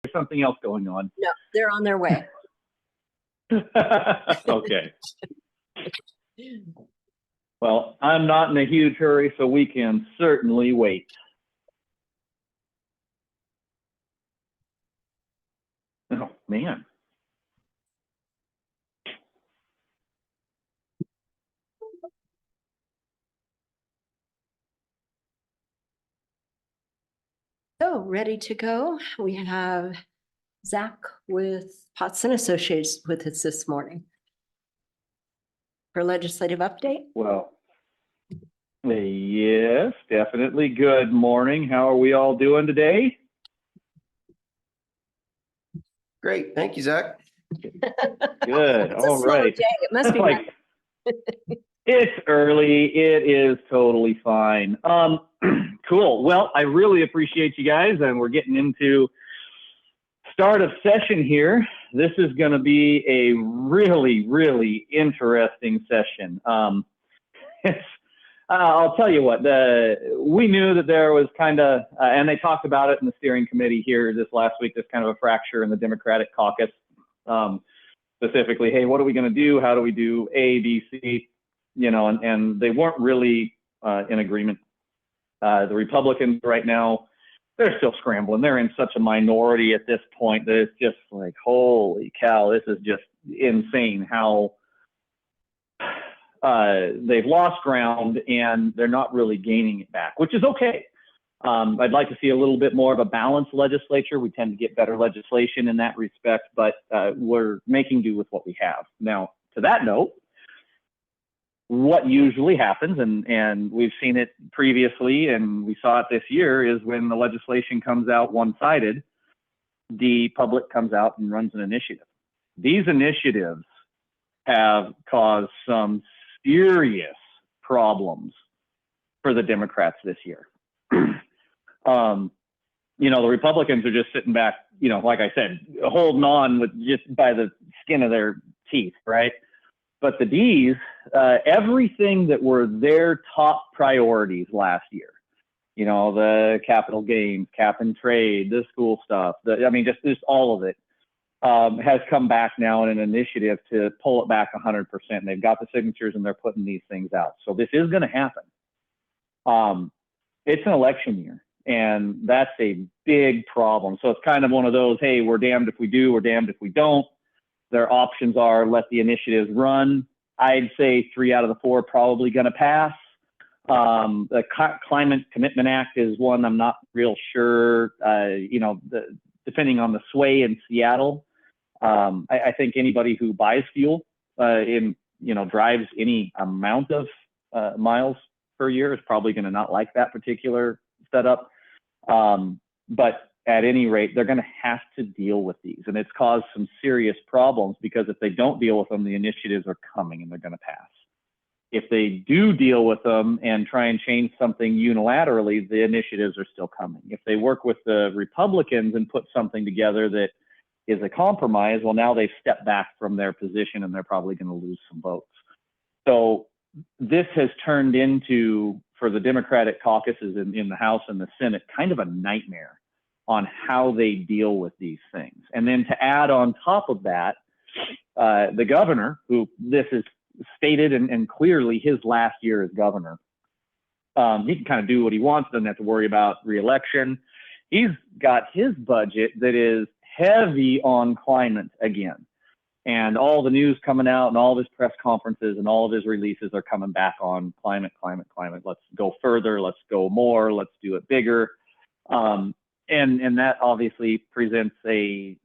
there's something else going on. No, they're on their way. Okay. Well, I'm not in a huge hurry, so we can certainly wait. Oh, man. So ready to go. We have Zach with Potson Associates with us this morning for legislative update. Well, yes, definitely. Good morning. How are we all doing today? Great. Thank you, Zach. Good. It's a All slow right. day. It must be Like, it's early. It is totally fine. Cool. Well, I really appreciate you guys, and we're getting into start of session here. This is going to be a really, really interesting session. I'll tell you what, we knew that there was kind of, and they talked about it in the steering committee here this last week, there's kind of a fracture in the Democratic caucus. Specifically, hey, what are we going to do? How do we do A, B, C? You know, and they weren't really in agreement. The Republicans right now, they're still scrambling. They're in such a minority at this point that it's just like, holy cow, this is just insane how they've lost ground and they're not really gaining it back, which is okay. I'd like to see a little bit more of a balanced legislature. We tend to get better legislation in that respect, but we're making do with what we have. Now, to that note, what usually happens, and we've seen it previously, and we saw it this year, is when the legislation comes out one-sided, the public comes out and runs an initiative. These initiatives have caused some serious problems for the Democrats this year. You know, the Republicans are just sitting back, you know, like I said, holding on with just by the skin of their teeth, right? But the D's, everything that were their top priorities last year, you know, the capital gains, cap and trade, the school stuff, I mean, just all of it, has come back now in an initiative to pull it back 100%. They've got the signatures and they're putting these things out. So this is going to happen. It's an election year, and that's a big problem. So it's kind of one of those, hey, we're damned if we do, we're damned if we don't. Their options are let the initiatives run. I'd say 3 out of the 4 probably going to pass. The Climate Commitment Act is one I'm not real sure, you know, depending on the sway in Seattle. I think anybody who buys fuel you know, drives any amount of miles per year is probably going to not like that particular setup. But at any rate, they're going to have to deal with these. And it's caused some serious problems because if they don't deal with them, the initiatives are coming and they're going to pass. If they do deal with them and try and change something unilaterally, the initiatives are still coming. If they work with the Republicans and put something together that is a compromise, well, now they've stepped back from their position and they're probably going to lose some votes. So this has turned into, for the Democratic caucuses in the House and the Senate, kind of a nightmare on how they deal with these things. And then to add on top of that, the governor, who this is stated and clearly his last year as governor, he can kind of do what he wants, doesn't have to worry about re-election. He's got his budget that is heavy on climate again. And all the news coming out and all of his press conferences and all of his releases are coming back on climate. Let's go further. Let's go more. Let's do it bigger. And that obviously presents a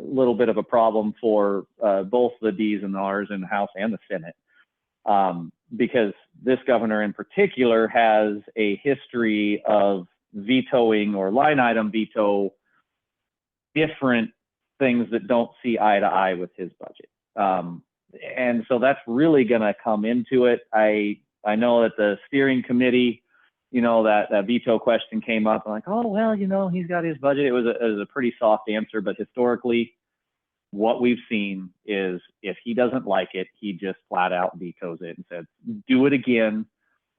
little bit of a problem for both the D's and the R's in the House and the Senate, because this governor in particular has a history of vetoing or line item veto different things that don't see eye to eye with his budget. And so that's really going to come into it. I know that the steering committee, you know, that veto question came up. I'm like, oh, well, you know, he's got his budget. It was a pretty soft answer, but historically, what we've seen is if he doesn't like it, he just flat out vetoes it and says, do it again,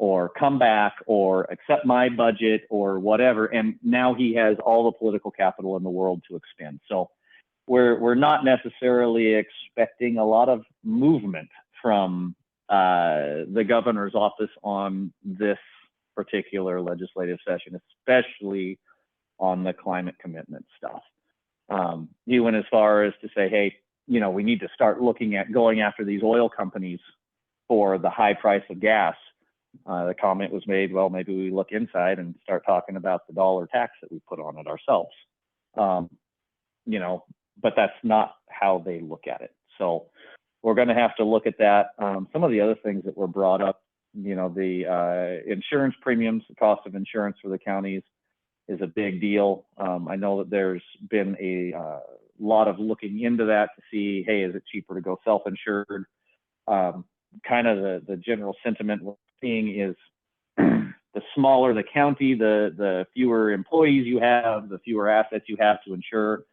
or come back or accept my budget or whatever. And now he has all the political capital in the world to expend. So we're not necessarily expecting a lot of movement from the governor's office on this particular legislative session, especially on the climate commitment stuff. He went as far as to say, hey, we need to start looking at going after these oil companies for the high price of gas. The comment was made, well, maybe we look inside and start talking about the dollar tax that we put on it ourselves. But that's not how they look at it. So we're going to have to look at that. Some of the other things that were brought up, the insurance premiums, the cost of insurance for the counties is a big deal. I know that there's been a lot of looking into that to see, hey, is it cheaper to go self-insured? Kind of the general sentiment we're seeing is the smaller the county, the fewer employees you have, the fewer assets you have to insure,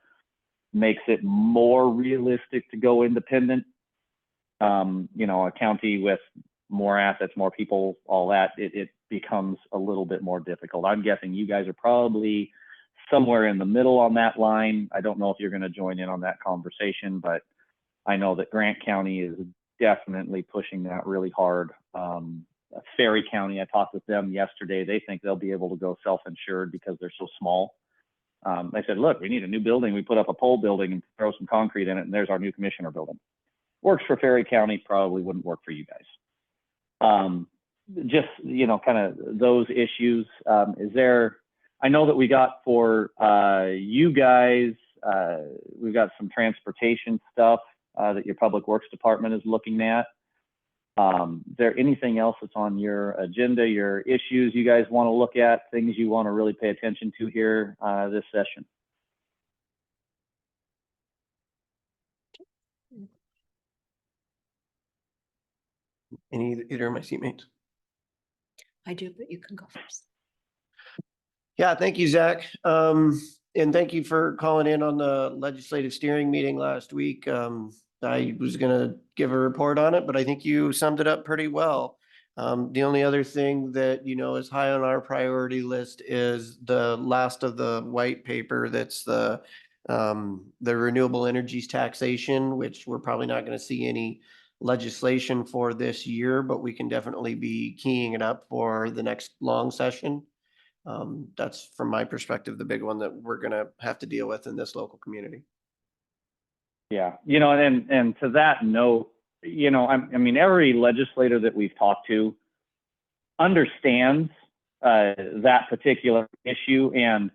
makes it more realistic to go independent. A county with more assets, more people, all that, it becomes a little bit more difficult. I'm guessing you guys are probably somewhere in the middle on that line. I don't know if you're going to join in on that conversation, but I know that Grant County is definitely pushing that really hard. Ferry County, I talked with them yesterday. They think they'll be able to go self-insured because they're so small. They said, look, we need a new building. We put up a pole building and throw some concrete in it, and there's our new commissioner building. Works for Ferry County, probably wouldn't work for you guys. Just, kind of those issues. I know that we got for you guys, we've got some transportation stuff that your public works department is looking at. Is there anything else that's on your agenda, your issues you guys want to look at, things you want to really pay attention to here this session? Either of my seatmates? I do, but you can go first. Yeah, thank you, Zach. And thank you for calling in on the legislative steering meeting last week. I was going to give a report on it, but I think you summed it up pretty well. The only other thing that, is high on our priority list is the last of the white paper. That's the renewable energies taxation, which we're probably not going to see any legislation for this year, but we can definitely be keying it up for the next long session. That's, from my perspective, the big one that we're going to have to deal with in this local community. Yeah, and to that note, every legislator that we've talked to understands that particular issue. And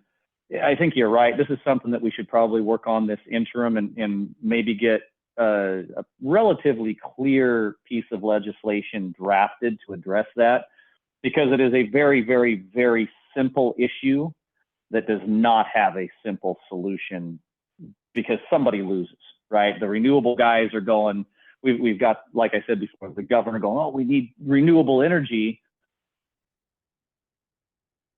I think you're right. This is something that we should probably work on this interim and maybe get a relatively clear piece of legislation drafted to address that, because it is a very, very, very simple issue that does not have a simple solution, because somebody loses, right? The renewable guys are going, we've got, like I said before, the governor going, oh, we need renewable energy.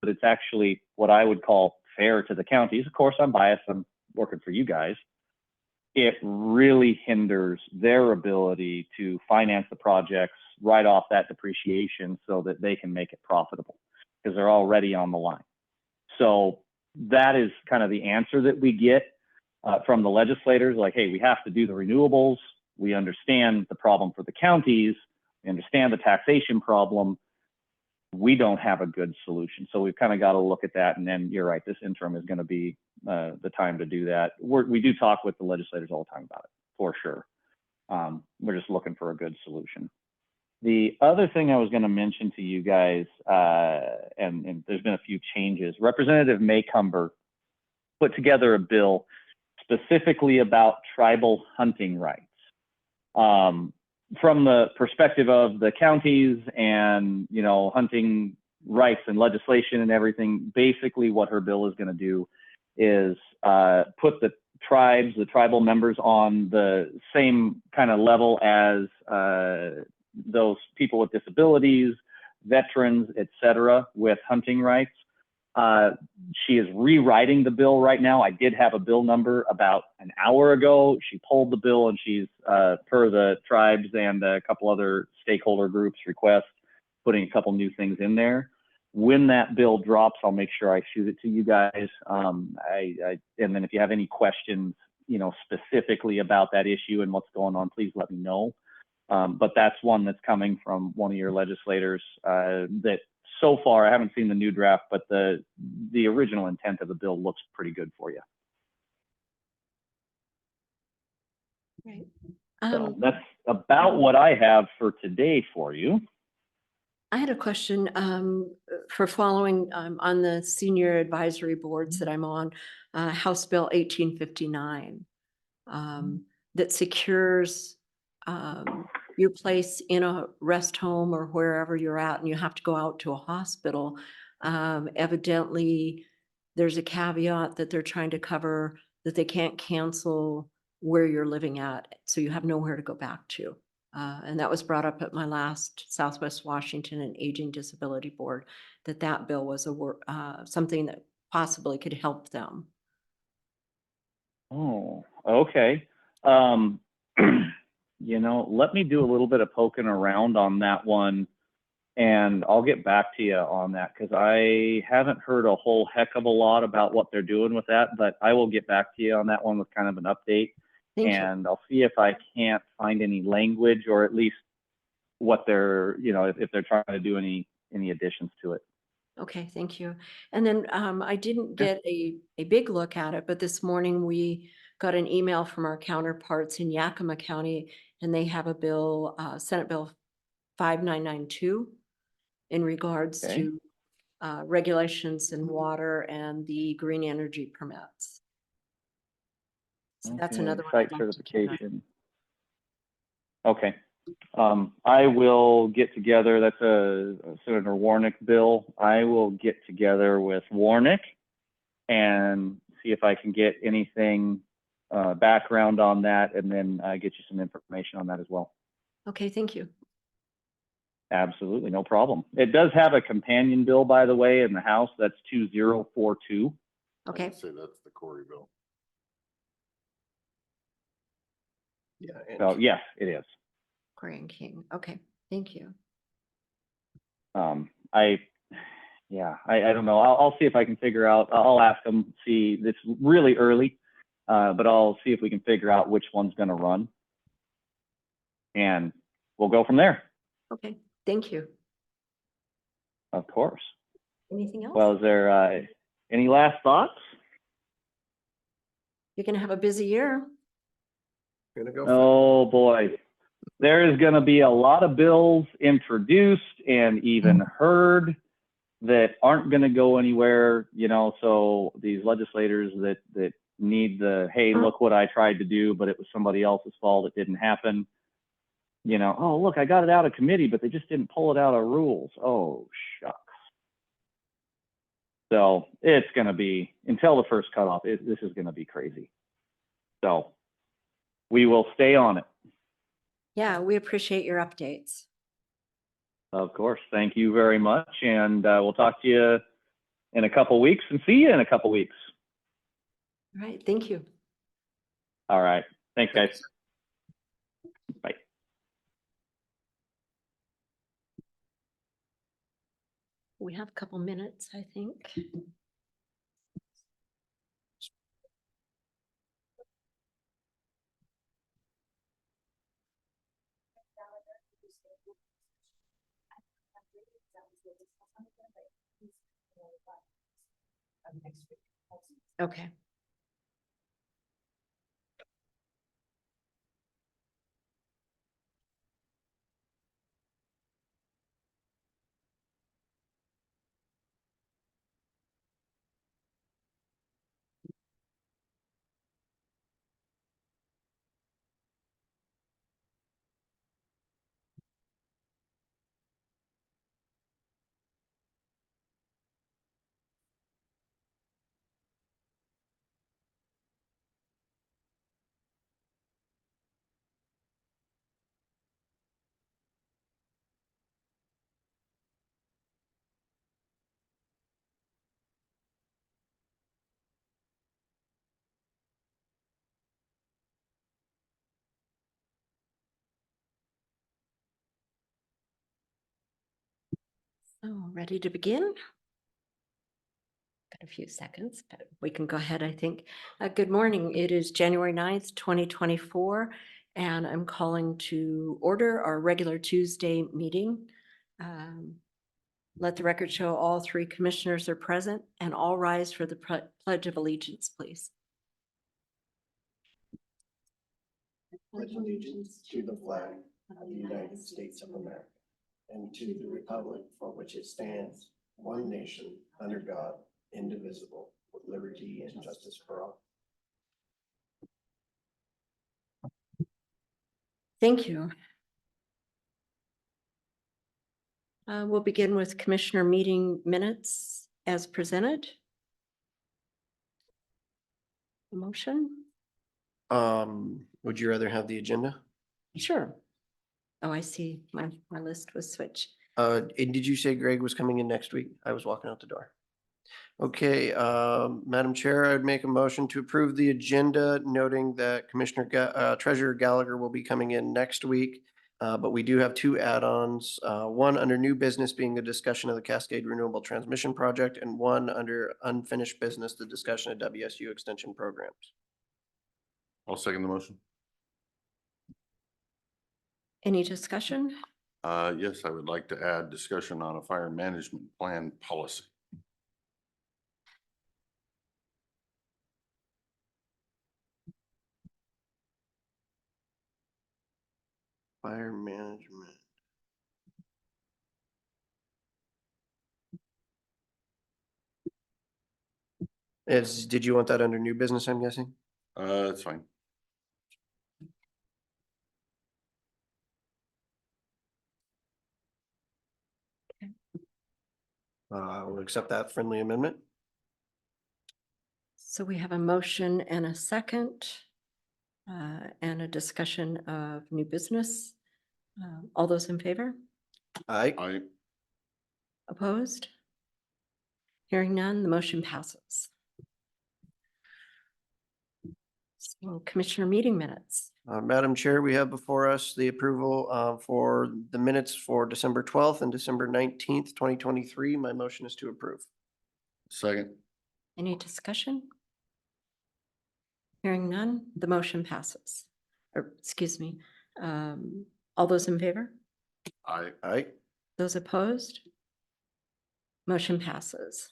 But it's actually what I would call fair to the counties. Of course, I'm biased. I'm working for you guys. It really hinders their ability to finance the projects right off that depreciation so that they can make it profitable, because they're already on the line. So that is kind of the answer that we get from the legislators, like, hey, we have to do the renewables. We understand the problem for the counties. We understand the taxation problem. We don't have a good solution. So we've kind of got to look at that. And then you're right, this interim is going to be the time to do that. We do talk with the legislators all the time about it, for sure. We're just looking for a good solution. The other thing I was going to mention to you guys, and there's been a few changes. Representative Maycumber put together a bill specifically about tribal hunting rights. From the perspective of the counties and, hunting rights and legislation and everything, basically what her bill is going to do is put the tribes, the tribal members, on the same kind of level as those people with disabilities, veterans, etc., with hunting rights. She is rewriting the bill right now. I did have a bill number about an hour ago. She pulled the bill, and she's, per the tribes and a couple other stakeholder groups' requests, putting a couple new things in there. When that bill drops, I'll make sure I shoot it to you guys. And then if you have any questions, you know, specifically about that issue and what's going on, please let me know. But that's one that's coming from one of your legislators that so far I haven't seen the new draft, but the original intent of the bill looks pretty good for you. Right. So that's about what I have for today for you. I had a question for following on the senior advisory boards that I'm on, House Bill 1859 that secures your place in a rest home or wherever you're at, and you have to go out to a hospital. Evidently, there's a caveat that they're trying to cover that they can't cancel where you're living at, so you have nowhere to go back to. And that was brought up at my last Southwest Washington and Aging Disability Board, that bill was something that possibly could help them. Oh, okay. You know, let me do a little bit of poking around on that one, and I'll get back to you on that because I haven't heard a whole heck of a lot about what they're doing with that, but I will get back to you on that one with kind of an update. Thank you. And I'll see if I can't find any language or at least what they're, you know, if they're trying to do any additions to it. Okay, thank you. And then I didn't get a big look at it, but this morning we got an email from our counterparts in Yakima County, and they have a bill, Senate Bill 5992, in regards Okay. to regulations in water and the green energy permits. So that's Okay, another one. site certification. Okay. I will get together, that's a Senator Warnick bill. I will get together with Warnick and see if I can get anything background on that, and then get you some information on that as well. Okay, thank you. Absolutely, no problem. It does have a companion bill, by the way, in the House. That's 2042. Okay. I'd say that's the Corey bill. Yeah. So yes, it is. Corey and King. Okay, thank you. I don't know. I'll see if I can figure out. I'll ask them. See, it's really early, but I'll see if we can figure out which one's going to run, and we'll go from there. Okay, thank you. Of course. Anything else? Well, is there any last thoughts? You're gonna have a busy year. Gonna go. Oh boy, there is going to be a lot of bills introduced and even heard that aren't going to go anywhere, you know. So these legislators that need the, hey, look what I tried to do, but it was somebody else's fault, it didn't happen. You know, oh look, I got it out of committee, but they just didn't pull it out of rules. Oh shucks. So it's going to be, until the first cutoff, this is going to be crazy. So we will stay on it. Yeah, we appreciate your updates. Of course. Thank you very much. And we'll talk to you in a couple weeks and see you in a couple weeks. All right, thank you. All right. Thanks, guys. Bye. We have a couple minutes, I think. Okay. Oh, ready to begin? Got a few seconds, but we can go ahead, I think. Good morning. It is January 9th, 2024, and I'm calling to order our regular Tuesday meeting. Let the record show all three commissioners are present, and all rise for the Pledge of Allegiance, please. Pledge allegiance to the flag of the United States of America and to the republic for which it stands, one nation, under God, indivisible, with liberty and justice for all. Thank you. We'll begin with commissioner meeting minutes as presented. Motion? Would you rather have the agenda? Sure. Oh, I see. My list was switched. And did you say Greg was coming in next week? I was walking out the door. Okay, Madam Chair, I would make a motion to approve the agenda, noting that Treasurer Gallagher will be coming in next week. But we do have two add-ons, one under new business being the discussion of the Cascade Renewable Transmission Project, and one under unfinished business, the discussion of WSU extension programs. I'll second the motion. Any discussion? Yes, I would like to add discussion on a fire management plan policy. Fire management. Did you want that under new business, I'm guessing? That's fine. We'll accept that friendly amendment. So we have a motion and a second and a discussion of new business. All those in favor? Aye. Opposed? Hearing none, the motion passes. So commissioner meeting minutes. Madam Chair, we have before us the approval for the minutes for December 12th and December 19th, 2023. My motion is to approve. Second. Any discussion? Hearing none, the motion passes. Or, excuse me, all those in favor? Aye. Those opposed? Motion passes.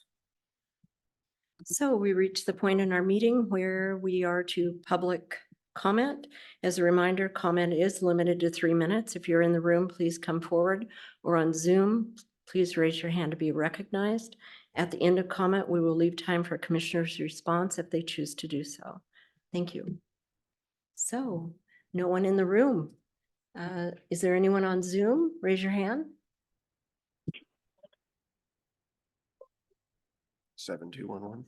So we reach the point in our meeting where we are to public comment. As a reminder, comment is limited to 3 minutes. If you're in the room, please come forward, or on Zoom, please raise your hand to be recognized. At the end of comment, we will leave time for commissioners' response if they choose to do so. Thank you. So, no one in the room. Is there anyone on Zoom? Raise your hand. 7211.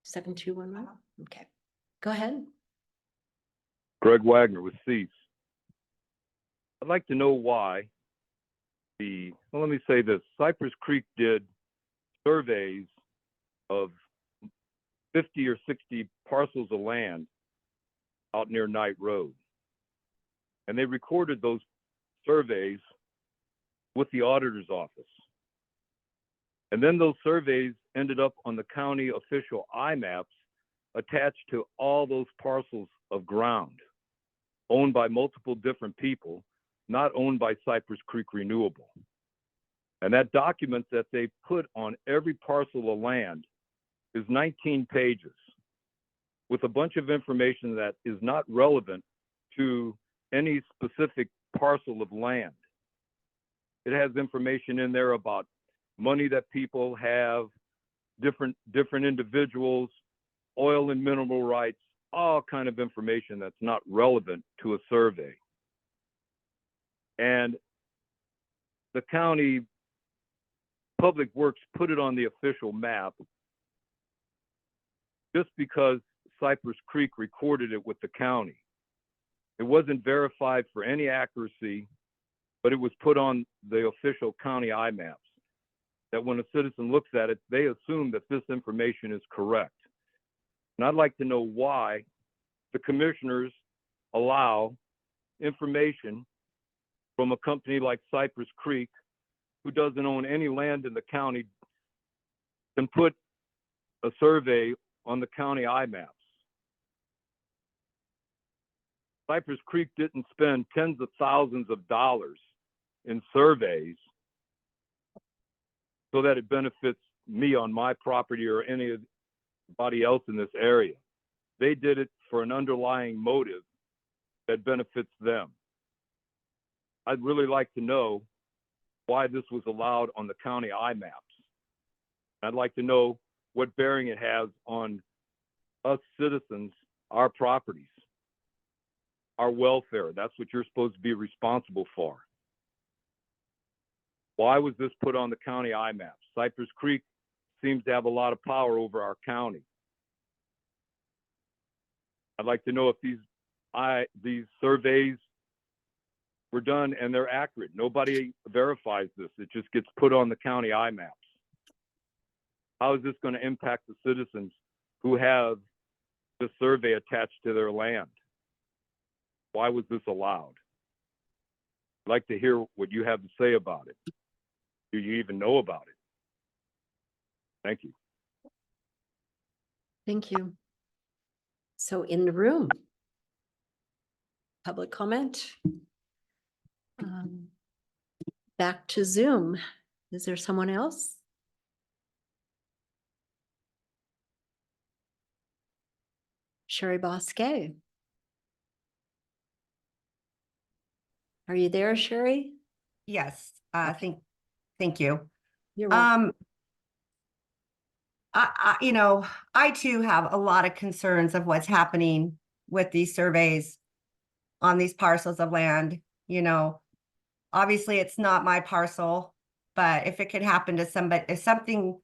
7211. Okay, go ahead. Greg Wagner with Cease. I'd like to know why let me say this, Cypress Creek did surveys of 50 or 60 parcels of land out near Knight Road. And they recorded those surveys with the auditor's office. And then those surveys ended up on the county official IMAPs attached to all those parcels of ground owned by multiple different people, not owned by Cypress Creek Renewable. And that document that they put on every parcel of land is 19 pages with a bunch of information that is not relevant to any specific parcel of land. It has information in there about money that people have, different individuals, oil and mineral rights, all kind of information that's not relevant to a survey. And the county public works put it on the official map just because Cypress Creek recorded it with the county. It wasn't verified for any accuracy, but it was put on the official county IMAPs, that when a citizen looks at it, they assume that this information is correct. And I'd like to know why the commissioners allow information from a company like Cypress Creek who doesn't own any land in the county can put a survey on the county IMAPs. Cypress Creek didn't spend tens of thousands of dollars in surveys so that it benefits me on my property or anybody else in this area. They did it for an underlying motive that benefits them. I'd really like to know why this was allowed on the county IMAPs. I'd like to know what bearing it has on us citizens, our properties, our welfare. That's what you're supposed to be responsible for. Why was this put on the county IMAPs? Cypress Creek seems to have a lot of power over our county. I'd like to know if these surveys were done and they're accurate. Nobody verifies this. It just gets put on the county IMAPs. How is this going to impact the citizens who have the survey attached to their land? Why was this allowed? I'd like to hear what you have to say about it. Do you even know about it? Thank you. Thank you. So in the room, public comment. Back to Zoom. Is there someone else? Sherry Bosque. Are you there, Sherry? Yes, thank you. You're welcome. I too have a lot of concerns of what's happening with these surveys on these parcels of land. Obviously it's not my parcel, but if it could happen to somebody, if something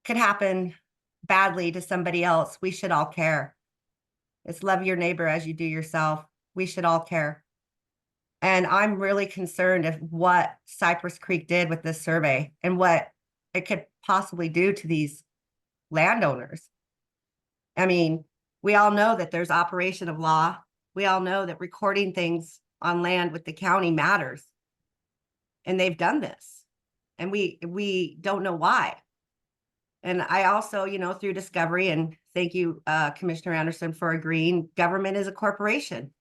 could happen badly to somebody else, we should all care. It's love your neighbor as you do yourself. We should all care. And I'm really concerned of what Cypress Creek did with this survey and what it could possibly do to these landowners. I mean, we all know that there's operation of law. We all know that recording things on land with the county matters. And they've done this. And we don't know why. And I also, through discovery, and thank you, Commissioner Anderson, for agreeing, government is a corporation.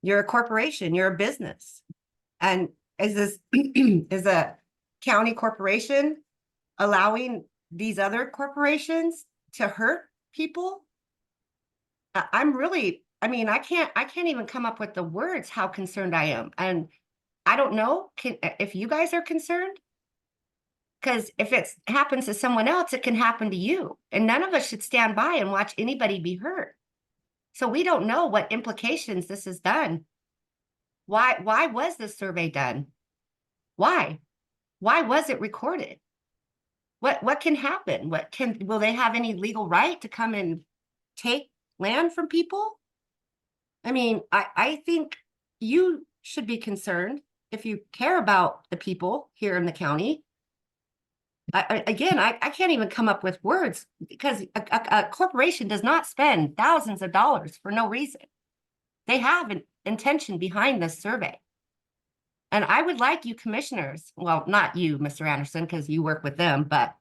You're a corporation, you're a business. And is this is a county corporation allowing these other corporations to hurt people? I can't even come up with the words how concerned I am. And I don't know if you guys are concerned, because if it happens to someone else, it can happen to you. And none of us should stand by and watch anybody be hurt. So we don't know what implications this has done. Why was this survey done? Why was it recorded? What can happen? Will they have any legal right to come and take land from people? I mean, I think you should be concerned if you care about the people here in the county. I can't even come up with words, because a corporation does not spend thousands of dollars for no reason. They have an intention behind this survey. And I would like you commissioners, well, not you, Mr. Anderson, because you work with them, but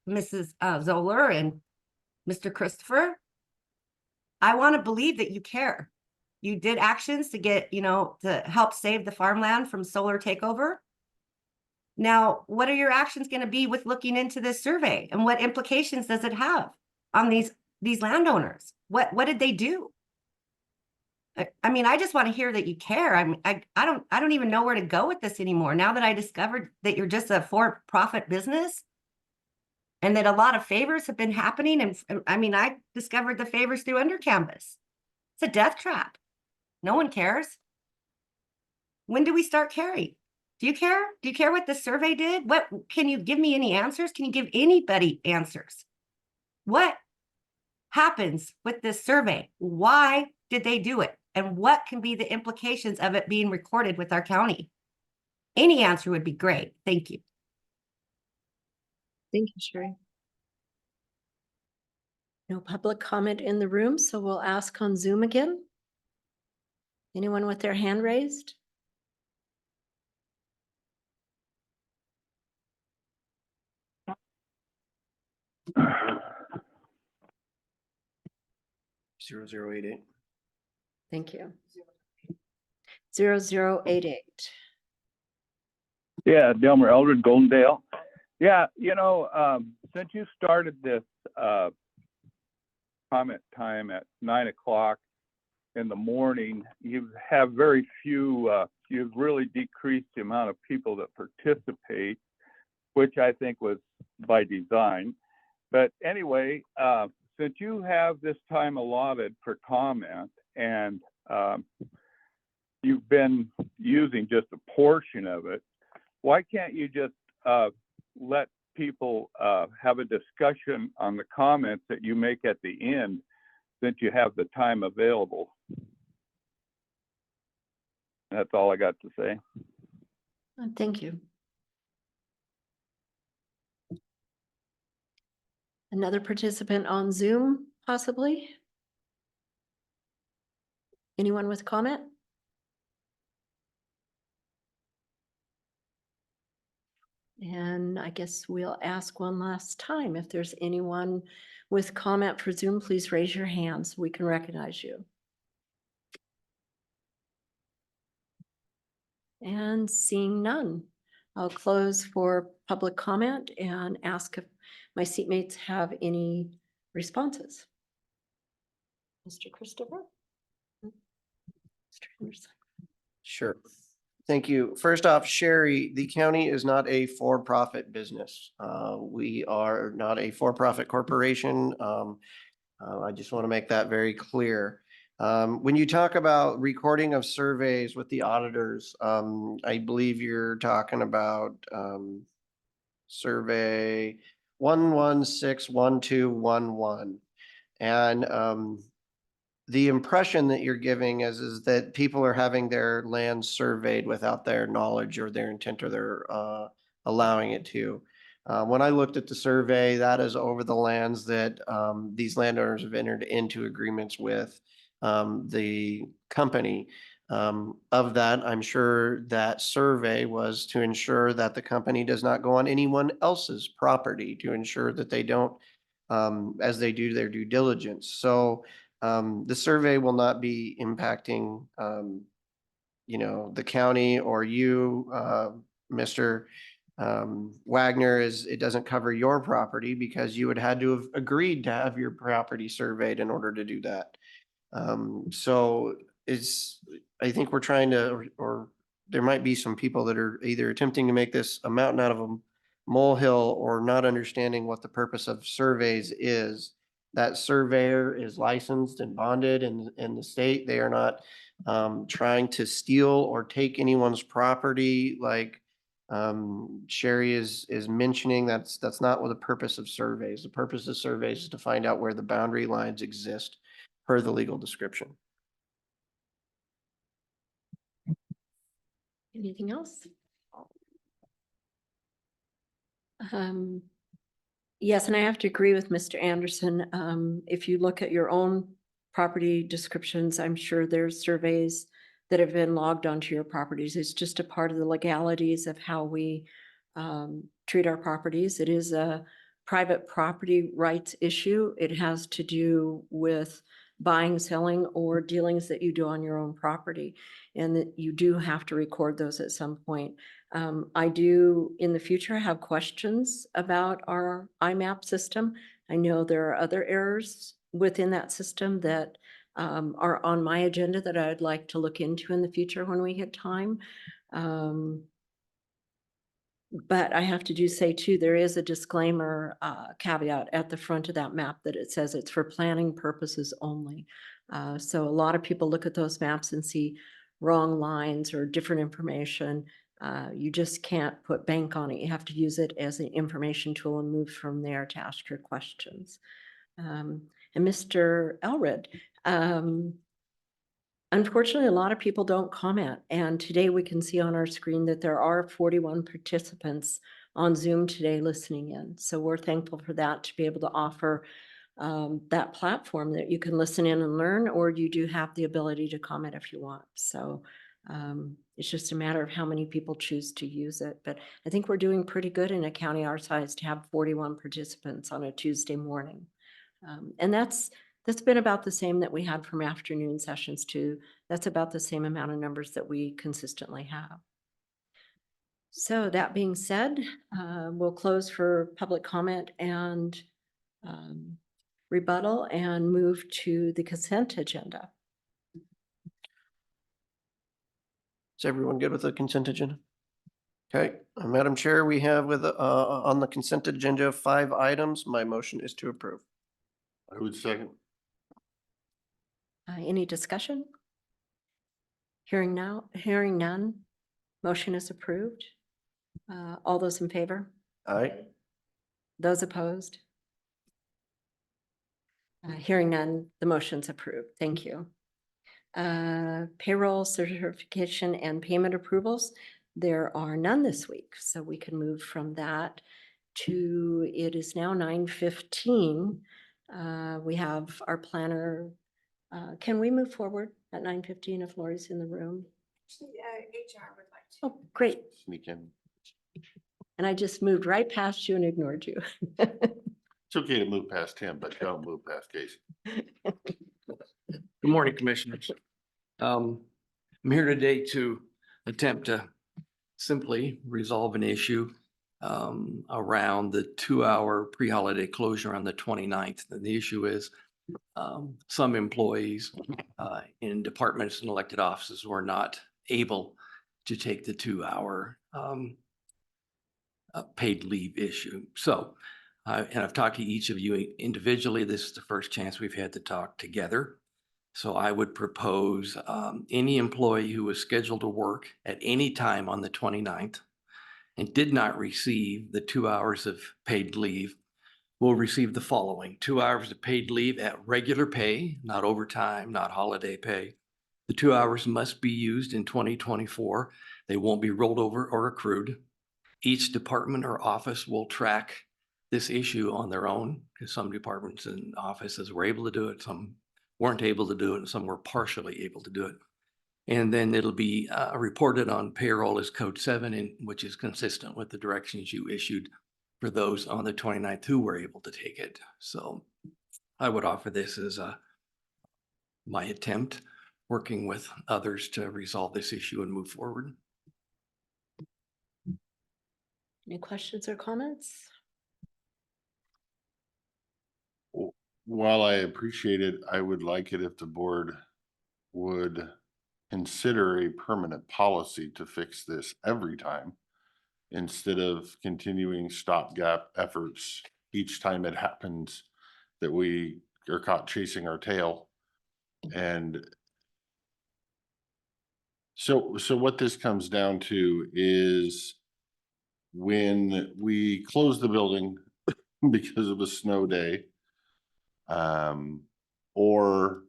Mrs. Zoller and Mr. Christopher, I want to believe that you care. You did actions to get, to help save the farmland from solar takeover. Now, what are your actions going to be with looking into this survey, and what implications does it have on these landowners? What did they do? I mean, I just want to hear that you care. I don't even know where to go with this anymore. Now that I discovered that you're just a for-profit business and that a lot of favors have been happening. And I discovered the favors through Undercanvas. It's a death trap. No one cares. When do we start caring? Do you care? Do you care what the survey did? Can you give me any answers? Can you give anybody answers? What happens with this survey? Why did they do it? And what can be the implications of it being recorded with our county? Any answer would be great. Thank you. Thank you, Sherry. No public comment in the room, so we'll ask on Zoom again. Anyone with their hand raised? 0088. Thank you. 0088. Yeah, Delmer Eldred, Goldendale. Yeah, since you started this comment time at 9 o'clock in the morning, you have very few, you've really decreased the amount of people that participate, which I think was by design. But anyway, since you have this time allotted for comment and you've been using just a portion of it, why can't you just let people have a discussion on the comments that you make at the end, since you have the time available? That's all I got to say. Thank you. Another participant on Zoom, possibly? Anyone with comment? And I guess we'll ask one last time. If there's anyone with comment for Zoom, please raise your hand so we can recognize you. And seeing none, I'll close for public comment and ask if my seatmates have any responses. Mr. Christopher? Mr. Anderson? Sure. Thank you. First off, Sherry, the county is not a for-profit business. We are not a for-profit corporation. I just want to make that very clear. When you talk about recording of surveys with the auditors, I believe you're talking about survey 1161211. And the impression that you're giving is that people are having their land surveyed without their knowledge or their intent, or their allowing it to. When I looked at the survey, that is over the lands that these landowners have entered into agreements with the company. Of that, I'm sure that survey was to ensure that the company does not go on anyone else's property, to ensure that they don't, as they do their due diligence. So the survey will not be impacting, the county or you, Mr. Wagner. It doesn't cover your property, because you would had to have agreed to have your property surveyed in order to do that. So I think we're trying to, or there might be some people that are either attempting to make this a mountain out of a molehill, or not understanding what the purpose of surveys is. That surveyor is licensed and bonded in the state. They are not trying to steal or take anyone's property, like Sherry is mentioning. That's not what the purpose of surveys. The purpose of surveys is to find out where the boundary lines exist per the legal description. Anything else? Yes, and I have to agree with Mr. Anderson. If you look at your own property descriptions, I'm sure there's surveys that have been logged onto your properties. It's just a part of the legalities of how we treat our properties. It is a private property rights issue. It has to do with buying, selling, or dealings that you do on your own property, and that you do have to record those at some point. I do in the future have questions about our IMAP system. I know there are other errors within that system that are on my agenda that I'd like to look into in the future when we get time. But I have to say too, there is a disclaimer caveat at the front of that map that it says it's for planning purposes only. So a lot of people look at those maps and see wrong lines or different information. You just can't put bank on it. You have to use it as an information tool and move from there to ask your questions. And Mr. Elred, unfortunately, a lot of people don't comment. And today we can see on our screen that there are 41 participants on Zoom today listening in. So we're thankful for that, to be able to offer that platform that you can listen in and learn, or you do have the ability to comment if you want. So It's just a matter of how many people choose to use it. But I think we're doing pretty good in a county our size to have 41 participants on a Tuesday morning. And that's been about the same that we had from afternoon sessions too. That's about the same amount of numbers that we consistently have. So that being said, we'll close for public comment and rebuttal and move to the consent agenda. Is everyone good with the consent agenda? Okay, Madam Chair, we have on the consent agenda 5 items. My motion is to approve. I would second. Any discussion? Hearing none. Motion is approved. All those in favor? Aye. Those opposed? Hearing none, the motion's approved. Thank you. Payroll certification and payment approvals. There are none this week, so we can move from that to, it is now 9:15. We have our planner. Can we move forward at 9:15 if Lori's in the room? HR would like to. Oh, great. Sneak in. And I just moved right past you and ignored you. It's okay to move past him, but don't move past Casey. Good morning, Commissioners. I'm here today to attempt to simply resolve an issue around the 2-hour pre-holiday closure on the 29th. And the issue is some employees in departments and elected offices were not able to take the 2-hour paid leave issue. So, and I've talked to each of you individually. This is the first chance we've had to talk together. So I would propose any employee who was scheduled to work at any time on the 29th and did not receive the 2 hours of paid leave will receive the following: 2 hours of paid leave at regular pay, not overtime, not holiday pay. The 2 hours must be used in 2024. They won't be rolled over or accrued. Each department or office will track this issue on their own, because some departments and offices were able to do it, some weren't able to do it, and some were partially able to do it. And then it'll be reported on payroll as code 7, which is consistent with the directions you issued for those on the 29th who were able to take it. So I would offer this as my attempt, working with others to resolve this issue and move forward. Any questions or comments? While I appreciate it, I would like it if the board would consider a permanent policy to fix this every time, instead of continuing stopgap efforts each time it happens that we are caught chasing our tail. And so what this comes down to is when we close the building because of a snow day, or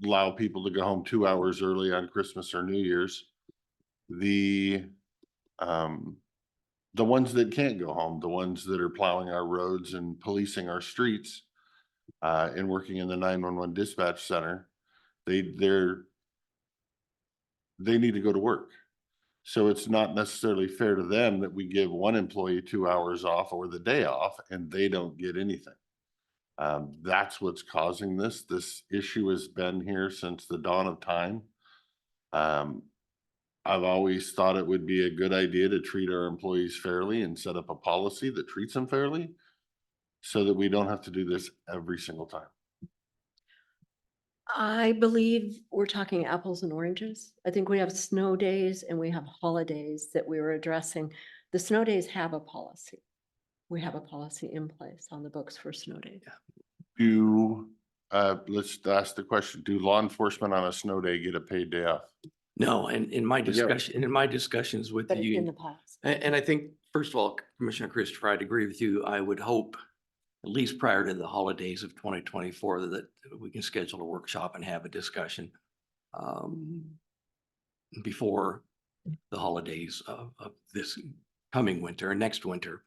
allow people to go home 2 hours early on Christmas or New Year's, the ones that can't go home, the ones that are plowing our roads and policing our streets, and working in the 911 dispatch center, they need to go to work. So it's not necessarily fair to them that we give one employee 2 hours off or the day off and they don't get anything. That's what's causing this. This issue has been here since the dawn of time. I've always thought it would be a good idea to treat our employees fairly and set up a policy that treats them fairly so that we don't have to do this every single time. I believe we're talking apples and oranges. I think we have snow days and we have holidays that we were addressing. The snow days have a policy. We have a policy in place on the books for snow days. Let's ask the question, do law enforcement on a snow day get a paid day off? No, and in my discussions with But it's in you, the policy. and I think, first of all, Commissioner Christopher, I'd agree with you. I would hope, at least prior to the holidays of 2024, that we can schedule a workshop and have a discussion before the holidays of this coming winter and next winter.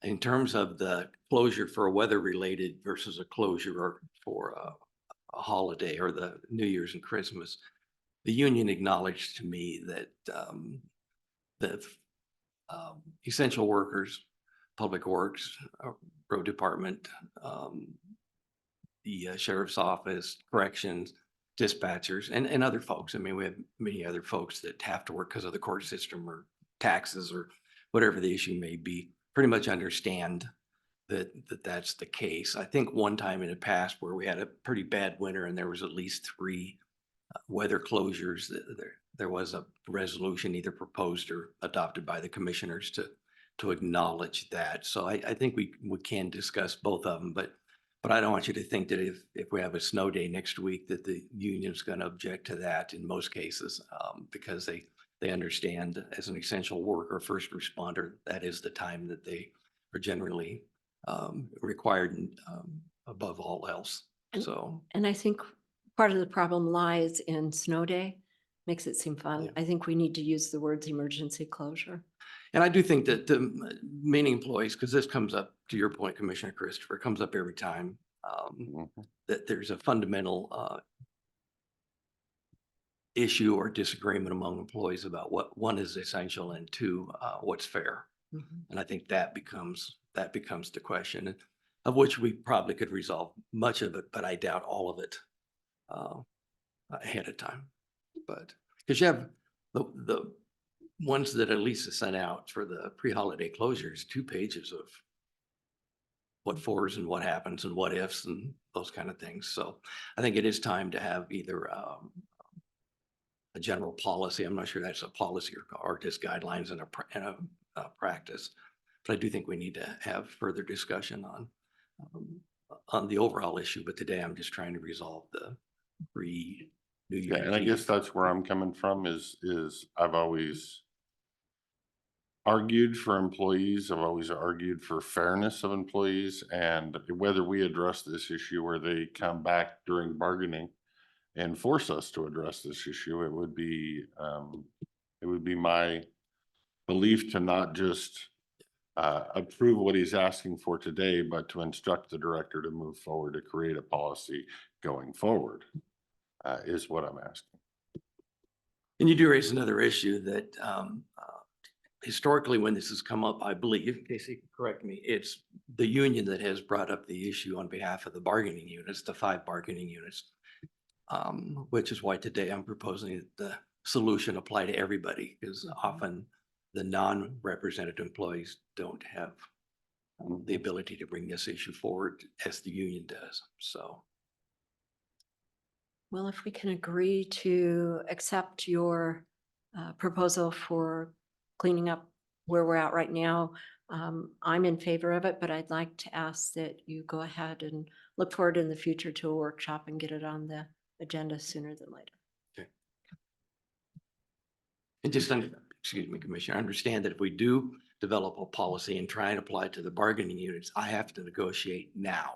In terms of the closure for a weather-related versus a closure or for a holiday or the New Year's and Christmas, the union acknowledged to me that the essential workers, public works, road department, the sheriff's office, corrections, dispatchers, and other folks. I mean, we have many other folks that have to work because of the court system or taxes or whatever the issue may be, pretty much understand that's the case. I think one time in the past where we had a pretty bad winter and there was at least 3 weather closures, there was a resolution either proposed or adopted by the commissioners to acknowledge that. So I think we can discuss both of them, but I don't want you to think that if we have a snow day next week, that the union's going to object to that in most cases, because they understand as an essential worker, first responder, that is the time that they are generally required above all else. So, And I think part of the problem lies in snow day, makes it seem fun. Yeah. I think we need to use the words emergency closure. and I do think that the many employees, because this comes up to your point, Commissioner Christopher, comes up every time, that there's a fundamental issue or disagreement among employees about what, one, is essential, and 2, what's fair. And I think that becomes the question, of which we probably could resolve much of it, but I doubt all of it ahead of time. But because you have the ones that at least is sent out for the pre-holiday closures, 2 pages of what fors and what happens and what ifs and those kind of things. So I think it is time to have either a general policy. I'm not sure that's a policy or just guidelines and a practice, but I do think we need to have further discussion on the overall issue. But today I'm just trying to resolve the pre-New Year. Yeah, and I guess that's where I'm coming from is I've always argued for employees. I've always argued for fairness of employees, and whether we address this issue where they come back during bargaining and force us to address this issue, it would be my belief to not just approve what he's asking for today, but to instruct the director to move forward to create a policy going forward, is what I'm asking. And you do raise another issue that historically, when this has come up, I believe, Casey, correct me, it's the union that has brought up the issue on behalf of the bargaining units, the 5 bargaining units, which is why today I'm proposing that the solution apply to everybody, because often the non-representative employees don't have the ability to bring this issue forward as the union does. So. Well, if we can agree to accept your proposal for cleaning up where we're at right now, I'm in favor of it, but I'd like to ask that you go ahead and look forward in the future to a workshop and get it on the agenda sooner than later. Okay. And just, excuse me, Commissioner, I understand that if we do develop a policy and try and apply it to the bargaining units, I have to negotiate now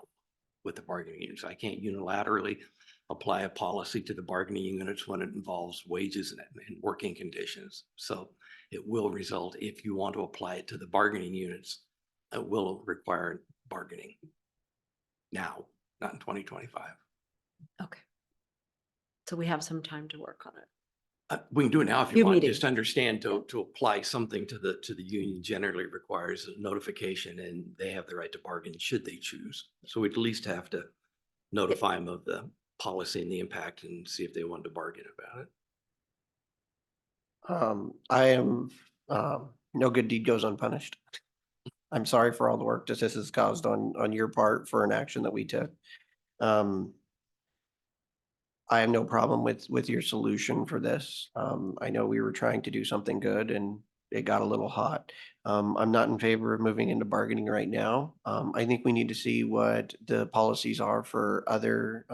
with the bargaining units. I can't unilaterally apply a policy to the bargaining units when it involves wages and working conditions. So it will result, if you want to apply it to the bargaining units, it will require bargaining now, not in 2025. Okay. So we have some time to work on it. We can do it now if you Few want. meetings. Just understand to apply something to the union generally requires a notification, and they have the right to bargain should they choose. So we'd at least have to notify them of the policy and the impact and see if they want to bargain about it. I am, no good deed goes unpunished. I'm sorry for all the work that this has caused on your part for an action that we took. I have no problem with your solution for this. I know we were trying to do something good and it got a little hot. I'm not in favor of moving into bargaining right now. I think we need to see what the policies are for other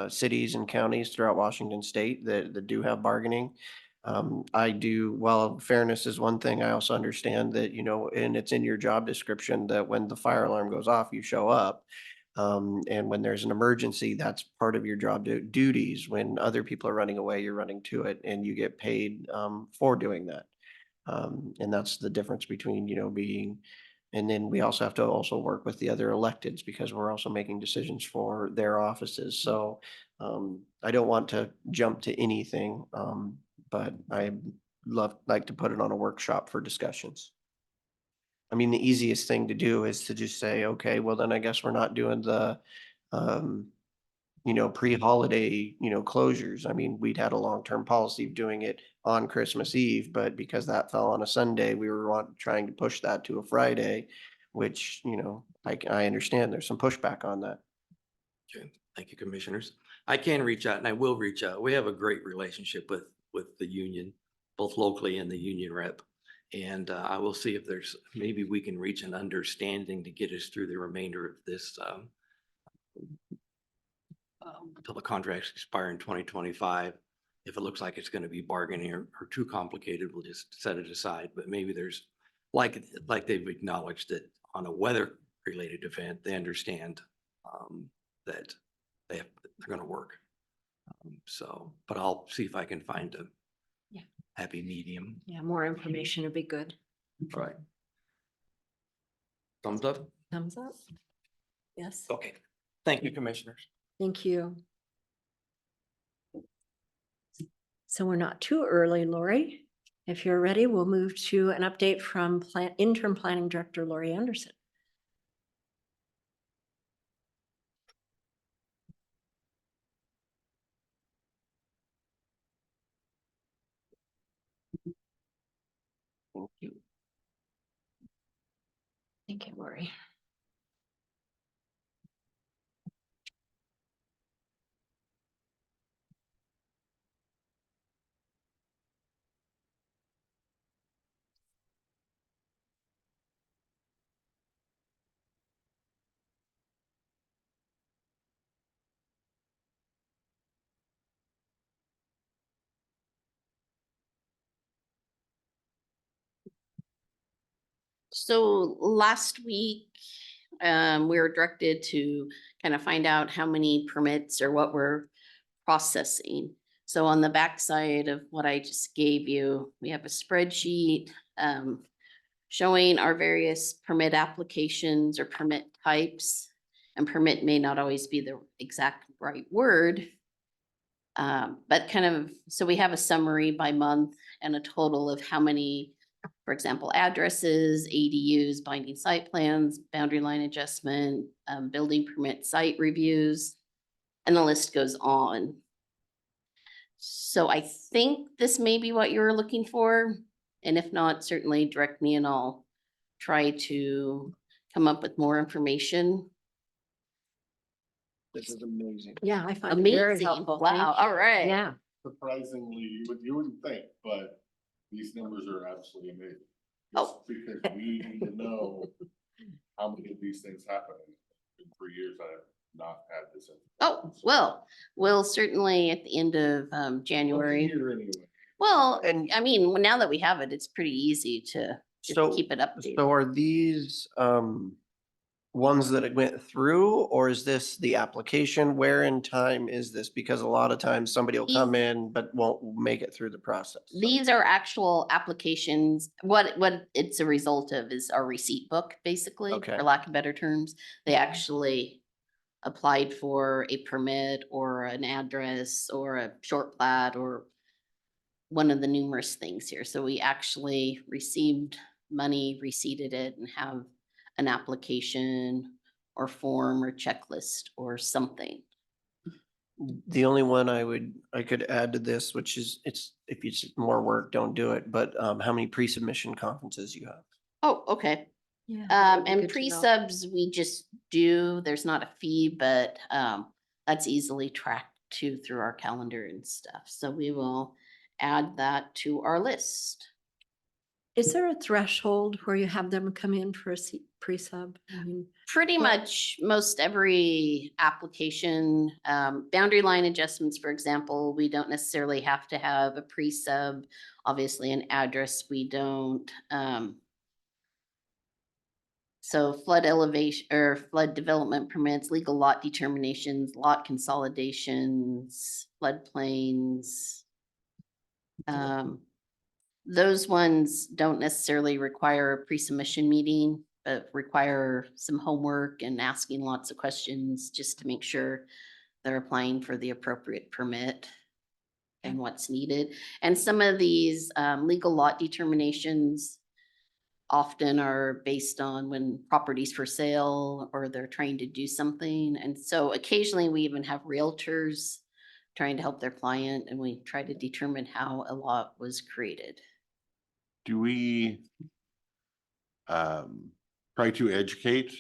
cities and counties throughout Washington state that do have bargaining. I do, while fairness is one thing, I also understand that, and it's in your job description that when the fire alarm goes off, you show up. And when there's an emergency, that's part of your job duties. When other people are running away, you're running to it and you get paid for doing that. And that's the difference between, being And then we also have to also work with the other electeds because we're also making decisions for their offices. So I don't want to jump to anything, but I like to put it on a workshop for discussions. I mean, the easiest thing to do is to just say, okay, well, then I guess we're not doing the, pre-holiday, closures. I mean, we'd had a long-term policy of doing it on Christmas Eve, but because that fell on a Sunday, we were trying to push that to a Friday, which, I understand there's some pushback on that. Okay, thank you, commissioners. I can reach out and I will reach out. We have a great relationship with the union, both locally and the union rep. And I will see if maybe we can reach an understanding to get us through the remainder of this until the contracts expire in 2025. If it looks like it's going to be bargaining or too complicated, we'll just set it aside. But maybe there's, like they've acknowledged that on a weather related event, they understand that they're going to work. But I'll see if I can find a happy medium. Yeah, more information would be good. Right. Thumbs up? Thumbs up. Yes, Okay. Thank you, commissioners. thank you. So we're not too early, Lori. If you're ready, we'll move to an update from Interim Planning Director Lori Anderson. Thank you. Thank you, Lori. So last week, we were directed to kind of find out how many permits or what we're processing. So on the backside of what I just gave you, we have a spreadsheet showing our various permit applications or permit types. And permit may not always be the exact right word. But kind of, so we have a summary by month and a total of how many, for example, addresses, ADUs, binding site plans, boundary line adjustment, building permit site reviews, and the list goes on. So I think this may be what you were looking for. And if not, certainly direct me and I'll try to come up with more information. This is amazing. Yeah, I find it very Amazing. helpful. Wow, Thank you. all right. Yeah, Surprisingly, you wouldn't think, but these numbers are absolutely amazing. Oh. Because we need to know how many of these things happen. In 3 years, I have not had this. Oh, well, we'll certainly at the end of January. Well, And- I mean, now that we have it, it's pretty easy to just So, keep it updated. so are these ones that it went through, or is this the application? Where in time is this? Because a lot of times somebody will come in but won't make it through the process. These are actual applications. What it's a result of is our receipt book, basically, Okay. for lack of better terms. They actually applied for a permit or an address or a short plat or one of the numerous things here. So we actually received money, receipted it, and have an application or form or checklist or something. The only one I could add to this, which is if it's more work, don't do it. But how many pre-submission conferences you have? Oh, okay. yeah. that would be And good to know. pre-subs, we just do, there's not a fee, but that's easily tracked too through our calendar and stuff. So we will add that to our list. Is there a threshold where you have them come in for a pre-sub? I mean, Pretty Well- much most every application, boundary line adjustments, for example, we don't necessarily have to have a pre-sub. Obviously, an address, we don't. So flood elevation or flood development permits, legal lot determinations, lot consolidations, floodplains. Those ones don't necessarily require a pre-submission meeting. but require some homework and asking lots of questions just to make sure they're applying for the appropriate permit and what's needed. And some of these legal lot determinations often are based on when property's for sale or they're trying to do something. And so occasionally we even have realtors trying to help their client, and we try to determine how a lot was created. Do we try to educate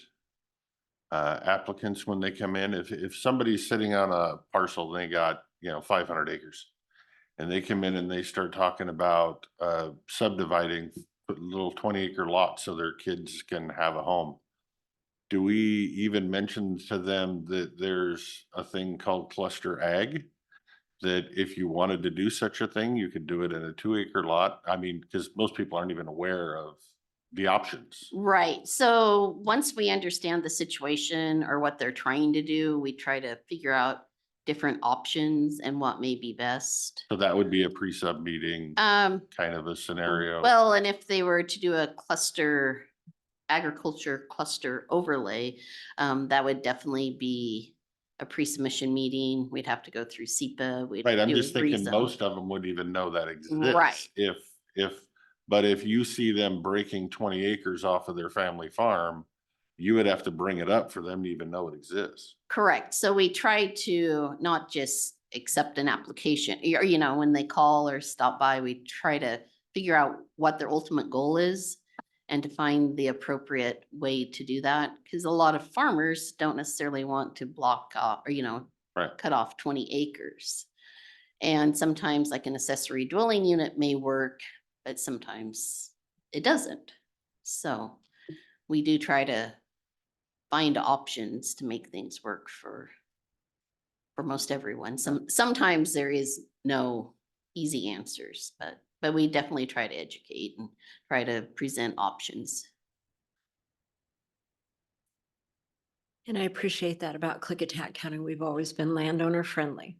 applicants when they come in? If somebody's sitting on a parcel and they got, 500 acres, and they come in and they start talking about subdividing little 20-acre lots so their kids can have a home, do we even mention to them that there's a thing called cluster ag? That if you wanted to do such a thing, you could do it in a 2-acre lot? I mean, because most people aren't even aware of the options. Right. So once we understand the situation or what they're trying to do, we try to figure out different options and what may be best. So that would be a pre-sub meeting kind of a scenario. Well, and if they were to do a agriculture cluster overlay, that would definitely be a pre-submission meeting. We'd have to go through SEPA. Right, I'm do just thinking rezone. most of them wouldn't even know that exists. Right. But if you see them breaking 20 acres off of their family farm, you would have to bring it up for them to even know it exists. Correct. So we try to not just accept an application, or, when they call or stop by, we try to figure out what their ultimate goal is and to find the appropriate way to do that. Because a lot of farmers don't necessarily want to block off or, Right. cut off 20 acres. And sometimes like an accessory dwelling unit may work, but sometimes it doesn't. So we do try to find options to make things work for most everyone. Sometimes there is no easy answers, but we definitely try to educate and try to present options. And I appreciate that about Klickitat County. We've always been landowner friendly.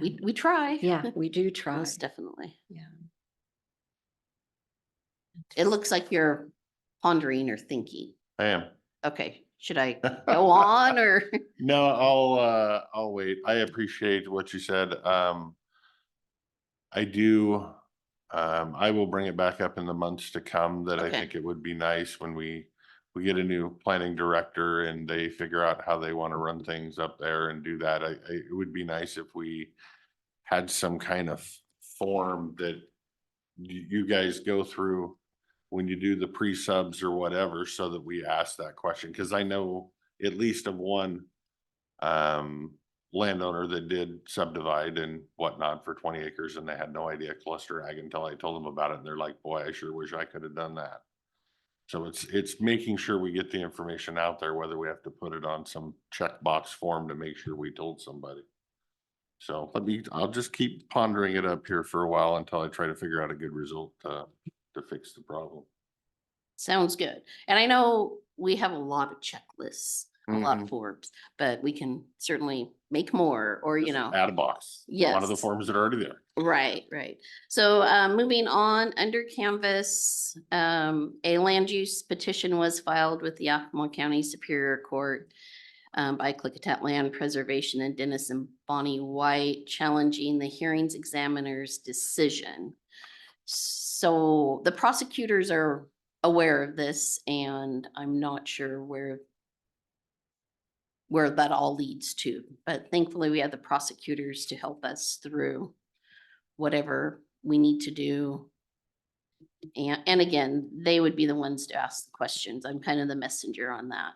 We try. Yeah, we do try. Most definitely. Yeah. It looks like you're pondering or thinking. I am. Okay, should I go on or? No, I'll wait. I appreciate what you said. I do, I will bring it back up in the months to come that I Okay. think it would be nice when we get a new planning director and they figure out how they want to run things up there and do that. It would be nice if we had some kind of form that you guys go through when you do the pre-subs or whatever, so that we ask that question. Cause I know at least of one landowner that did subdivide and whatnot for 20 acres and they had no idea cluster ag until I told them about it. And they're like, boy, I sure wish I could have done that. So it's making sure we get the information out there, whether we have to put it on some checkbox form to make sure we told somebody. So I'll just keep pondering it up here for a while until I try to figure out a good result to fix the problem. Sounds good. And I know we have a lot of checklists, a lot Mhm. of forms, but we can certainly make more or, Add a box. One of the Yes. forms that are already there. Right. So moving on, under Canvas, a land use petition was filed with the Yakima County Superior Court by Klickitat Land Preservation and Dennis and Bonnie White, challenging the hearings examiner's decision. So the prosecutors are aware of this, and I'm not sure where that all leads to, but thankfully we have the prosecutors to help us through whatever we need to do. And again, they would be the ones to ask the questions. I'm kind of the messenger on that.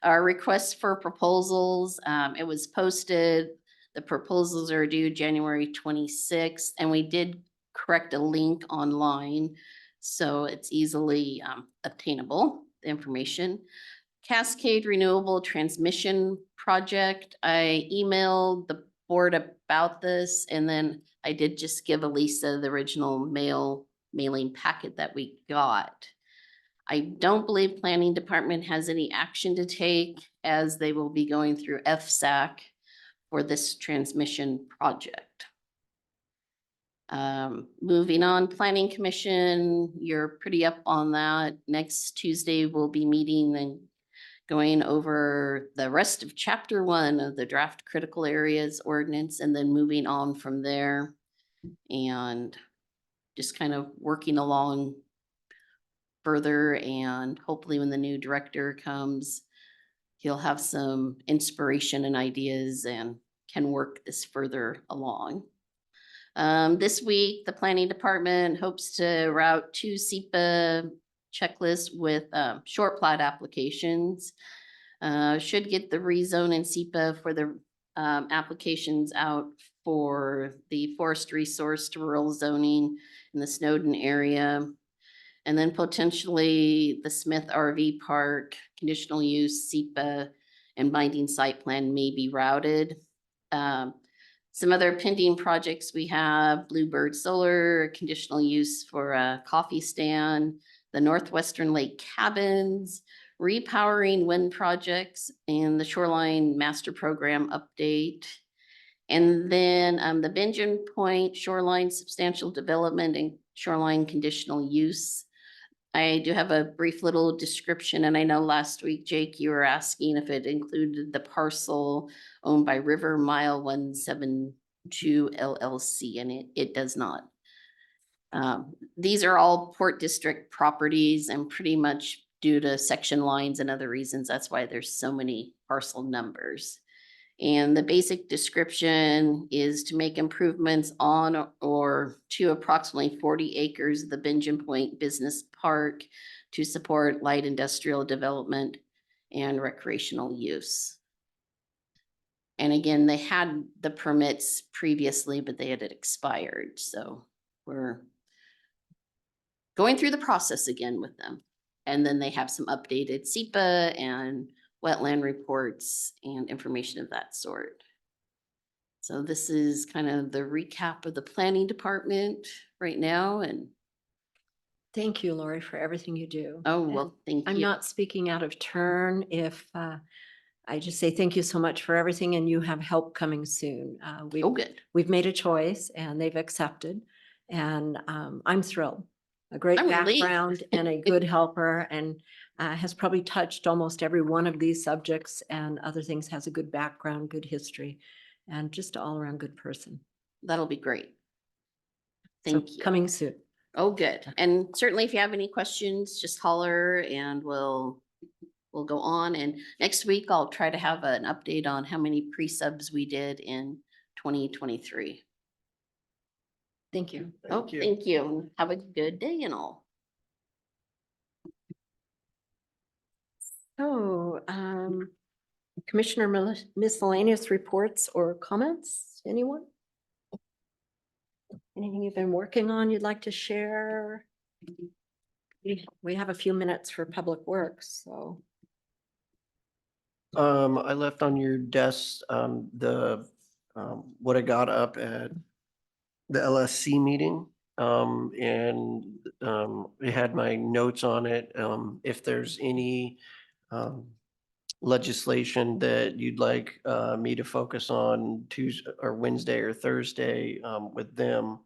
Our request for proposals, it was posted. The proposals are due January 26th, and we did correct a link online, so it's easily obtainable, the information. Cascade Renewable Transmission Project, I emailed the board about this, and then I did just give Elisa the original mailing packet that we got. I don't believe Planning Department has any action to take, as they will be going through FSAC for this transmission project. Moving on, Planning Commission, you're pretty up on that. Next Tuesday, we'll be meeting and going over the rest of chapter 1 of the draft critical areas ordinance and then moving on from there. And just kind of working along further, and hopefully when the new director comes, he'll have some inspiration and ideas and can work this further along. This week, the planning department hopes to route 2 SEPA checklists with short plat applications. Should get the rezone and SEPA for the applications out for the forest resource to rural zoning in the Snowden area. And then potentially the Smith RV Park, conditional use, SEPA, and binding site plan may be routed. Some other pending projects we have: Bluebird Solar, conditional use for a coffee stand, the Northwestern Lake Cabins, repowering wind projects, and the Shoreline Master Program update. And then the Benjamin Point Shoreline Substantial Development and Shoreline Conditional Use. I do have a brief little description, and I know last week, Jake, you were asking if it included the parcel owned by River Mile 172 LLC, and it does not. These are all Port District properties, and pretty much due to section lines and other reasons, that's why there's so many parcel numbers. And the basic description is to make improvements on or to approximately 40 acres of the Benjamin Point Business Park to support light industrial development and recreational use. And again, they had the permits previously, but they had expired. So we're going through the process again with them. And then they have some updated SEPA and wetland reports and information of that sort. So this is kind of the recap of the planning department right now. And Thank you, Lori, for everything you do. oh, And well, thank you. I'm not speaking out of turn if I just say thank you so much for everything, and you have help coming soon. Oh, good. We've made a choice and they've accepted, and I'm thrilled. A great I'm relieved. background and a good helper, and has probably touched almost every one of these subjects and other things, has a good background, good history, and just an all around good person. That'll be great. So Thank you. coming soon. Oh, good. And certainly if you have any questions, just holler and we'll go on. And next week, I'll try to have an update on how many pre-subs we did in 2023. Thank you. Thank you. Have a good day and all. So, Commissioner miscellaneous reports or comments, anyone? Anything you've been working on you'd like to share? We have a few minutes for public works, so. I left on your desk, what I got up at the LSC meeting. It had my notes on it. If there's any, legislation that you'd like, me to focus on Tuesday or Wednesday or Thursday, with them,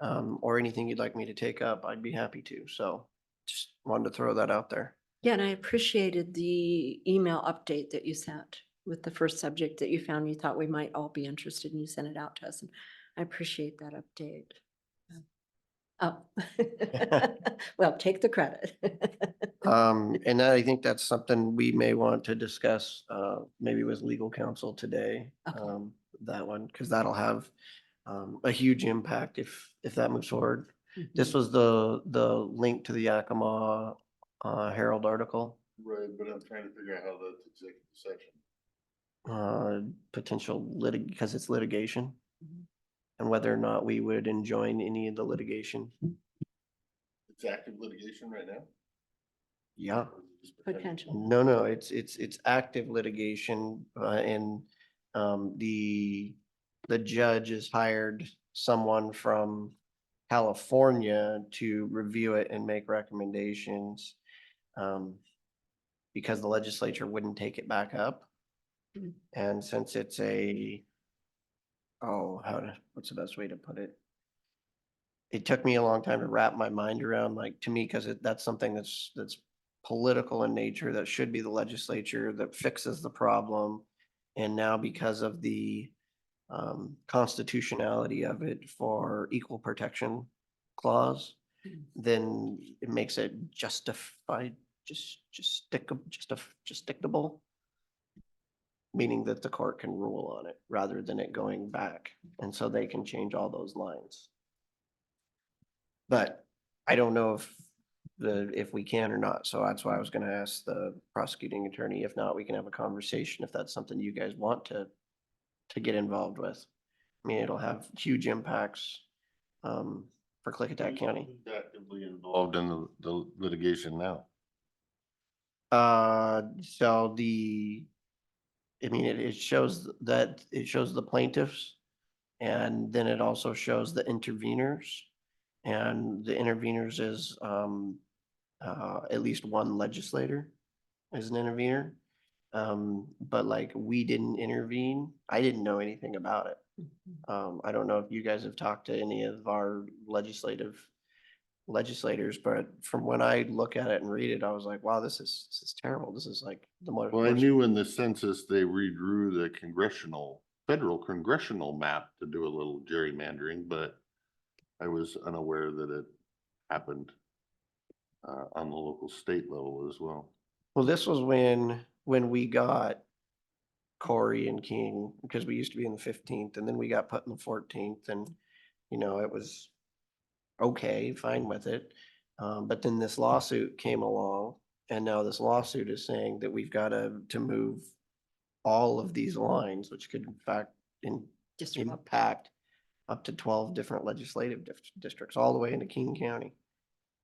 or anything you'd like me to take up, I'd be happy to. So just wanted to throw that out there. Yeah, and I appreciated the email update that you sent with the first subject that you found you thought we might all be interested, and you sent it out to us. And I appreciate that update. Oh, well, take the credit. And I think that's something we may want to discuss, maybe with legal counsel today. Okay. That one, because that'll have a huge impact if that moves forward. This was the link to the Yakima Herald article. Right, but I'm trying to figure out how that's executive session. Potential because it's litigation, Mhm. and whether or not we would enjoin any of the litigation. It's active litigation right now? Yeah. Or is it just potential? Potential. No, it's active litigation, and the judge has hired someone from California to review it and make recommendations, because the legislature wouldn't take it back up. Mhm. And since it's what's the best way to put it? it took me a long time to wrap my mind around, like, to me, because that's something that's political in nature, that should be the legislature that fixes the problem. And now because of the constitutionality of it for equal protection clause, then it makes it justified, justicable, meaning that the court can rule on it rather than it going back. And so they can change all those lines. But I don't know if we can or not. So that's why I was gonna ask the prosecuting attorney. If not, we can have a conversation if that's something you guys want to get involved with. I mean, it'll have huge impacts for Klickitat County. Who's actively involved in the litigation now? So I mean, it shows the plaintiffs, and then it also shows the interveners. And the interveners is at least one legislator is an intervener. But like, we didn't intervene. I didn't know anything about it. I don't know if you guys have talked to any of our legislators, but from when I look at it and read it, I was like, wow, this is terrible. This is like the most. Well, I knew in the census, they redrew the federal congressional map to do a little gerrymandering, but I was unaware that it happened on the local state level as well. Well, this was when we got Corey and King, because we used to be in the 15th, and then we got put in the 14th, and it was okay, fine with it. But then this lawsuit came along, and now this lawsuit is saying that we've got to move all of these lines, which could in fact impact up to 12 different legislative districts all the way into King County.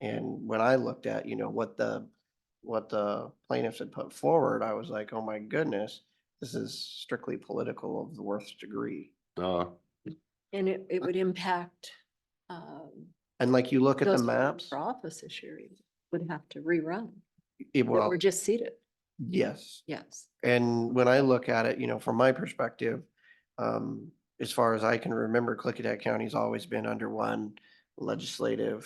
And when I looked at, what the plaintiffs had put forward, I was like, oh my goodness, this is strictly political of the worst degree. And it would impact. And like, you look at the those maps. For office this year would have to rerun. It That will. were just seated. Yes. Yes. And when I look at it, from my perspective, as far as I can remember, Klickitat County's always been under one legislative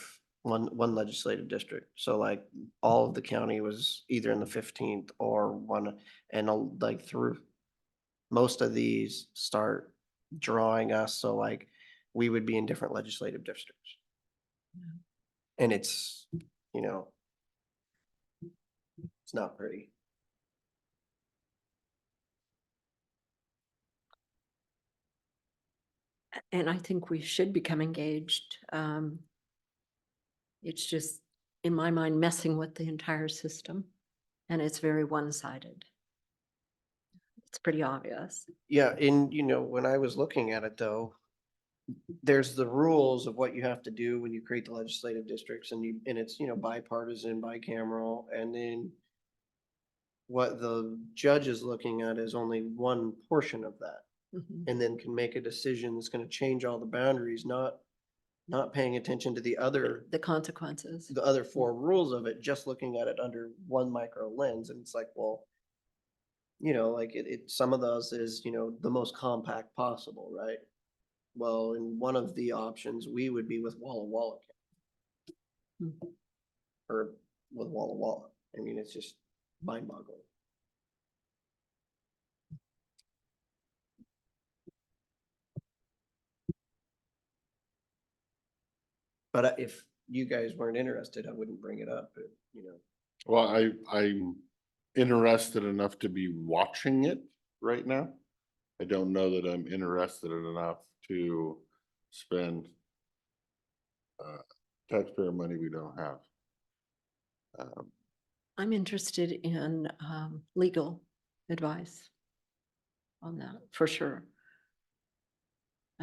district. So like, all of the county was either in the 15th or one, and like, through most of these start drawing us. So like, we would be in different legislative districts. And it's not pretty. And I think we should become engaged. It's just, in my mind, messing with the entire system, and it's very one-sided. It's pretty obvious. Yeah, and when I was looking at it though, there's the rules of what you have to do when you create the legislative districts, and it's bipartisan, bicameral, and then what the judge is looking at is only one portion of that, and then can make a decision that's going to change all the boundaries, not paying attention to the consequences. the other four rules of it, just looking at it under one micro lens. And it's like, well, like some of those is, the most compact possible, right? Well, in one of the options, we would be with Walla Walla or with Walla Walla. I mean, it's just mind boggling. But if you guys weren't interested, I wouldn't bring it up, but Well, I'm interested enough to be watching it right now. I don't know that I'm interested enough to spend taxpayer money we don't have. I'm interested in legal advice on that, for sure,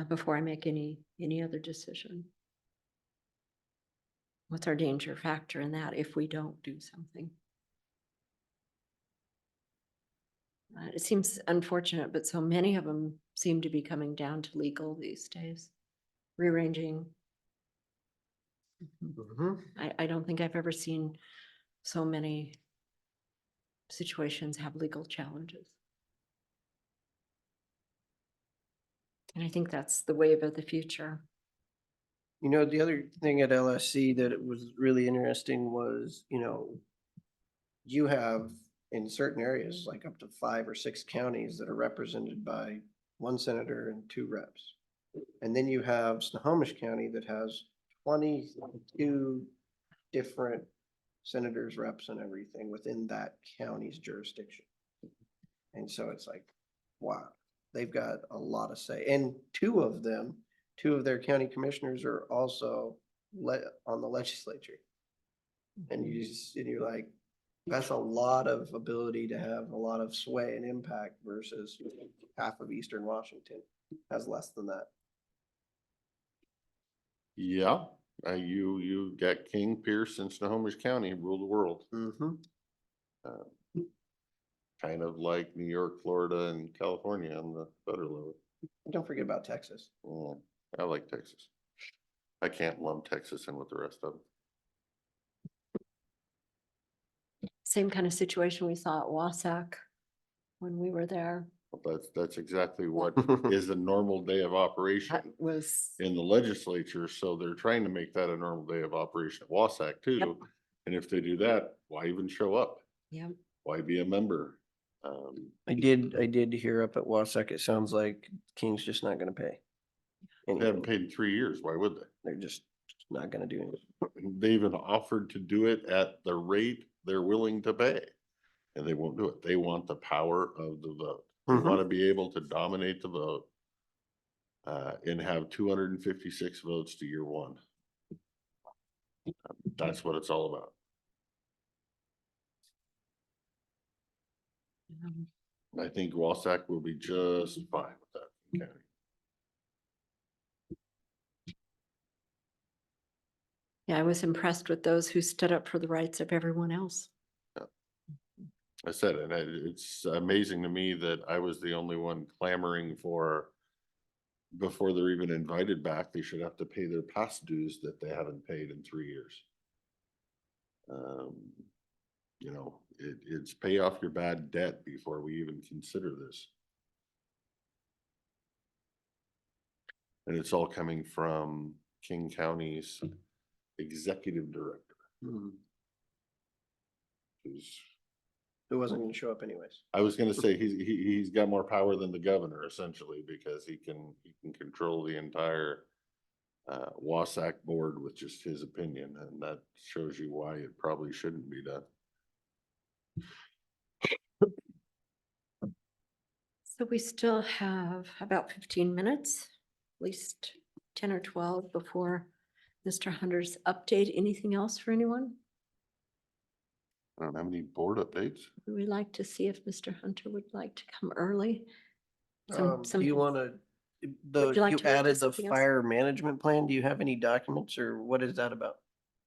before I make any other decision. What's our danger factor in that if we don't do something? It seems unfortunate, but so many of them seem to be coming down to legal these days, rearranging. I don't think I've ever seen so many situations have legal challenges. And I think that's the wave of the future. You know, the other thing at LSC that it was really interesting was, you have in certain areas, like up to 5 or 6 counties that are represented by 1 senator and 2 reps. And then you have Snohomish County that has 22 different senators, reps, and everything within that county's jurisdiction. And so it's like, wow, they've got a lot of say. And 2 of their county commissioners are also on the legislature. And you're like, that's a lot of ability to have a lot of sway and impact versus half of Eastern Washington has less than that. Yeah, you got King, Pierce, and Snohomish County rule the world. Kind of like New York, Florida, and California on the federal level. Don't forget about Texas. Yeah, I like Texas. I can't lump Texas in with the rest of them. Same kind of situation we saw at Wasac when we were there. That's exactly what is a normal day of operation That was, in the legislature. So they're trying to make that a normal day of operation at Wasac too. Yep. And if they do that, why even show up? yeah, Why be a member? I did hear up at Wasac, it sounds like King's just not gonna pay. They haven't anything. paid in 3 years. Why would they? They're just not gonna do anything. They even offered to do it at the rate they're willing to pay. And they won't do it. They want the power of the vote. They Mhm. want to be able to dominate the vote. And have 256 votes to year 1. That's what it's all about. I think Wasac will be just fine with that county. yeah, I was impressed with those who stood up for the rights of everyone else. I said, and it's amazing to me that I was the only one clamoring for, before they're even invited back, they should have to pay their past dues that they haven't paid in 3 years. It's pay off your bad debt before we even consider this. And it's all coming from King County's executive director. Who wasn't gonna show up anyways. I was gonna say he's got more power than the governor essentially, because he can control the entire Wasac board with just his opinion, and that shows you why it probably shouldn't be done. So we still have about 15 minutes, at least 10 or 12 before Mr. Hunter's update. Anything else for anyone? I don't have any board updates. We would like to see if Mr. Hunter would like to come early. Do you wanna, Would you like you to move to added the something else? fire management plan, do you have any documents or what is that about?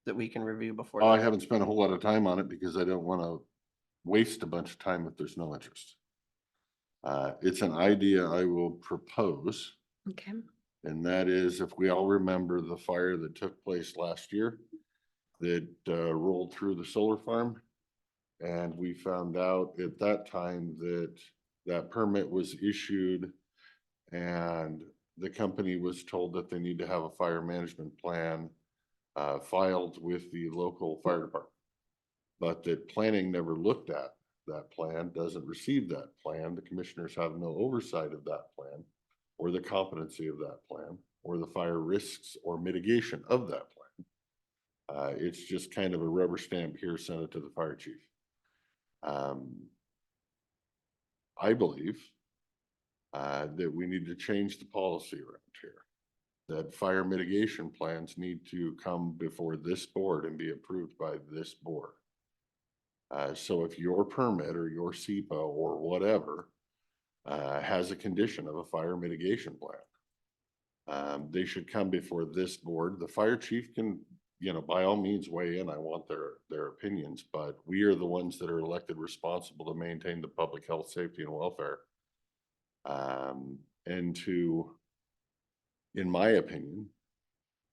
That we can review before? I that? haven't spent a whole lot of time on it because I don't want to waste a bunch of time if there's no interest. It's an idea I will propose, Okay, and that is, if we all remember the fire that took place last year that rolled through the solar farm. And we found out at that time that that permit was issued and the company was told that they need to have a fire management plan filed with the local fire department. But that planning never looked at that plan, doesn't receive that plan. The commissioners have no oversight of that plan or the competency of that plan or the fire risks or mitigation of that plan. It's just kind of a rubber stamp here, send it to the fire chief. I believe that we need to change the policy around here. That fire mitigation plans need to come before this board and be approved by this board. So if your permit or your SEPA or whatever has a condition of a fire mitigation plan, they should come before this board. The fire chief can, by all means weigh in. I want their opinions, but we are the ones that are elected responsible to maintain the public health, safety, and welfare. And to, in my opinion,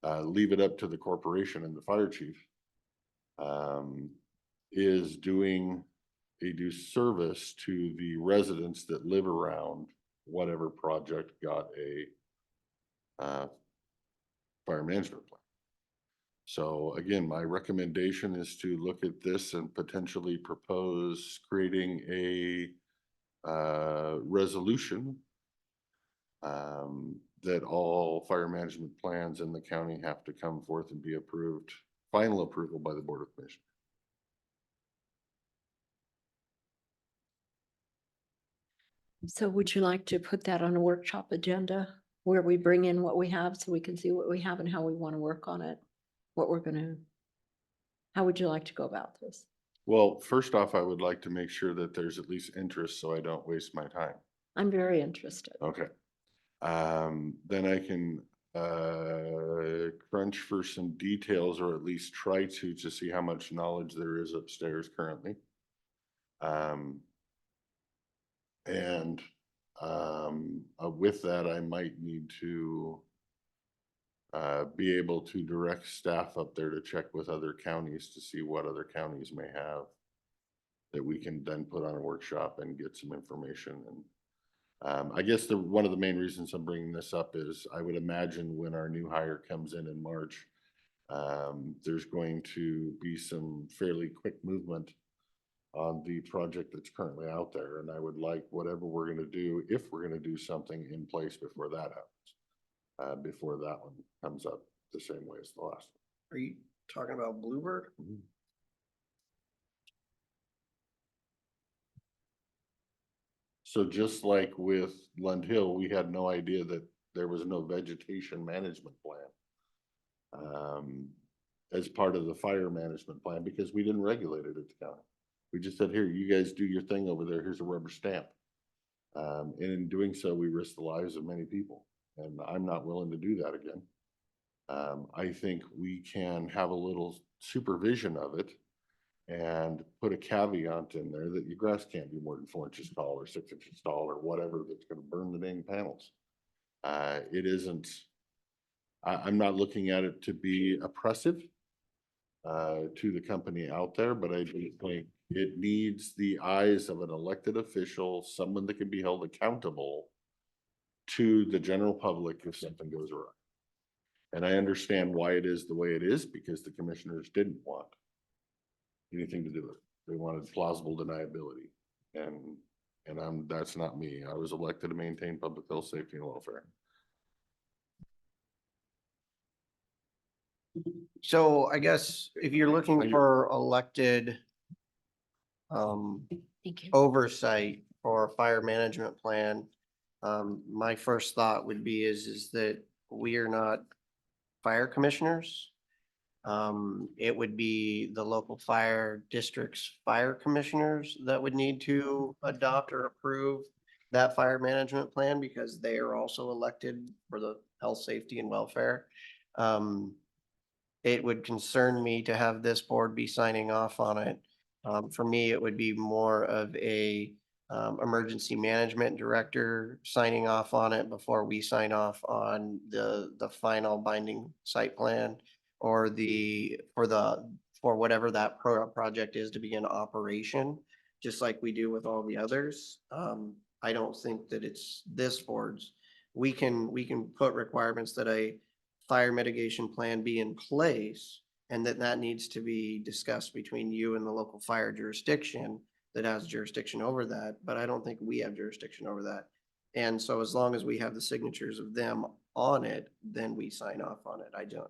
leave it up to the corporation and the fire chief is doing a disservice to the residents that live around whatever project got a fire management plan. So again, my recommendation is to look at this and potentially propose creating a resolution that all fire management plans in the county have to come forth and be approved, final approval by the Board of Commissioners. So would you like to put that on a workshop agenda where we bring in what we have so we can see what we have and how we want to work on it? What we're gonna, how would you like to go about this? Well, first off, I would like to make sure that there's at least interest so I don't waste my time. I'm very interested. Okay. Then I can crunch for some details, or at least try to see how much knowledge there is upstairs currently. With that, I might need to be able to direct staff up there to check with other counties to see what other counties may have that we can then put on a workshop and get some information. And I guess one of the main reasons I'm bringing this up is I would imagine when our new hire comes in March, there's going to be some fairly quick movement on the project that's currently out there. And I would like whatever we're going to do, if we're going to do something, in place before that happens, before that one comes up the same way as the last one. Are you talking about Bluebird? So just like with Lund Hill, we had no idea that there was no vegetation management plan as part of the fire management plan, because we didn't regulate it at the county. We just said, here, you guys do your thing over there. Here's a rubber stamp. And in doing so, we risked the lives of many people. And I'm not willing to do that again. I think we can have a little supervision of it and put a caveat in there that your grass can't be more than 4 inches tall or 6 inches tall or whatever that's going to burn the dang panels. It isn't, I'm not looking at it to be oppressive to the company out there, but I do think it needs the eyes of an elected official, someone that can be held accountable to the general public if something goes wrong. And I understand why it is the way it is, because the commissioners didn't want anything to do with it. They wanted plausible deniability. And that's not me. I was elected to maintain public health, safety, and welfare. So I guess if you're looking for elected Thank you. oversight for a fire management plan, my first thought would be is that we are not fire commissioners. It would be the local fire district's fire commissioners that would need to adopt or approve that fire management plan, because they are also elected for the health, safety, and welfare. It would concern me to have this board be signing off on it. For me, it would be more of a emergency management director signing off on it before we sign off on the final binding site plan, or for whatever that project is to begin operation, just like we do with all the others. I don't think that it's this board's. We can put requirements that a fire mitigation plan be in place, and that needs to be discussed between you and the local fire jurisdiction that has jurisdiction over that. But I don't think we have jurisdiction over that. And so as long as we have the signatures of them on it, then we sign off on it. I don't.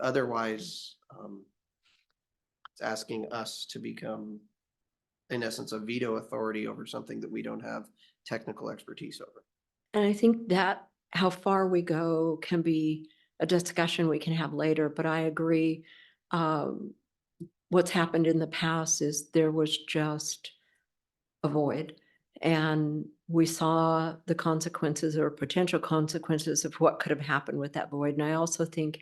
Otherwise, it's asking us to become, in essence, a veto authority over something that we don't have technical expertise over. And I think that how far we go can be a discussion we can have later, but I agree. What's happened in the past is there was just a void, and we saw the consequences or potential consequences of what could have happened with that void. And I also think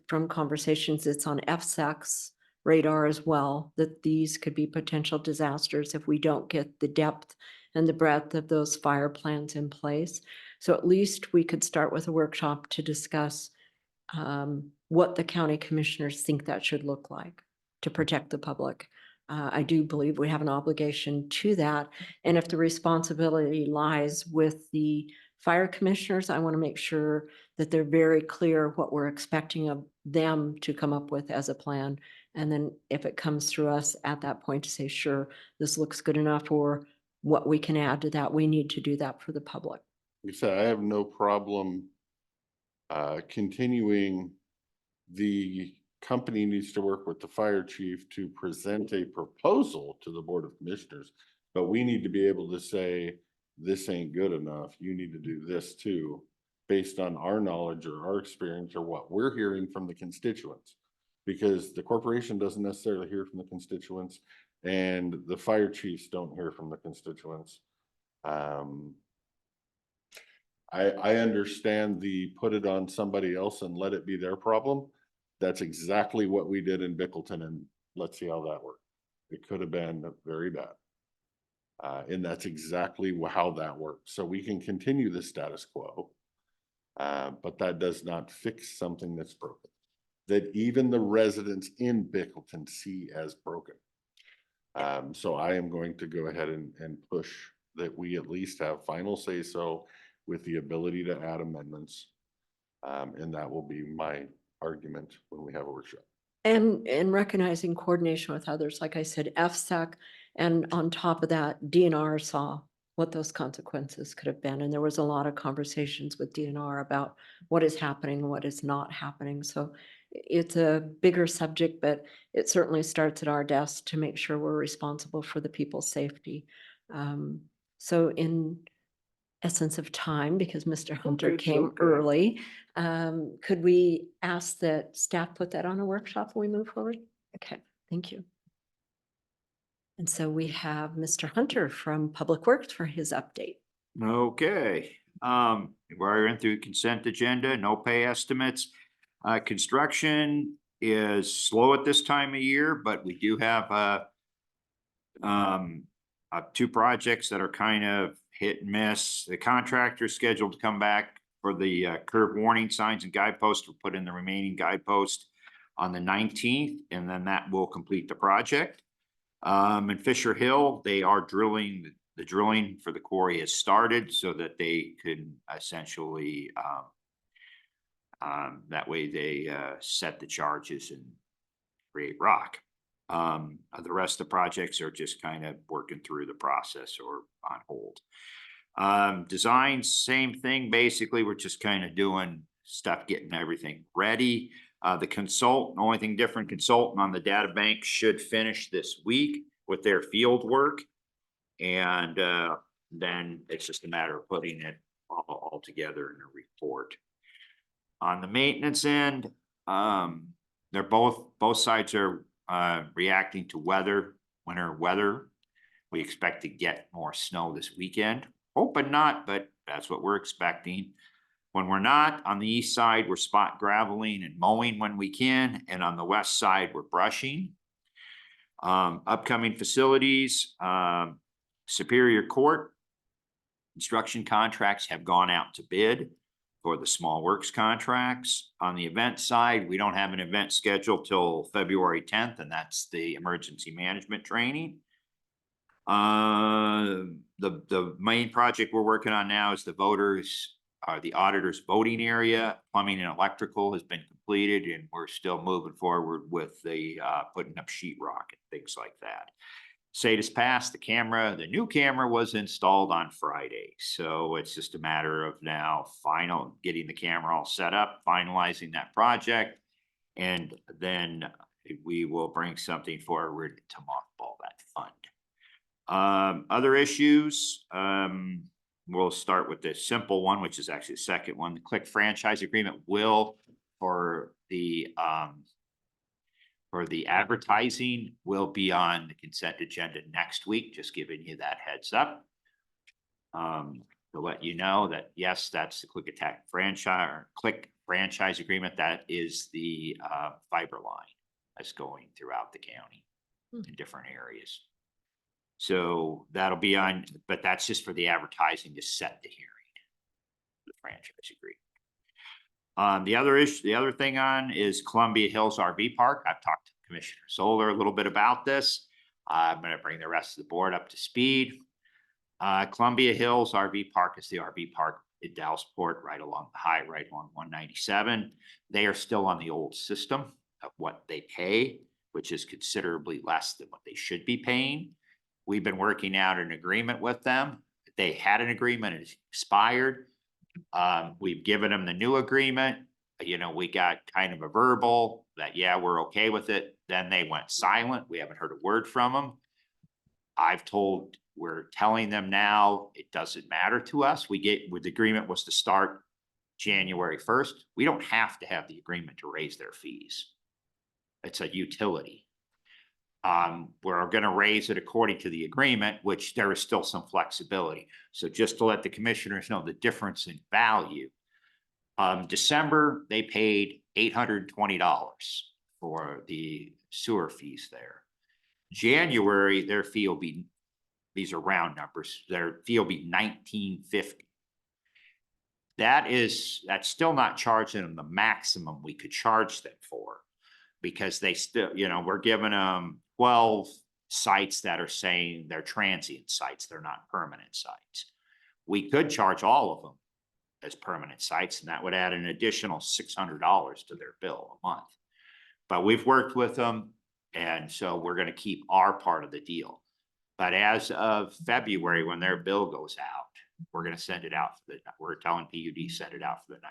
from conversations, it's on FSEC's radar as well, that these could be potential disasters if we don't get the depth and the breadth of those fire plans in place. So at least we could start with a workshop to discuss what the county commissioners think that should look like to protect the public. I do believe we have an obligation to that. And if the responsibility lies with the fire commissioners, I want to make sure that they're very clear what we're expecting of them to come up with as a plan. And then if it comes through us at that point to say, sure, this looks good enough, or what we can add to that, we need to do that for the public. Like I said, I have no problem continuing. The company needs to work with the fire chief to present a proposal to the Board of Commissioners, but we need to be able to say, this ain't good enough. You need to do this too, based on our knowledge or our experience or what we're hearing from the constituents. Because the corporation doesn't necessarily hear from the constituents, and the fire chiefs don't hear from the constituents. I understand the put it on somebody else and let it be their problem. That's exactly what we did in Bickleton, and let's see how that worked. It could have been very bad. And that's exactly how that works. So we can continue the status quo, but that does not fix something that's broken, that even the residents in Bickleton see as broken. So I am going to go ahead and push that we at least have final say so with the ability to add amendments. And that will be my argument when we have a workshop. And recognizing coordination with others, like I said, FSEC, and on top of that, DNR saw what those consequences could have been. And there was a lot of conversations with DNR about what is happening and what is not happening. So it's a bigger subject, but it certainly starts at our desk to make sure we're responsible for the people's safety. So in essence of time, because Mr. Hunter It's came okay. early, could we ask that staff put that on a workshop when we move forward? Okay, thank you. And so we have Mr. Hunter from Public Works for his update. Okay, we're in through consent agenda, no pay estimates. Construction is slow at this time of year, but we do have two projects that are kind of hit and miss. The contractor is scheduled to come back for the curb warning signs and guideposts. We'll put in the remaining guidepost on the 19th, and then that will complete the project. In Fisher Hill, they are drilling, the drilling for the quarry has started so that they can essentially, that way they set the charges and create rock. The rest of the projects are just kind of working through the process or on hold. Design, same thing. Basically, we're just kind of doing stuff, getting everything ready. The consultant, only thing different, consultant on the data bank should finish this week with their field work. And then it's just a matter of putting it all together in a report. On the maintenance end, they're both sides are reacting to winter weather. We expect to get more snow this weekend. Hoping not, but that's what we're expecting. When we're not, on the east side, we're spot graveling and mowing when we can. And on the west side, we're brushing. Upcoming facilities, Superior Court. Construction contracts have gone out to bid for the small works contracts. On the event side, we don't have an event scheduled till February 10th, and that's the emergency management training. The main project we're working on now is the auditor's voting area. Plumbing and electrical has been completed, and we're still moving forward with the putting up sheetrock and things like that. SATA's passed. The new camera was installed on Friday. So it's just a matter of now getting the camera all set up, finalizing that project, and then we will bring something forward to mothball that fund. Other issues, we'll start with the simple one, which is actually the second one. The Click franchise agreement for the advertising will be on the consent agenda next week, just giving you that heads up. To let you know that, yes, that's the Klickitat Click franchise agreement. That is the fiber line that's going throughout the county in different areas. So that'll be on, but that's just for the advertising to set the hearing, the franchise agreement. The other thing on is Columbia Hills RV Park. I've talked to Commissioner Solar a little bit about this. I'm going to bring the rest of the board up to speed. Columbia Hills RV Park is the RV park in Dallasport, right along the high, right along 197. They are still on the old system of what they pay, which is considerably less than what they should be paying. We've been working out an agreement with them. They had an agreement, it expired. We've given them the new agreement. You know, we got kind of a verbal that, yeah, we're okay with it. Then they went silent. We haven't heard a word from them. We're telling them now, it doesn't matter to us. The agreement was to start January 1st. We don't have to have the agreement to raise their fees. It's a utility. We're going to raise it according to the agreement, which there is still some flexibility. So just to let the commissioners know the difference in value. December, they paid $820 for the sewer fees there. January, their fee will be, these are round numbers, their fee will be $19.50. That's still not charging them the maximum we could charge them for, because they still, you know, we're giving them 12 sites that are saying they're transient sites, they're not permanent sites. We could charge all of them as permanent sites, and that would add an additional $600 to their bill a month. But we've worked with them, and so we're going to keep our part of the deal. But as of February, when their bill goes out, we're going to send it out we're telling PUD send it out for the $19.50.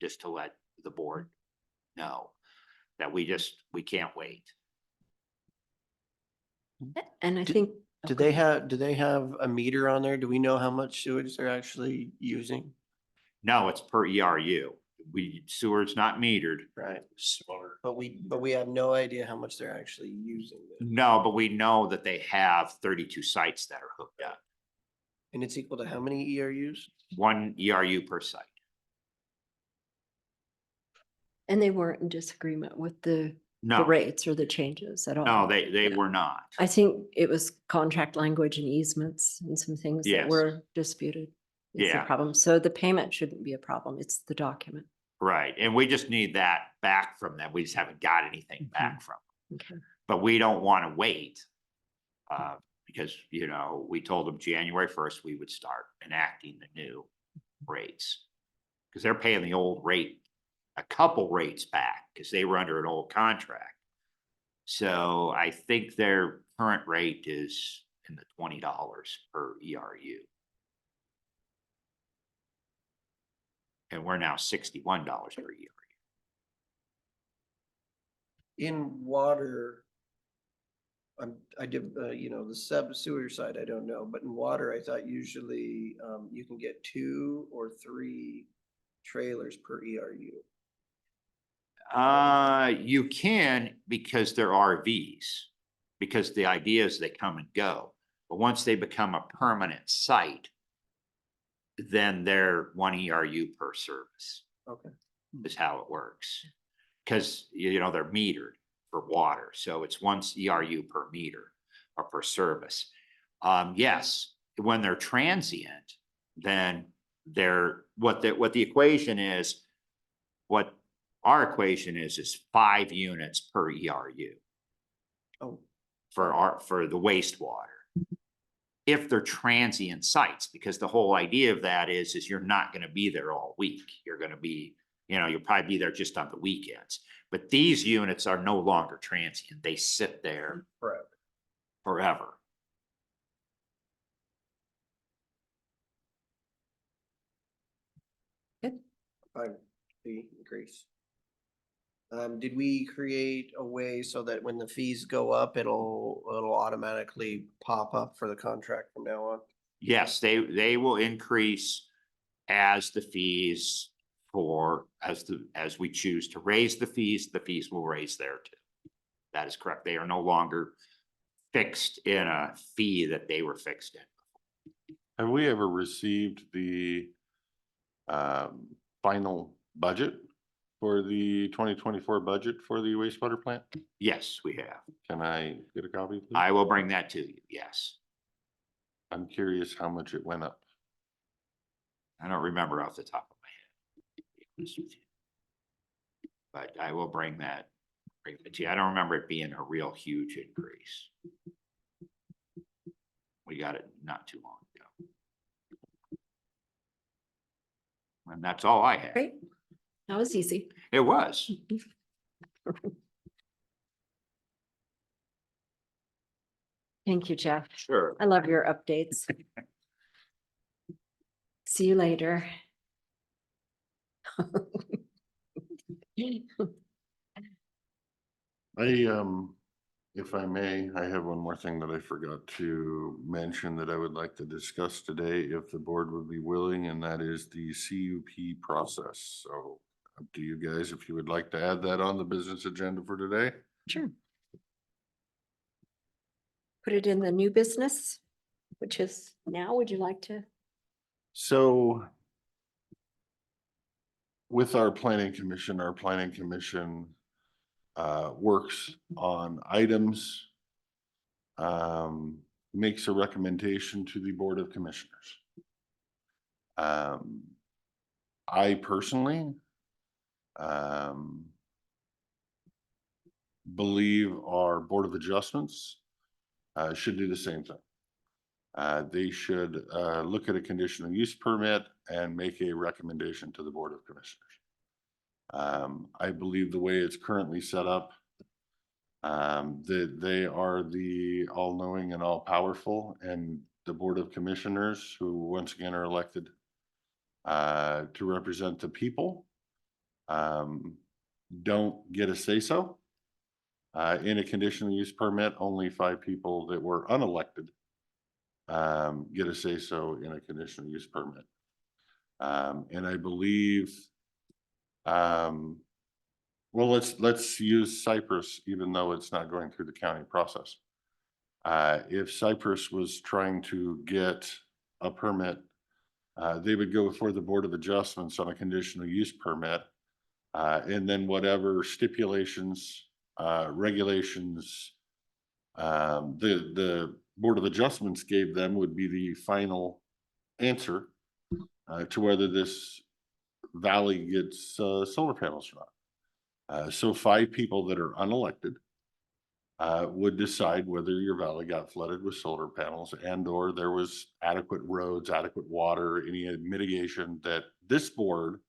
Just to let the board know that we can't wait. And I think. Do they have a meter on there? Do we know how much sewage they're actually using? No, it's per ERU. Sewer's not metered. Right. But we have no idea how much they're actually using. No, but we know that they have 32 sites that are hooked up. And it's equal to how many ERUs? 1 ERU per site. And they weren't in disagreement with the No, rates or the changes at all. no, they Yeah. were not. I think it was contract language and easements and some things that Yes. were disputed. It's the Yeah. problem. So the payment shouldn't be a problem. It's the document. Right. And we just need that back from them. We just haven't got anything back from them. Okay. But we don't want to wait. Because, you know, we told them January 1st, we would start enacting the new rates. Because they're paying the old rate, a couple rates back, because they were under an old contract. So I think their current rate is in the $20 per ERU. And we're now $61 per ERU. In water, I did, the sewer side, I don't know, but in water, I thought usually you can get 2 or 3 trailers per ERU. You can, because they're RVs, because the idea is they come and go. But once they become a permanent site, then they're 1 ERU per service. Okay. Is how it works. Because, you know, they're metered for water. So it's 1 ERU per meter or per service. Yes, when they're transient, then what the equation is, what our equation is 5 units per ERU. Oh. For the wastewater. If they're transient sites, because the whole idea of that is you're not going to be there all week. You're going to be, you'll probably be there just on the weekends. But these units are no longer transient. They sit there forever. I increase. Did we create a way so that when the fees go up, it'll automatically pop up for the contract from now on? Yes, they will increase as the fees as we choose to raise the fees will raise there too. That is correct. They are no longer fixed in a fee that they were fixed in. Have we ever received the final budget for the 2024 budget for the wastewater plant? Yes, we have. Can I get a copy, please? I will bring that to you. Yes. I'm curious how much it went up. I don't remember off the top of my head. But I will bring that to you. I don't remember it being a real huge increase. We got it not too long ago. And that's all I had. Great. That was easy. It was. Thank you, Jeff. Sure. I love your updates. See you later. If I may, I have one more thing that I forgot to mention that I would like to discuss today, if the board would be willing, and that is the CUP process. So up to you guys, if you would like to add that on the business agenda for today. Sure. Put it in the new business, which is now. Would you like to? So with our planning commission works on items, makes a recommendation to the Board of Commissioners. I personally believe our Board of Adjustments should do the same thing. They should look at a conditional use permit and make a recommendation to the Board of Commissioners. I believe the way it's currently set up, that they are the all-knowing and all-powerful, and the Board of Commissioners, who once again are elected to represent the people, don't get a say-so. In a conditional use permit, only 5 people that were unelected get a say-so in a conditional use permit. And I believe, well, let's use Cypress, even though it's not going through the county process. If Cypress was trying to get a permit, they would go before the Board of Adjustments on a conditional use permit. And then whatever stipulations, regulations, the Board of Adjustments gave them would be the final answer to whether this valley gets solar panels or not. So 5 people that are unelected would decide whether your valley got flooded with solar panels and or there was adequate roads, adequate water, any mitigation that this board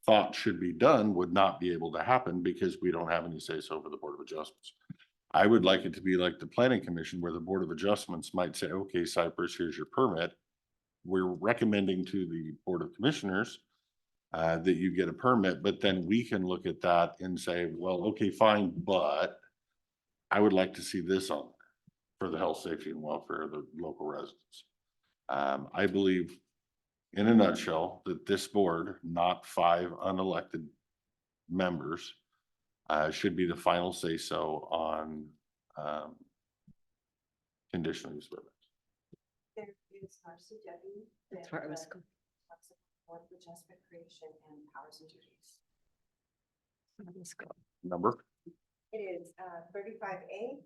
thought should be done would not be able to happen because we don't have any say-so over the Board of Adjustments. I would like it to be like the Planning Commission, where the Board of Adjustments might say, okay, Cypress, here's your permit. We're recommending to the Board of Commissioners that you get a permit, but then we can look at that and say, well, okay, fine, but I would like to see this on there for the health, safety, and welfare of the local residents. I believe, in a nutshell, that this board, not 5 unelected members, should be the final say-so on conditional use permits. There is RCW. That's where I was going. Board of Adjustment creation and powers and duties. Let's go. Number? It is 35A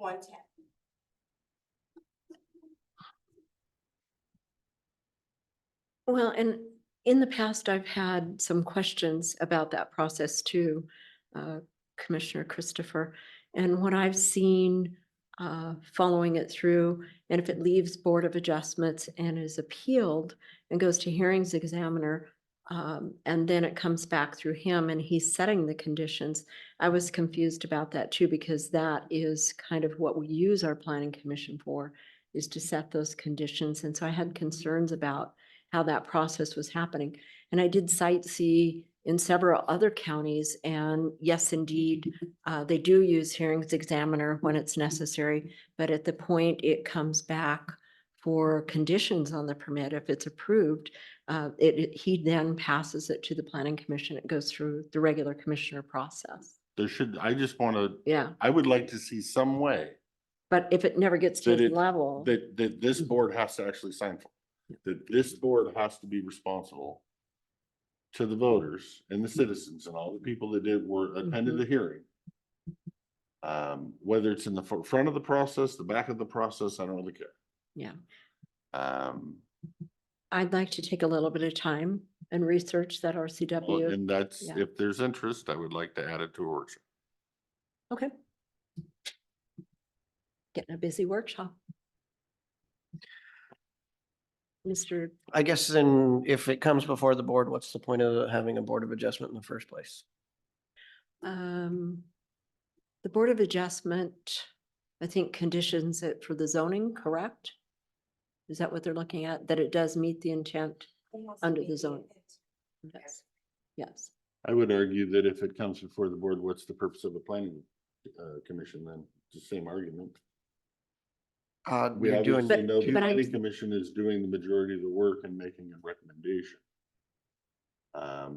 63-110. Well, and in the past, I've had some questions about that process too, Commissioner Christopher. And what I've seen following it through, and if it leaves Board of Adjustments and is appealed and goes to hearings examiner, and then it comes back through him and he's setting the conditions. I was confused about that too, because that is kind of what we use our planning commission for, is to set those conditions. And so I had concerns about how that process was happening. And I did see in several other counties, and yes, indeed, they do use hearings examiner when it's necessary, but at the point it comes back for conditions on the permit, if it's approved, he then passes it to the planning commission. It goes through the regular commissioner process. There should, I just want to, Yeah, I would like to see some way but if it never gets to that his it, level. that this board has to actually sign for. That this board has to be responsible to the voters and the citizens and all the people that attended the hearing. Whether it's in the front of the process, the back of the process, I don't really care. Yeah. Well, I'd like to take a little bit of time and research that RCW. and that's, Yeah. if there's interest, I would like to add it to a workshop. Okay. Getting a busy workshop. Mr. I guess then if it comes before the board, what's the point of having a board of adjustment in the first place? The Board of Adjustment, I think conditions it for the zoning, correct? Is that what they're looking at? That it does meet the intent under the zone? Yes. Yes. I would argue that if it comes before the board, what's the purpose of a planning commission then? It's the same argument. We You're doing obviously know the but I'm- planning commission is doing the majority of the work and making a recommendation.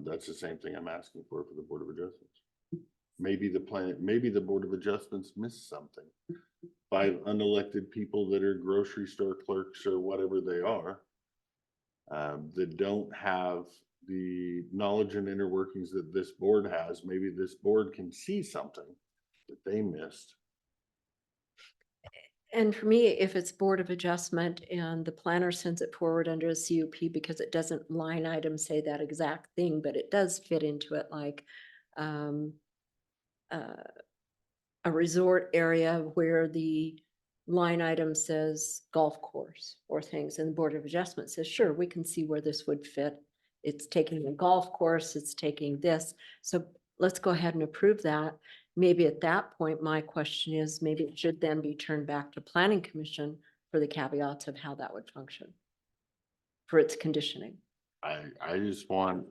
That's the same thing I'm asking for the Board of Adjustments. Maybe the Board of Adjustments missed something. 5 unelected people that are grocery store clerks or whatever they are, that don't have the knowledge and inner workings that this board has. Maybe this board can see something that they missed. And for me, if it's Board of Adjustment and the planner sends it forward under a CUP because it doesn't line item say that exact thing, but it does fit into it like a resort area where the line item says golf course or things, and the Board of Adjustment says, sure, we can see where this would fit. It's taking a golf course, it's taking this. So let's go ahead and approve that. Maybe at that point, my question is, maybe it should then be turned back to Planning Commission for the caveats of how that would function for its conditioning. I just want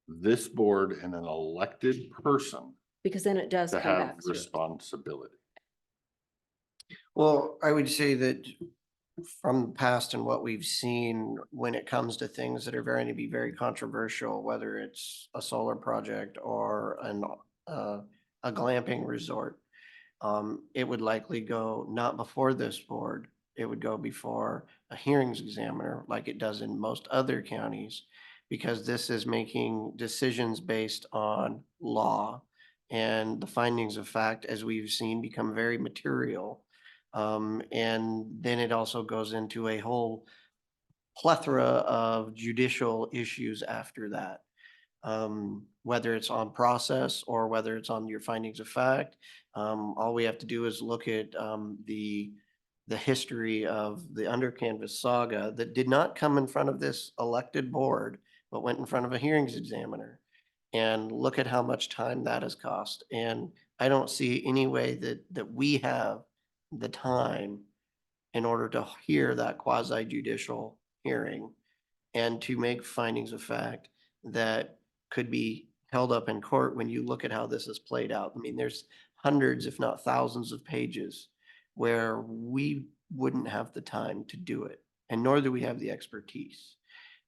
this board and an elected person Because then it does to come have back through. responsibility. Well, I would say that from the past and what we've seen when it comes to things that are going to be very controversial, whether it's a solar project or a glamping resort, it would likely go not before this board. It would go before a hearings examiner like it does in most other counties, because this is making decisions based on law, and the findings of fact, as we've seen, become very material. And then it also goes into a whole plethora of judicial issues after that. Whether it's on process or whether it's on your findings of fact, all we have to do is look at the history of the Under Canvas saga that did not come in front of this elected board, but went in front of a hearings examiner. And look at how much time that has cost. And I don't see any way that we have the time in order to hear that quasi judicial hearing and to make findings of fact that could be held up in court when you look at how this is played out. I mean, there's hundreds, if not thousands of pages where we wouldn't have the time to do it, and nor do we have the expertise.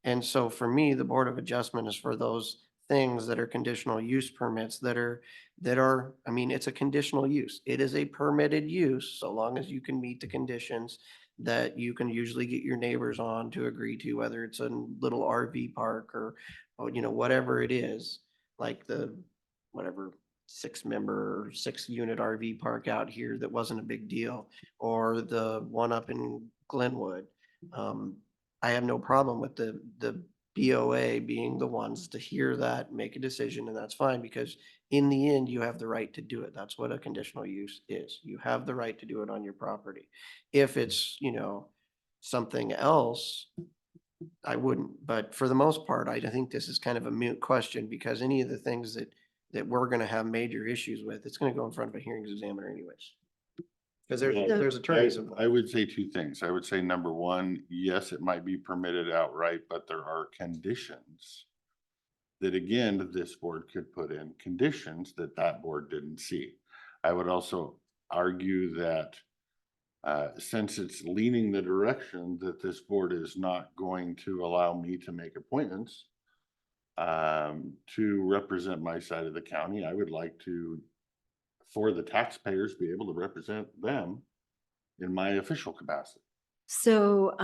And so for me, the Board of Adjustment is for those things that are conditional use permits that are, I mean, it's a conditional use. It is a permitted use so long as you can meet the conditions that you can usually get your neighbors on to agree to, whether it's a little RV park or whatever it is, like the, whatever, 6-unit RV park out here that wasn't a big deal, or the one up in Glenwood. I have no problem with the BOA being the ones to hear that, make a decision, and that's fine, because in the end, you have the right to do it. That's what a conditional use is. You have the right to do it on your property. If it's, something else, I wouldn't. But for the most part, I think this is kind of a moot question, because any of the things that we're going to have major issues with, it's going to go in front of a hearings examiner anyways. Because there's attorneys involved. I would say 2 things. I would say, number 1, yes, it might be permitted outright, but there are conditions that, again, this board could put in conditions that board didn't see. I would also argue that since it's leaning the direction that this board is not going to allow me to make appointments to represent my side of the county, I would like to, for the taxpayers, be able to represent them in my official capacity. So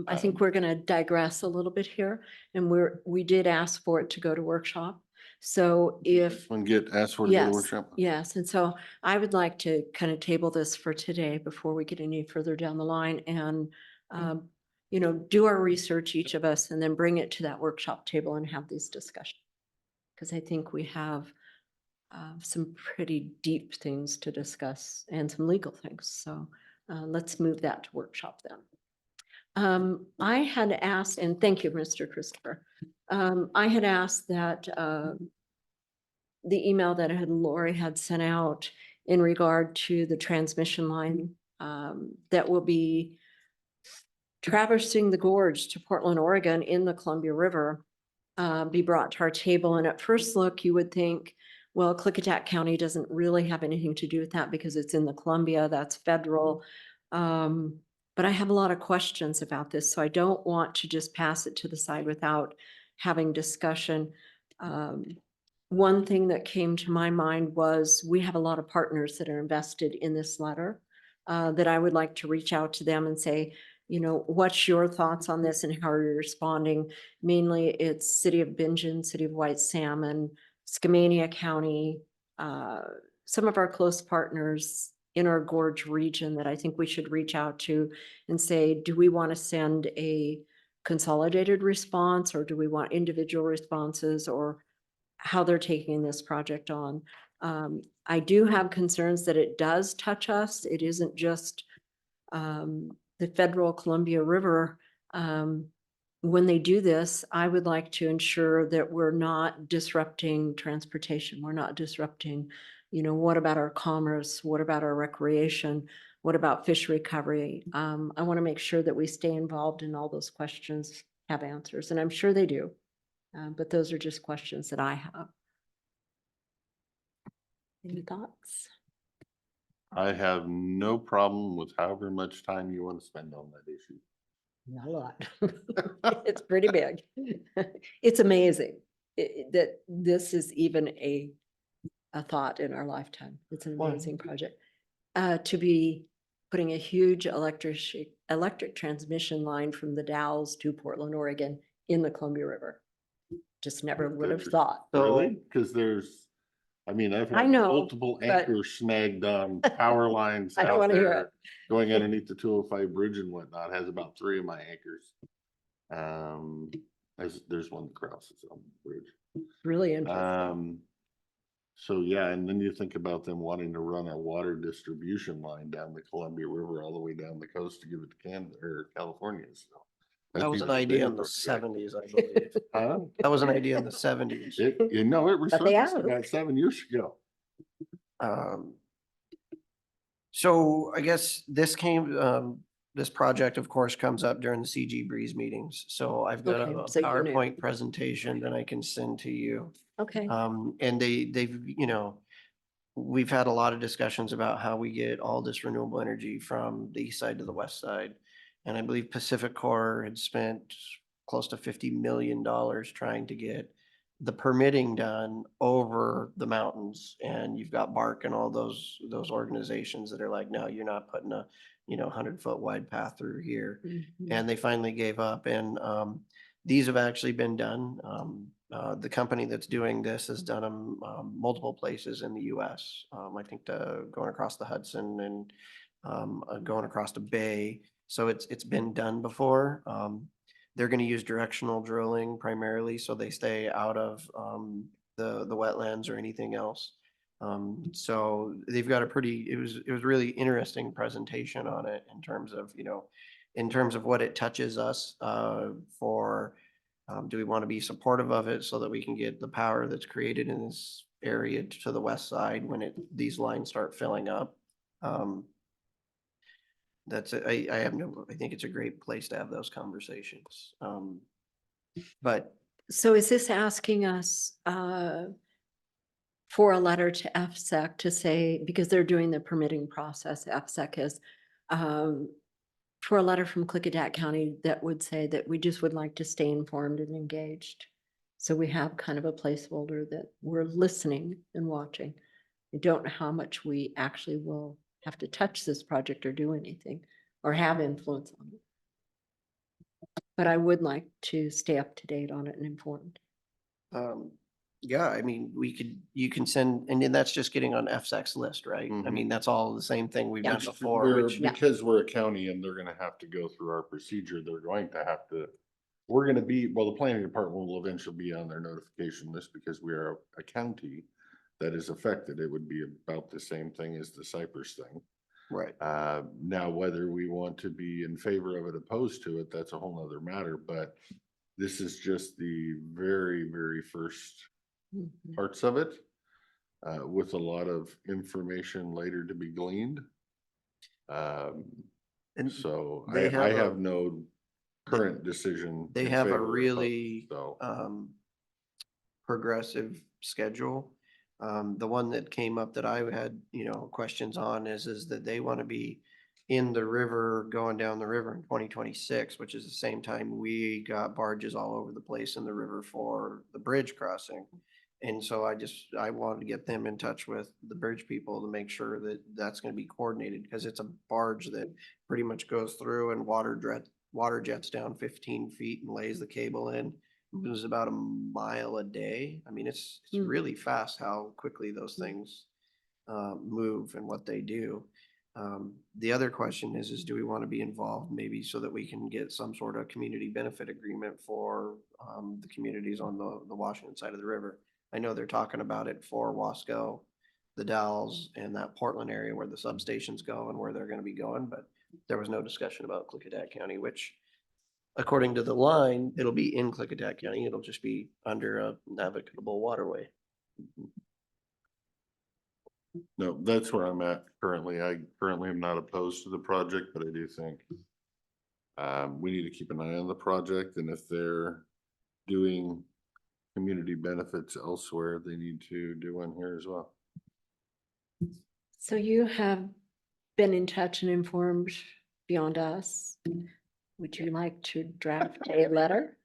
I think we're going to digress a little bit here, and we did ask for it to go to workshop. So if One get asked for to go to yes, workshop. yes, and so I would like to kind of table this for today before we get any further down the line, and do our research, each of us, and then bring it to that workshop table and have these discussions. Because I think we have some pretty deep things to discuss and some legal things. So let's move that to workshop then. I had asked, and thank you, Mr. Christopher. I had asked that, the email that Lori had sent out in regard to the transmission line, that will be traversing the gorge to Portland, Oregon in the Columbia River, be brought to our table. And at first look, you would think, well, Klickitat County doesn't really have anything to do with that because it's in the Columbia, that's federal. But I have a lot of questions about this, so I don't want to just pass it to the side without having discussion. One thing that came to my mind was we have a lot of partners that are invested in this letter, that I would like to reach out to them and say, you know, what's your thoughts on this and how are you responding? Mainly it's City of Bingen, City of White Salmon, Skamania County, some of our close partners in our gorge region that I think we should reach out to and say, do we want to send a consolidated response or do we want individual responses, or how they're taking this project on? I do have concerns that it does touch us. It isn't just the federal Columbia River. When they do this, I would like to ensure that we're not disrupting transportation. We're not disrupting, you know, what about our commerce? What about our recreation? What about fish recovery? I want to make sure that we stay involved in all those questions, have answers, and I'm sure they do. But those are just questions that I have. Any thoughts? I have no problem with however much time you want to spend on that issue. Not a lot. It's pretty big. It's amazing that this is even a thought in our lifetime. It's an amazing project. To be putting a huge electric transmission line from the Dalles to Portland, Oregon in the Columbia River. Just never would have thought. Really? Because there's, I mean, I've I had know, multiple but- anchors snagged on power lines I don't out wanna hear there it. going underneath the 205 bridge and whatnot. Has about 3 of my anchors. There's one that crosses on the bridge. Really interesting. So yeah, and then you think about them wanting to run a water distribution line down the Columbia River all the way down the coast to give it to Canada or California. So That was an idea in the 70s, I believe. Huh? That was an idea in the 70s. You know, it But they resurfaced have. about 7 years ago. So I guess this this project, of course, comes up during the CG Breeze meetings. So I've got Okay, a so you knew. PowerPoint presentation that I can send to you. Okay. And they've, you know, we've had a lot of discussions about how we get all this renewable energy from the east side to the west side. And I believe Pacific Core had spent close to $50 million trying to get the permitting done over the mountains. And you've got Bark and all those organizations that are like, no, you're not putting a, 100-foot wide path through here. Mhm. And they finally gave up. And these have actually been done. The company that's doing this has done them multiple places in the US. I think going across the Hudson and going across the Bay. So it's been done before. They're going to use directional drilling primarily, so they stay out of the wetlands or anything else. So they've got it was really interesting presentation on it in terms of what it touches us for. Do we want to be supportive of it so that we can get the power that's created in this area to the west side when these lines start filling up? I think it's a great place to have those conversations. But So is this asking us for a letter to FSEC to say, because they're doing the permitting process, FSEC is, for a letter from Klickitat County that would say that we just would like to stay informed and engaged. So we have kind of a placeholder that we're listening and watching. I don't know how much we actually will have to touch this project or do anything or have influence on it. But I would like to stay up to date on it and informed. yeah, I mean, you can send, and then that's just getting on FSEC's list, right? I Mhm. mean, that's all the same thing we've Yeah. done before, Yeah. Because we're a county and they're gonna have to go through our procedure, they're going to have to, the planning department will eventually be on their notification list because we are a county that is affected. It would be about the same thing as the Cypress thing. Right. Now, whether we want to be in favor of it, opposed to it, that's a whole nother matter, but this is just the very, very first Mhm. parts of it, with a lot of information later to be gleaned. And So they I have a- have no current decision. they in have a favor or opposed, really So, progressive schedule. The one that came up that I had, questions on is that they want to be in the river, going down the river in 2026, which is the same time we got barges all over the place in the river for the bridge crossing. And so I wanted to get them in touch with the bridge people to make sure that that's going to be coordinated, because it's a barge that pretty much goes through and water jets down 15 feet and lays the cable in. It was about a mile a day. I mean, it's Hmm. really fast how quickly those things move and what they do. The other question is do we want to be involved maybe so that we can get some sort of community benefit agreement for the communities on the Washington side of the river? I know they're talking about it for Wasco, the Dalles, and that Portland area where the substations go and where they're going to be going, but there was no discussion about Klickitat County, which according to the line, it'll be in Klickitat County. It'll just be under a navigable waterway. no, that's where I'm at currently. I currently am not opposed to the project, but I do think we need to keep an eye on the project, and if they're doing community benefits elsewhere, they need to do one here as well. So you have been in touch and informed beyond us. Would you like to draft a letter?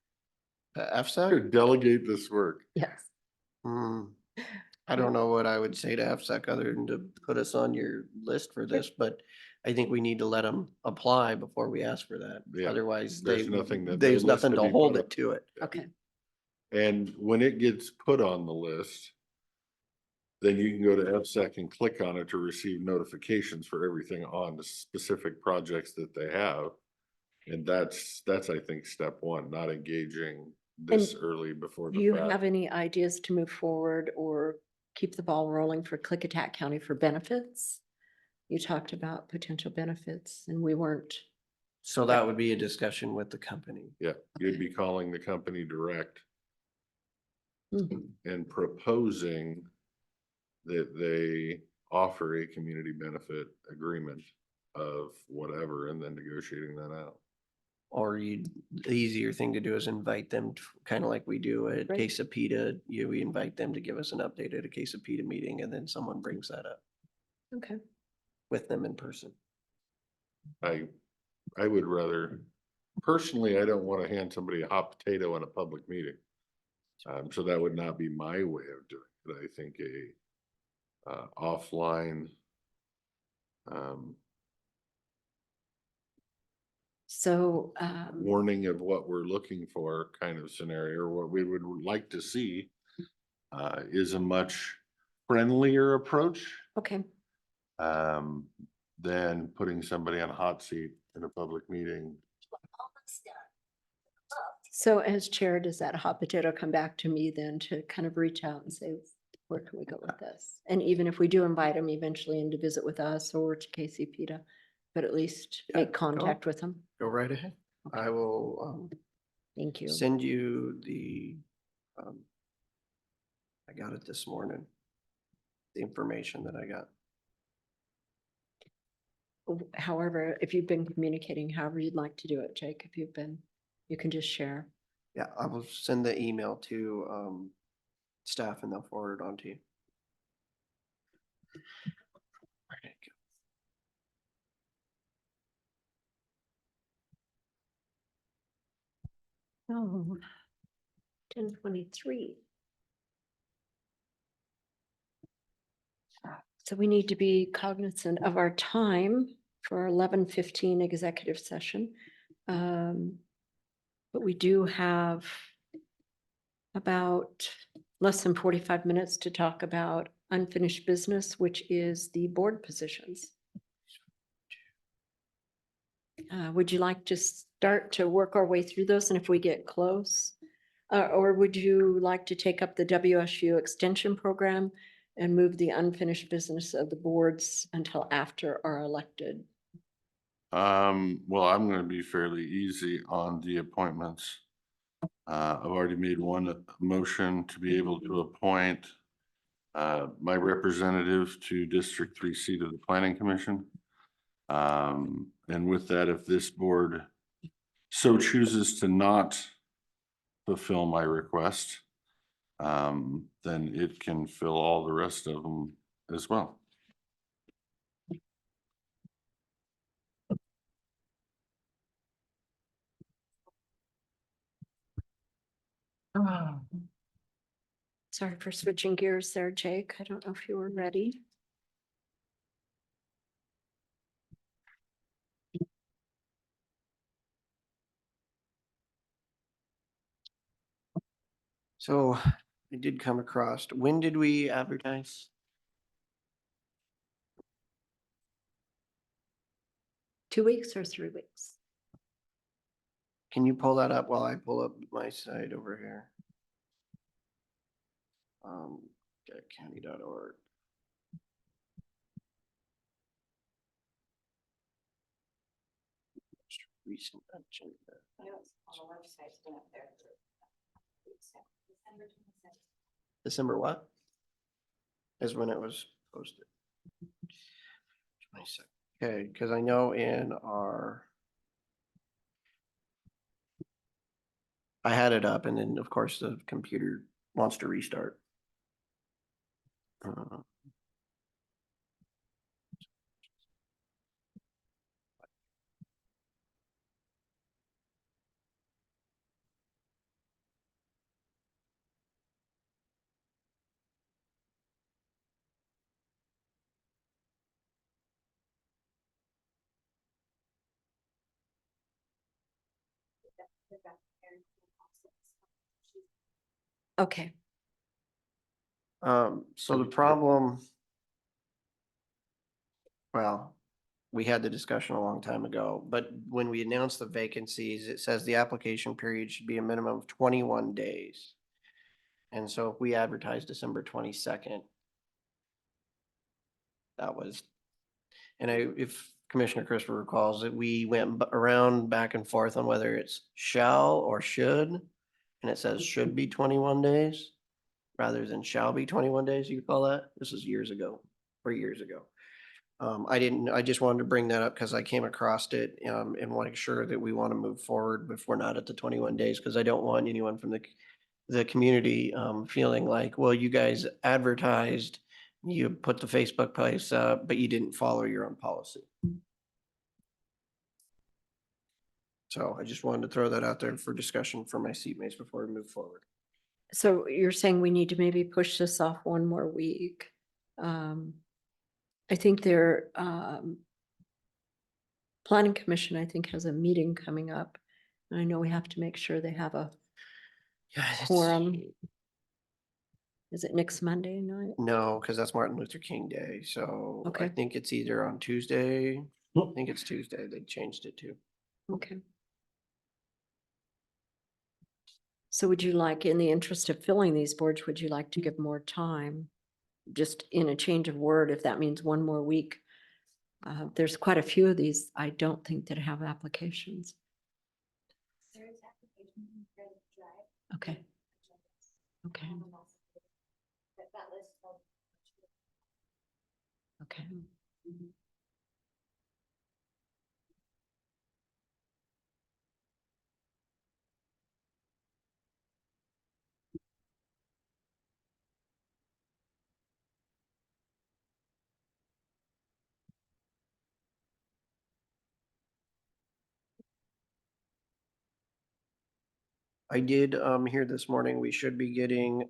FSEC? Delegate this work. Yes. I don't know what I would say to FSEC other than to put us on your list for this, but I think we need to let them apply before we ask for that. Yeah, Otherwise, there's nothing that there's the list nothing to to be hold put it to it. Okay. And when it gets put on the list, then you can go to FSEC and click on it to receive notifications for everything on the specific projects that they have. And that's I think step one, not engaging this And early before Do the you fact. have any ideas to move forward or keep the ball rolling for Klickitat County for benefits? You talked about potential benefits and we weren't. So that would be a discussion with the company. Yeah, you'd be calling the company direct Mhm. and proposing that they offer a community benefit agreement of whatever, and then negotiating that out. Or the easier thing to do is invite them, kind of like we do at Right. KC BoCC. We invite them to give us an update at a KC BoCC meeting, and then someone brings that up Okay. with them in person. I would rather, personally, I don't want to hand somebody a hot potato in a public meeting. So that would not be my way of doing it. I think offline, So, warning of what we're looking for kind of scenario, or what we would like to see, is a much friendlier approach, okay. than putting somebody on a hot seat in a public meeting. So as chair, does that hot potato come back to me then to kind of reach out and say, where can we go with this? And even if we do invite them eventually in to visit with us or to KC BoCC, but at least Yeah, make contact with them. Go right ahead. I will Thank you. send you the, I got it this morning, the information that I got. However, if you've been communicating, however you'd like to do it, Jake, if you've been, you can just share. Yeah, I will send the email to staff and they'll forward it on to you. Where did it go? Oh, 10:23. So we need to be cognizant of our time for our 11:15 executive session. But we do have about less than 45 minutes to talk about unfinished business, which is the board positions. Would you like to start to work our way through those? And if we get close, or would you like to take up the WSU extension program and move the unfinished business of the boards until after are elected. Well, I'm gonna be fairly easy on the appointments. I've already made one motion to be able to appoint my representative to District 3 seat of the Planning Commission. And with that, if this board so chooses to not fulfill my request, then it can fill all the rest of them as well. Sorry for switching gears there, Jake. I don't know if you were ready. So I did come across, when did we advertise? 2 weeks or 3 weeks? Can you pull that up while I pull up my site over here? County.org. Recent agenda. I know it's on the website, it's been up there for weeks now. December 26th. December what? Is when it was posted. 22nd. Okay, because I know in our. I had it up and then of course the computer wants to restart. Okay, So the problem. Well, we had the discussion a long time ago, but when we announced the vacancies, it says the application period should be a minimum of 21 days. And so if we advertised December 22nd. That was, and if Commissioner Christopher recalls that we went around back and forth on whether it's shall or should. And it says should be 21 days rather than shall be 21 days. You call that? This is years ago, 3 years ago. I just wanted to bring that up because I came across it, and want to make sure that we want to move forward if we're not at the 21 days, because I don't want anyone from the community, feeling like, well, you guys advertised, you put the Facebook posts up, but you didn't follow your own policy. So I just wanted to throw that out there for discussion for my seatmates before we move forward. so you're saying we need to maybe push this off one more week. I think their Planning Commission, I think, has a meeting coming up. And I know we have to make sure they have a quorum. Is it next Monday night? No, because that's Martin Luther King Day. So I Okay. think it's either on Tuesday. I think it's Tuesday. They changed it to. Okay. So would you like, in the interest of filling these boards, would you like to give more time? Just in a change of word, if that means one more week. There's quite a few of these, I don't think, that have applications. There is application for the drive. Okay, okay, But that list of. okay. I did hear this morning, we should be getting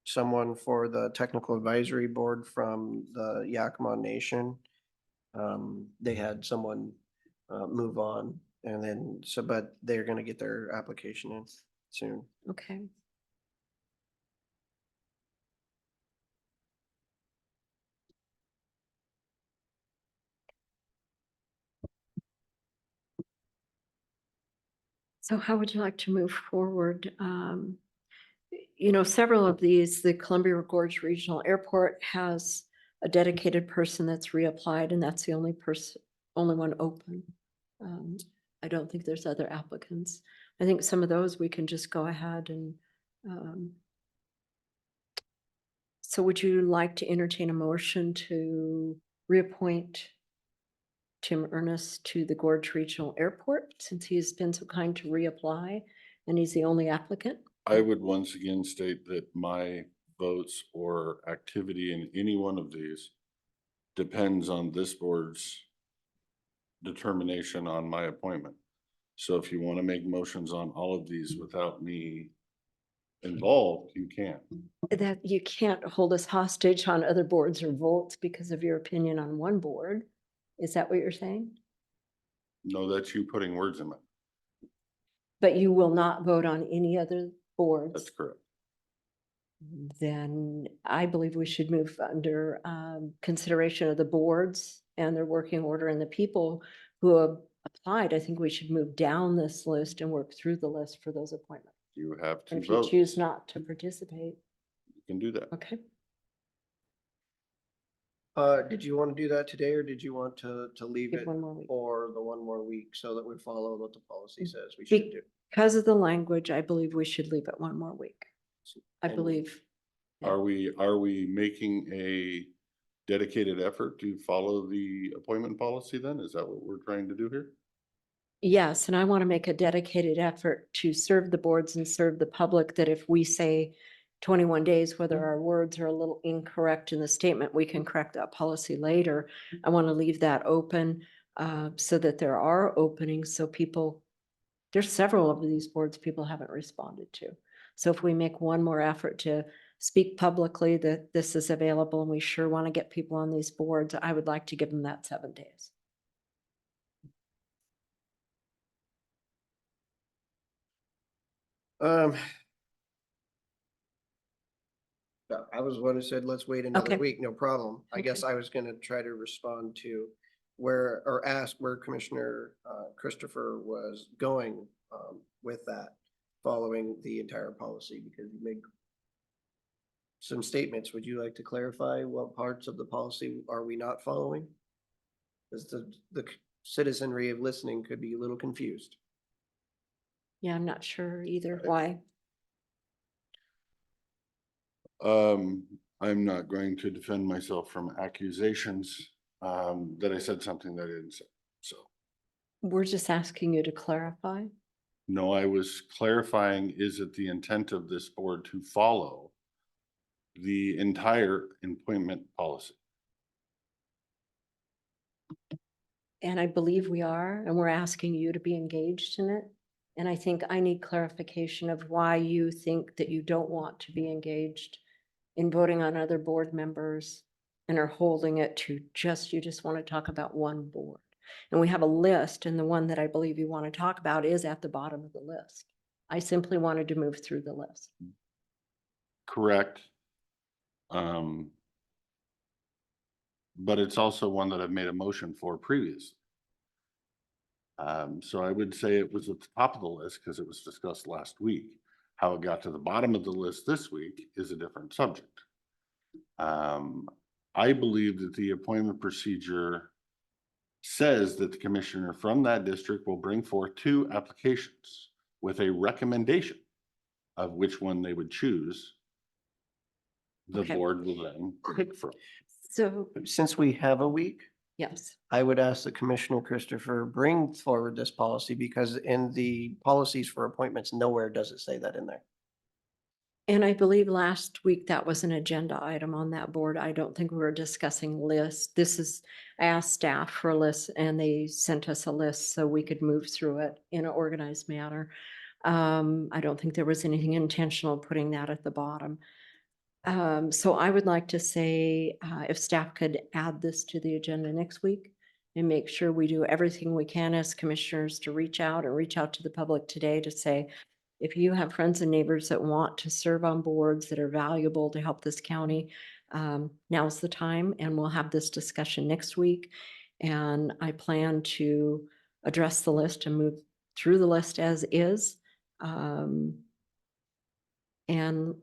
someone for the technical advisory board from the Yakima Nation. They had someone move on, and then but they're gonna get their application in soon. Okay. So how would you like to move forward? you know, several of these, the Columbia Gorge Regional Airport has a dedicated person that's reapplied, and that's the only person, only one open. I don't think there's other applicants. I think some of those we can just go ahead and, so would you like to entertain a motion to reappoint Tim Ernest to the Gorge Regional Airport, since he's been so kind to reapply and he's the only applicant? I would once again state that my votes or activity in any one of these depends on this board's determination on my appointment. So if you want to make motions on all of these without me involved, you can. That you can't hold us hostage on other boards or votes because of your opinion on one board. Is that what you're saying? No, that's you putting words in my, But you will not vote on any other boards? that's correct. Then I believe we should move under consideration of the boards and their working order and the people who have applied. I think we should move down this list and work through the list for those appointments. You have to And if you vote. choose not to participate, You can do that. okay. Did you want to do that today, or did you want to leave Give it one more week. for the one more week so that we follow what the policy says we should do? Because of the language, I believe we should leave it one more week. I And believe. Yeah. Are we making a dedicated effort to follow the appointment policy then? Is that what we're trying to do here? Yes, and I want to make a dedicated effort to serve the boards and serve the public, that if we say 21 days, whether our words are a little incorrect in the statement, we can correct that policy later. I want to leave that open so that there are openings, so people, there's several of these boards people haven't responded to. So if we make one more effort to speak publicly that this is available and we sure want to get people on these boards, I would like to give them that 7 days. I was one who said, let's wait another Okay. week, no problem. I guess Okay. I was gonna try to respond to where, or ask where Commissioner Christopher was going with that, following the entire policy, because you made some statements. Would you like to clarify what parts of the policy are we not following? Because the citizenry of listening could be a little confused. Yeah, I'm not sure either why. I'm not going to defend myself from accusations that I said something that I didn't say. So, We're just asking you to clarify. no, I was clarifying, is it the intent of this board to follow the entire employment policy? And I believe we are, and we're asking you to be engaged in it. And I think I need clarification of why you think that you don't want to be engaged in voting on other board members and are holding it to just, you just want to talk about one board. And we have a list, and the one that I believe you want to talk about is at the bottom of the list. I simply wanted to move through the list. Correct. But it's also one that I've made a motion for previously. So I would say it was at the top of the list because it was discussed last week. How it got to the bottom of the list this week is a different subject. I believe that the appointment procedure says that the commissioner from that district will bring forth 2 applications with a recommendation of which one they would choose. The Okay. board will then pick from. So, Since we have a week, yes, I would ask that Commissioner Christopher bring forward this policy, because in the policies for appointments, nowhere does it say that in there. and I believe last week that was an agenda item on that board. I don't think we were discussing lists. This is, I asked staff for a list and they sent us a list so we could move through it in an organized manner. I don't think there was anything intentional putting that at the bottom. So I would like to say, if staff could add this to the agenda next week and make sure we do everything we can as commissioners to reach out to the public today to say, if you have friends and neighbors that want to serve on boards that are valuable to help this county, now's the time, and we'll have this discussion next week. And I plan to address the list and move through the list as is. And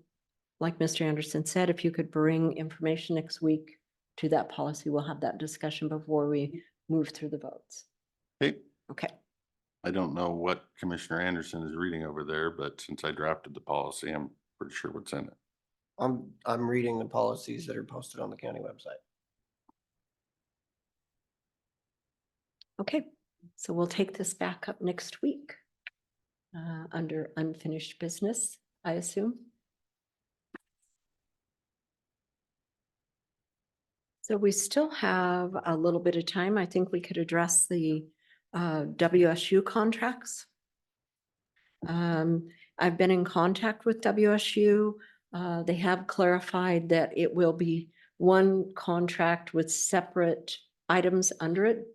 like Mr. Anderson said, if you could bring information next week to that policy, we'll have that discussion before we move through the votes. Okay, Okay. I don't know what Commissioner Anderson is reading over there, but since I drafted the policy, I'm pretty sure what's in it. I'm reading the policies that are posted on the county website. Okay, so we'll take this back up next week under unfinished business, I assume. So we still have a little bit of time. I think we could address the WSU contracts. I've been in contact with WSU. They have clarified that it will be one contract with separate items under it.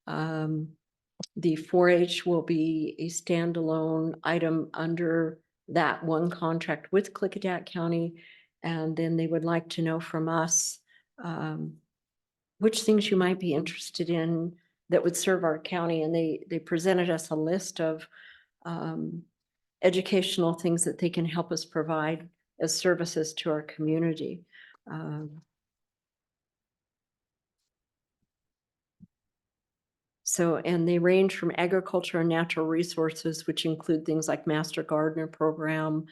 The 4-H will be a standalone item under that one contract with Klickitat County. And then they would like to know from us which things you might be interested in that would serve our county. And they presented us a list of educational things that they can help us provide as services to our community. So, and they range from agriculture and natural resources, which include things like Master Gardener Program,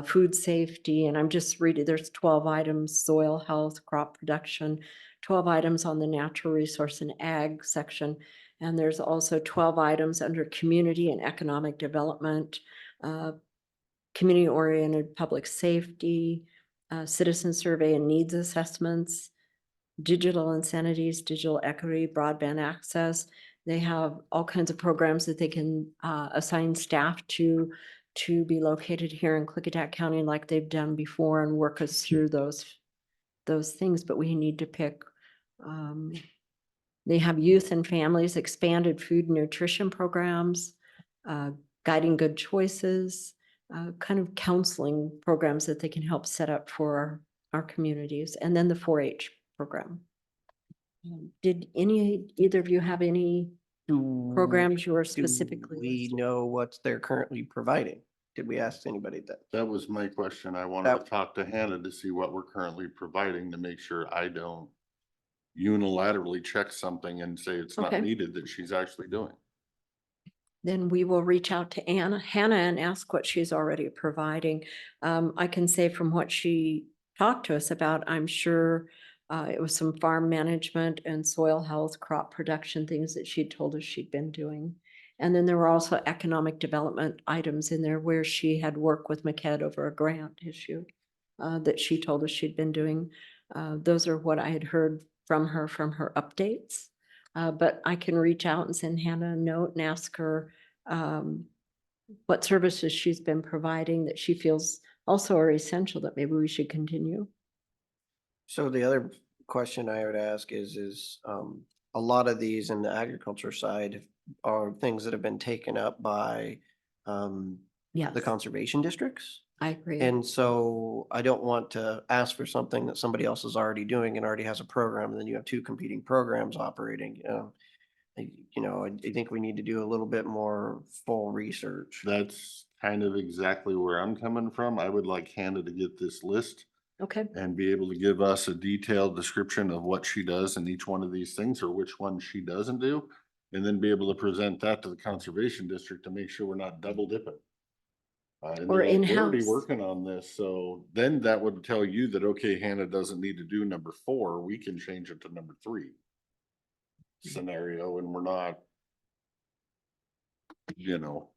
food safety, and I'm just reading, there's 12 items, soil health, crop production, 12 items on the natural resource and ag section. And there's also 12 items under community and economic development, community-oriented public safety, citizen survey and needs assessments, digital incentives, digital equity, broadband access. They have all kinds of programs that they can assign staff to be located here in Klickitat County like they've done before and work us through those things, but we need to pick. They have youth and families, expanded food and nutrition programs, guiding good choices, kind of counseling programs that they can help set up for our communities, and then the 4-H program. Did either of you have any programs you were specifically? We listed? know what they're currently providing. Did we ask anybody that? That was my question. I wanted to talk to Hannah to see what we're currently providing to make sure I don't unilaterally check something and say it's not Okay. needed that she's actually doing. Then we will reach out to Hannah and ask what she's already providing. I can say from what she talked to us about, I'm sure it was some farm management and soil health, crop production, things that she'd told us she'd been doing. And then there were also economic development items in there where she had worked with MCED over a grant issue that she told us she'd been doing. Those are what I had heard from her updates. But I can reach out and send Hannah a note and ask her what services she's been providing that she feels also are essential that maybe we should continue. So the other question I would ask is a lot of these in the agriculture side are things that have been taken up by Yes, the conservation districts. I agree. And so I don't want to ask for something that somebody else is already doing and already has a program, and then you have two competing programs operating. I think we need to do a little bit more full research. That's kind of exactly where I'm coming from. I would like Hannah to get this list Okay, and be able to give us a detailed description of what she does in each one of these things or which one she doesn't do. And then be able to present that to the conservation district to make sure we're not double dipping. And Or they're like, we're already in-house. working on this. So then that would tell you that, okay, Hannah doesn't need to do number 4. We can change it to number 3 scenario, and we're not,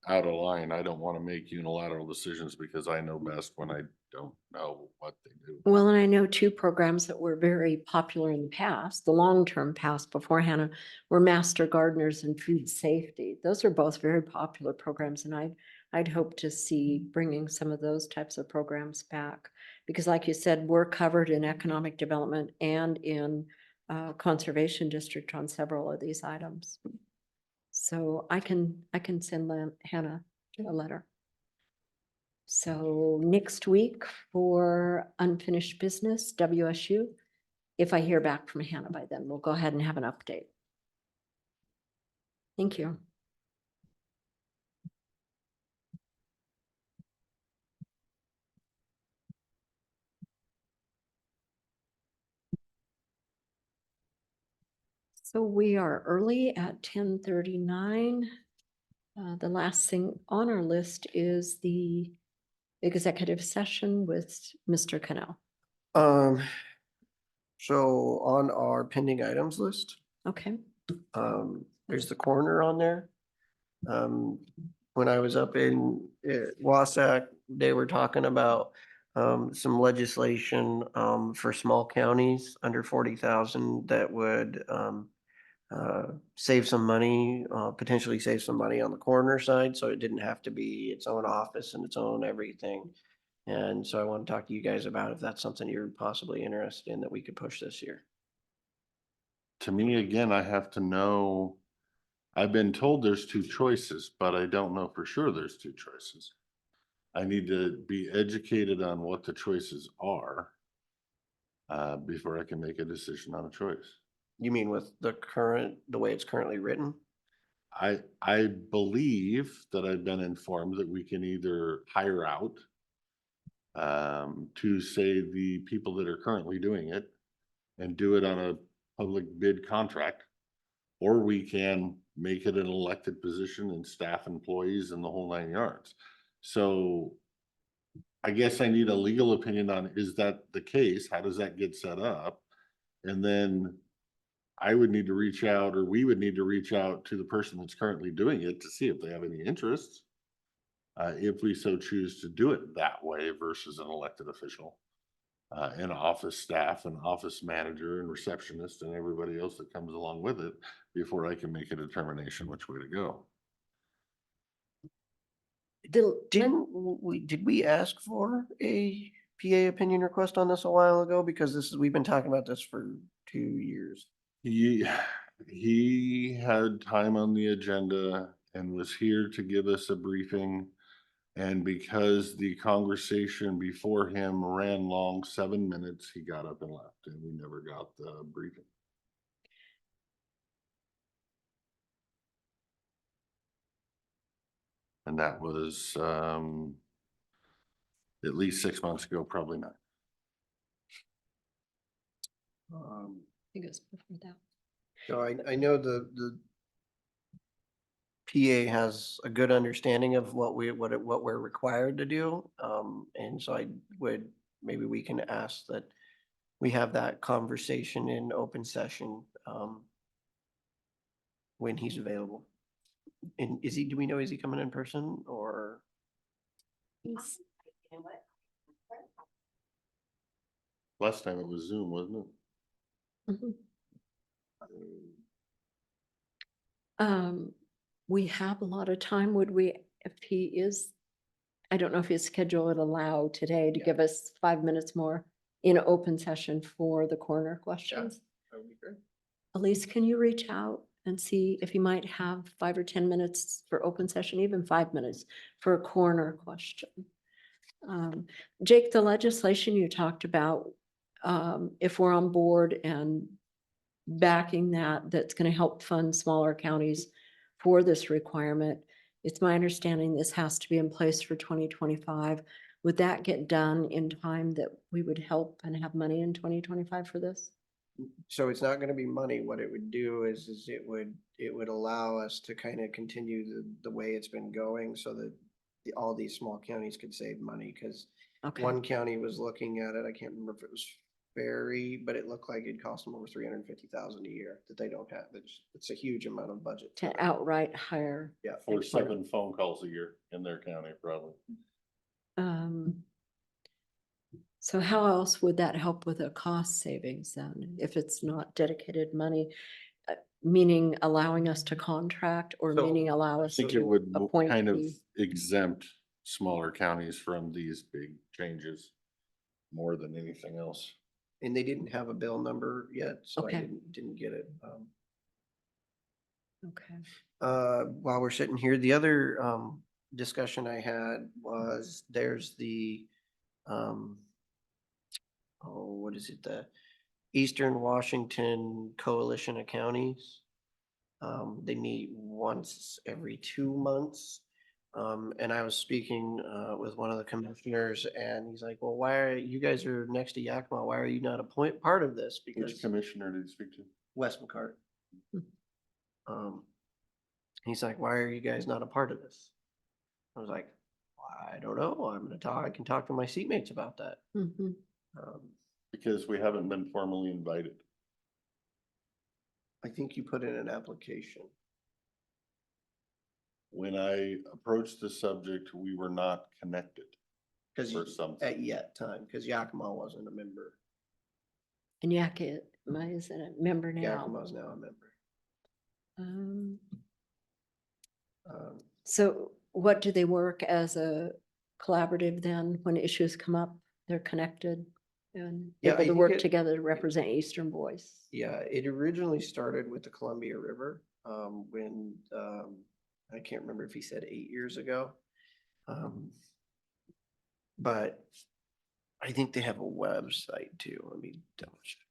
out of line. I don't want to make unilateral decisions because I know best when I don't know what they do. well, and I know two programs that were very popular in the past, the long-term past before Hannah, were Master Gardeners and Food Safety. Those are both very popular programs, and I'd hope to see bringing some of those types of programs back. Because like you said, we're covered in economic development and in conservation district on several of these items. So I can send Hannah a letter. So next week for unfinished business, WSU, if I hear back from Hannah by then, we'll go ahead and have an update. Thank you. So we are early at 10:39. The last thing on our list is the executive session with Mr. Cannell. So on our pending items list, Okay, there's the coroner on there. When I was up in Wasack, they were talking about some legislation for small counties under 40,000 that would save some money, potentially save some money on the coroner side, so it didn't have to be its own office and its own everything. And so I want to talk to you guys about if that's something you're possibly interested in that we could push this year. To me, again, I have to know, I've been told there's two choices, but I don't know for sure there's two choices. I need to be educated on what the choices are before I can make a decision on a choice. You mean with the way it's currently written? I believe that I've been informed that we can either hire out to say the people that are currently doing it and do it on a public bid contract, or we can make it an elected position and staff employees and the whole 9 yards. So I guess I need a legal opinion on, is that the case? How does that get set up? And then I would need to reach out, or we would need to reach out to the person that's currently doing it to see if they have any interests. If we so choose to do it that way versus an elected official, and office staff and office manager and receptionist and everybody else that comes along with it before I can make a determination which way to go. Did we ask for a PA opinion request on this a while ago? Because we've been talking about this for 2 years. He had time on the agenda and was here to give us a briefing. And because the conversation before him ran long, 7 minutes, he got up and left, and we never got the briefing. And that was at least 6 months ago, probably not. I think it was before that. So I know the PA has a good understanding of what we're required to do. And so maybe we can ask that we have that conversation in open session when he's available. And do we know, is he coming in person or? You know what? Last time it was Zoom, wasn't it? We have a lot of time. Would we, if he is, I don't know if his schedule would allow today to Yeah. give us 5 minutes more in an open session for the coroner questions. That would be great. Elise, can you reach out and see if he might have 5 or 10 minutes for open session, even 5 minutes for a coroner question? Jake, the legislation you talked about, if we're on board and backing that's going to help fund smaller counties for this requirement, it's my understanding this has to be in place for 2025. Would that get done in time that we would help and have money in 2025 for this? So it's not gonna be money. What it would do is it would allow us to kind of continue the way it's been going so that all these small counties could save money, because Okay, one county was looking at it, I can't remember if it was Ferry, but it looked like it'd cost them over 350,000 a year that they don't have. It's a huge amount of budget. to outright hire. Yeah. 4 or 7 phone calls a year in their county, probably. So how else would that help with a cost savings then, if it's not dedicated money? Meaning allowing us to contract, or So, meaning allow I us think it to would appoint kind of the- exempt smaller counties from these big changes more than anything else. And they didn't have a bill number yet, so I Okay. didn't get it. Okay. While we're sitting here, the other discussion I had was there's the what is it? The Eastern Washington Coalition of Counties. They meet once every 2 months. And I was speaking with one of the commissioners, and he's like, well, why are you guys are next to Yakima? Why are you not part of this? Which Because commissioner did you speak to? Wes McCart. He's like, why are you guys not a part of this? I was like, I don't know. I can talk to my seatmates about that. Mhm. Because we haven't been formally invited. I think you put in an application. When I approached the subject, we were not connected Cause for something. at yet time, cause Yakima wasn't a member. And Yakima is a member now. Yakima's now a member. Um, Um, So what do they work as a collaborative then when issues come up? They're connected and Yeah, I able to think work it- together to represent Eastern Voice. Yeah, it originally started with the Columbia River, when, I can't remember if he said 8 years ago. But I think they have a website too. Let me double check.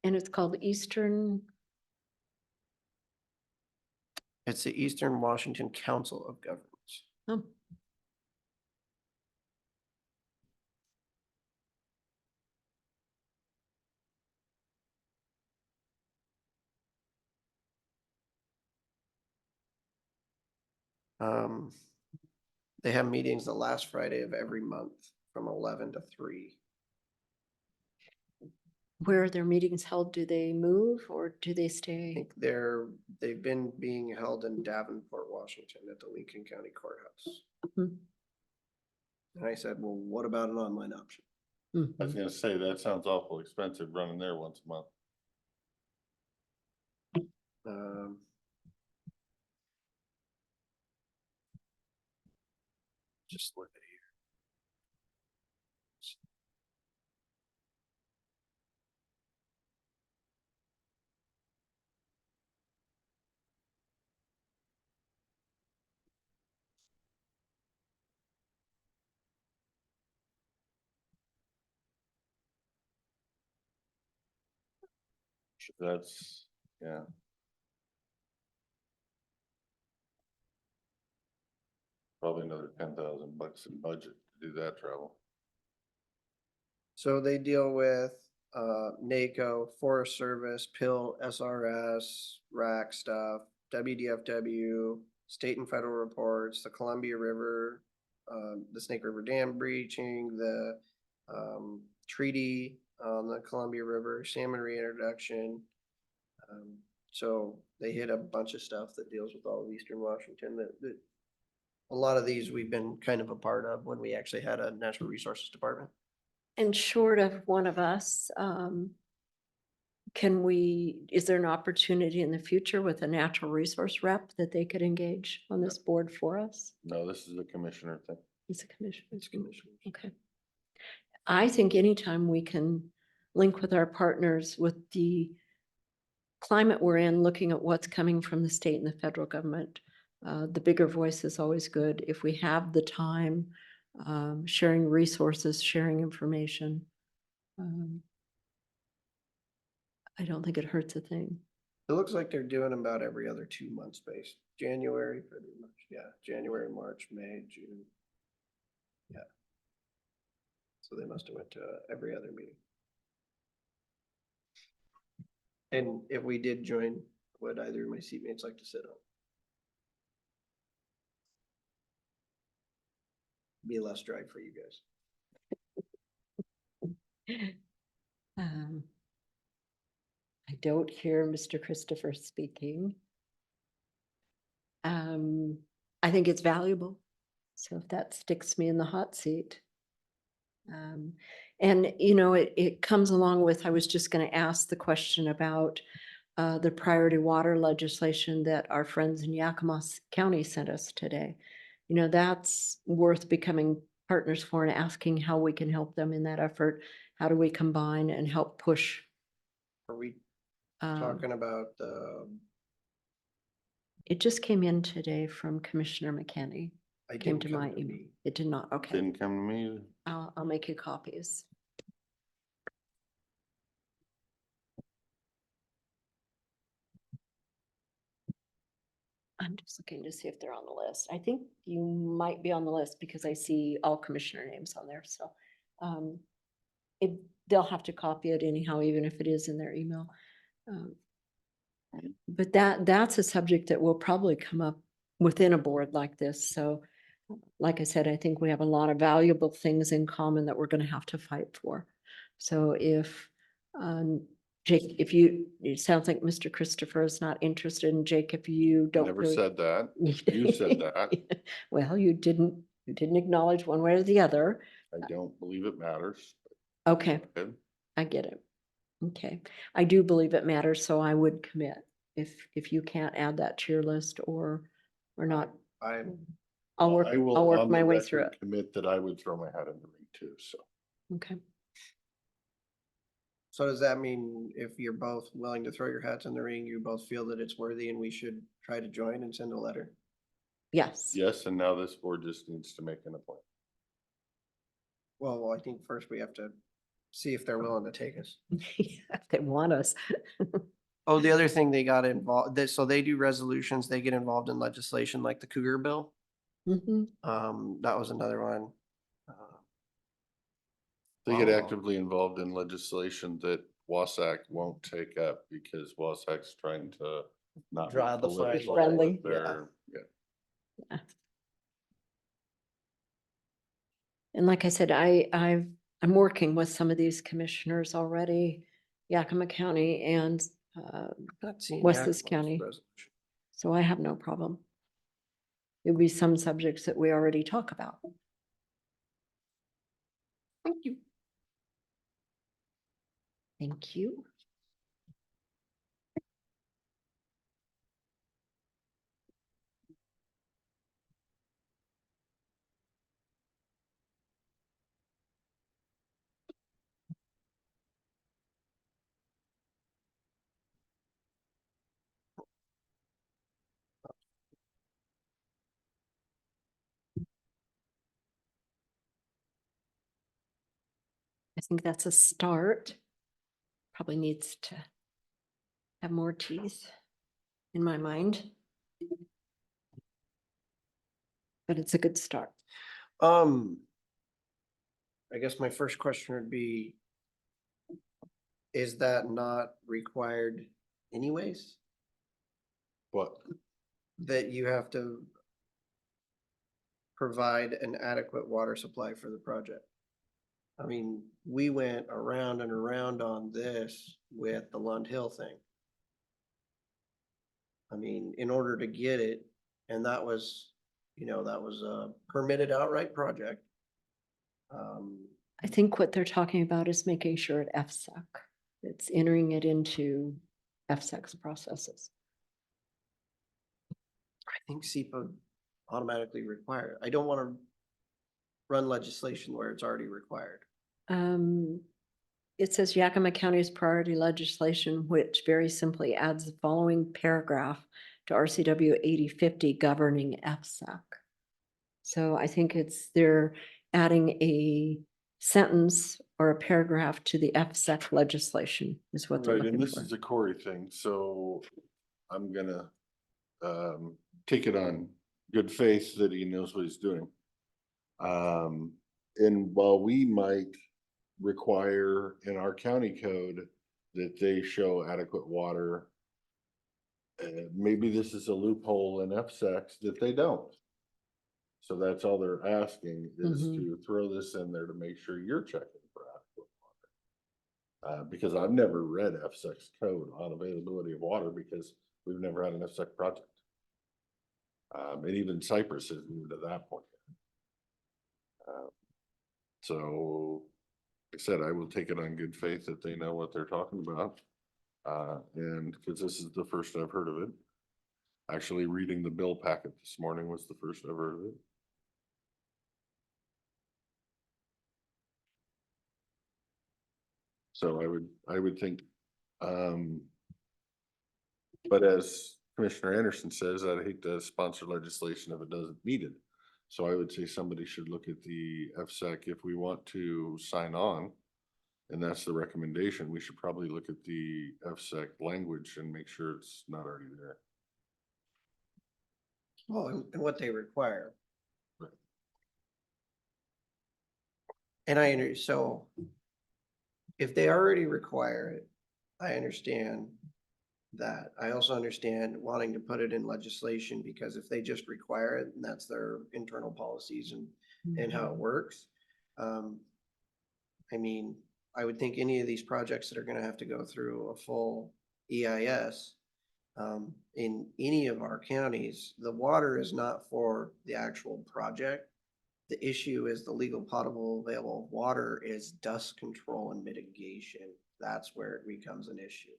And it's called Eastern, It's the Eastern Washington Council of Governments. oh, They have meetings the last Friday of every month from 11 to 3. where are their meetings held? Do they move or do they I stay? think they've been being held in Davenport, Washington at the Lincoln County Courthouse. Mhm. And I said, well, what about an online option? I was Mhm. gonna say, that sounds awful expensive running there once a month. Um, Just look at here. That's, yeah. Probably another $10,000 in budget to do that travel. So they deal with NACO, Forest Service, PIL, SRS, RAC stuff, WDFW, state and federal reports, the Columbia River, the Snake River Dam breaching, the treaty on the Columbia River, salmon reintroduction. So they hit a bunch of stuff that deals with all of Eastern Washington that a lot of these we've been kind of a part of when we actually had a natural resources department. And short of one of us, is there an opportunity in the future with a natural resource rep that they could engage on this board for us? No, this is a commissioner thing. It's a commission. It's commissioners. Okay. I think anytime we can link with our partners with the climate we're in, looking at what's coming from the state and the federal government, the bigger voice is always good. If we have the time, sharing resources, sharing information, I don't think it hurts a thing. It looks like they're doing about every other 2 months based. January, pretty much. Yeah, January, March, May, June. Yeah. So they must have went to every other meeting. And if we did join, would either of my seatmates like to sit on? Be less drag for you guys. I don't hear Mr. Christopher speaking. I think it's valuable. So if that sticks me in the hot seat. And you know, it comes along with, I was just going to ask the question about the priority water legislation that our friends in Yakima County sent us today. You know, that's worth becoming partners for and asking how we can help them in that effort. How do we combine and help push? Are we talking about It just came in today from Commissioner McKinney. I Came didn't to come my to email. me. It did not, okay. Didn't come to me either. I'll make you copies. I'm just looking to see if they're on the list. I think you might be on the list because I see all commissioner names on there, so. It, they'll have to copy it anyhow, even if it is in their email. But that's a subject that will probably come up within a board like this, so. Like I said, I think we have a lot of valuable things in common that we're gonna have to fight for. So if, Jake, if it sounds like Mr. Christopher is not interested, and Jake, if you I don't. never really- said that. You said that. Well, you didn't acknowledge one way or the other. I don't believe it matters. Okay, Good. I get it. Okay, I do believe it matters, so I would commit if you can't add that to your list or not. I'll work, I will I'll work on my the way record through it. Commit that I would throw my hat in the ring too, so. Okay. So does that mean if you're both willing to throw your hats in the ring, you both feel that it's worthy and we should try to join and send a letter? Yes. Yes, and now this board just needs to make an appointment. Well, I think first we have to see if they're willing to take us. If they want us. Oh, the other thing they got involved, so they do resolutions, they get involved in legislation like the Cougar Bill. Mhm. That was another one. They get Wow. actively involved in legislation that Wasac won't take up because Wasac's trying to not. be Draw the flag political line. with Friendly. their- yeah. And like I said, I'm working with some of these commissioners already, Yakima County and, Not seeing Wes's Yakima's County. resolution. so I have no problem. There'll be some subjects that we already talk about. Thank you. Thank you. I think that's a start. Probably needs to have more teeth in my mind. But it's a good start. I guess my first question would be, is that not required anyways? What? That you have to provide an adequate water supply for the project? I mean, we went around and around on this with the Lund Hill thing. I mean, in order to get it, and that was, that was a permitted outright project. I think what they're talking about is making sure at FSEC, it's entering it into FSEC's processes. I think SEPA automatically required. I don't want to run legislation where it's already required. It says Yakima County's priority legislation, which very simply adds the following paragraph to RCW 8050 governing FSEC. So I think they're adding a sentence or a paragraph to the FSEC legislation is what they're Right, and looking this for. is a Corey thing, so I'm gonna take it on good faith that he knows what he's doing. And while we might require in our county code that they show adequate water, maybe this is a loophole in FSECs that they don't. So that's all they're asking is to throw this in there to make sure you're checking for adequate water. Because I've never read FSEC's code on availability of water because we've never had an FSEC project. And even Cypress has moved to that point. So, like I said, I will take it on good faith that they know what they're talking about. And because this is the first I've heard of it. Actually, reading the bill packet this morning was the first I've heard of it. So I would think, but as Commissioner Anderson says, I'd hate to sponsor legislation if it doesn't need it. So I would say somebody should look at the FSEC if we want to sign on. And that's the recommendation. We should probably look at the FSEC language and make sure it's not already there. Well, and what they require. And so if they already require it, I understand that. I also understand wanting to put it in legislation because if they just require it, and that's their internal policies and how it works. I mean, I would think any of these projects that are gonna have to go through a full EIS. In any of our counties, the water is not for the actual project. The issue is the legal potable available water is dust control and mitigation. That's where it becomes an issue.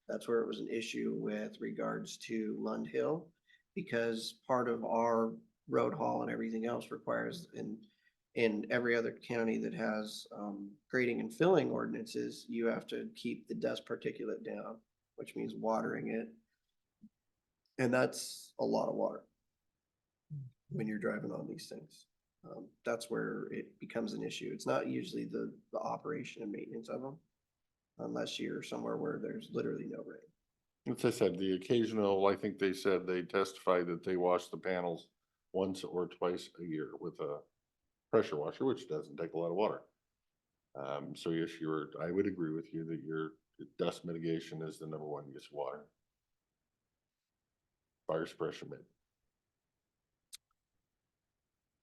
That's where it was an issue with regards to Lund Hill. Because part of our road haul and everything else requires in every other county that has grading and filling ordinances, you have to keep the dust particulate down, which means watering it. And that's a lot of water when you're driving on these things. That's where it becomes an issue. It's not usually the operation and maintenance of them, unless you're somewhere where there's literally no rain. As I said, the occasional, I think they said they testified that they wash the panels once or twice a year with a pressure washer, which doesn't take a lot of water. So yes, I would agree with you that your dust mitigation is the number one use of water. Fire suppression, maybe.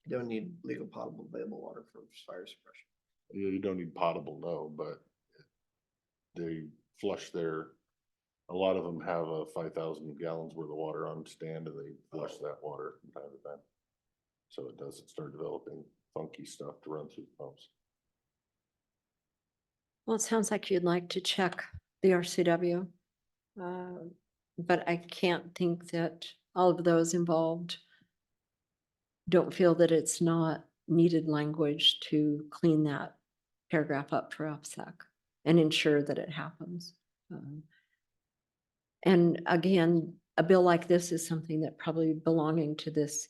You don't need legal potable available water for fire suppression. You don't need potable, no, but they flush a lot of them have a 5,000 gallons worth of water on stand and they flush that water from time to time. So it doesn't start developing funky stuff to run through the pumps. Well, it sounds like you'd like to check the RCW. But I can't think that all of those involved don't feel that it's not needed language to clean that paragraph up for OPSEC and ensure that it happens. And again, a bill like this is something that probably belonging to this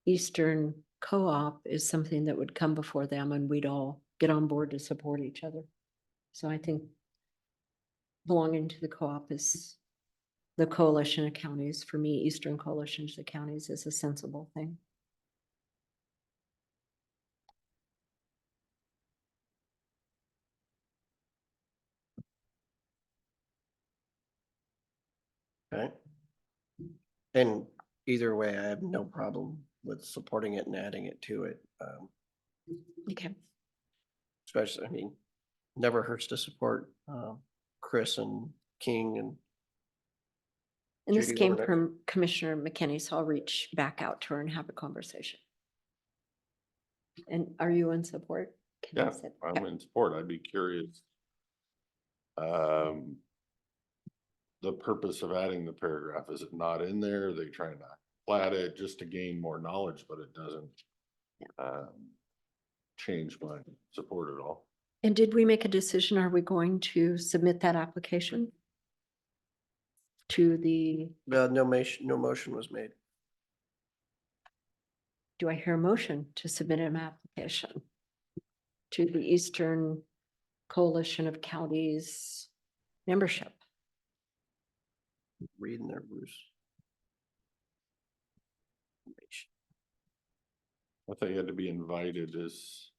Eastern co-op is something that would come before them and we'd all get on board to support each other. So I think belonging to the co-op is the coalition of counties. For me, Eastern Coalition of the Counties is a sensible thing. Okay. And either way, I have no problem with supporting it and adding it to it. Okay. Especially, I mean, never hurts to support Chris and King and And this Judy came Warnick. from Commissioner McKinney, so I'll reach back out to her and have a conversation. And are you in support? Can I Yeah, say- I'm in support. I'd be curious. The purpose of adding the paragraph, is it not in there? Are they trying to plat it just to gain more knowledge, but it doesn't change my support at all? And did we make a decision? Are we going to submit that application to the, No motion was made. do I hear a motion to submit an application to the Eastern Coalition of Counties membership? Reading there, Bruce. I thought you had to be invited is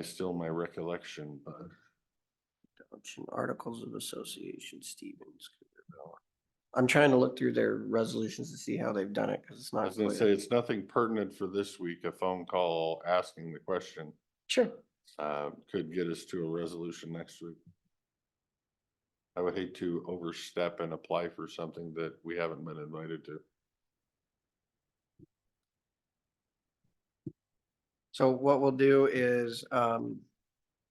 still my recollection, but Articles of Association, Stevens. I'm trying to look through their resolutions to see how they've done it, because it's I not was gonna say, clear. it's nothing pertinent for this week. A phone call asking the question Sure. could get us to a resolution next week. I would hate to overstep and apply for something that we haven't been invited to. So what we'll do is, how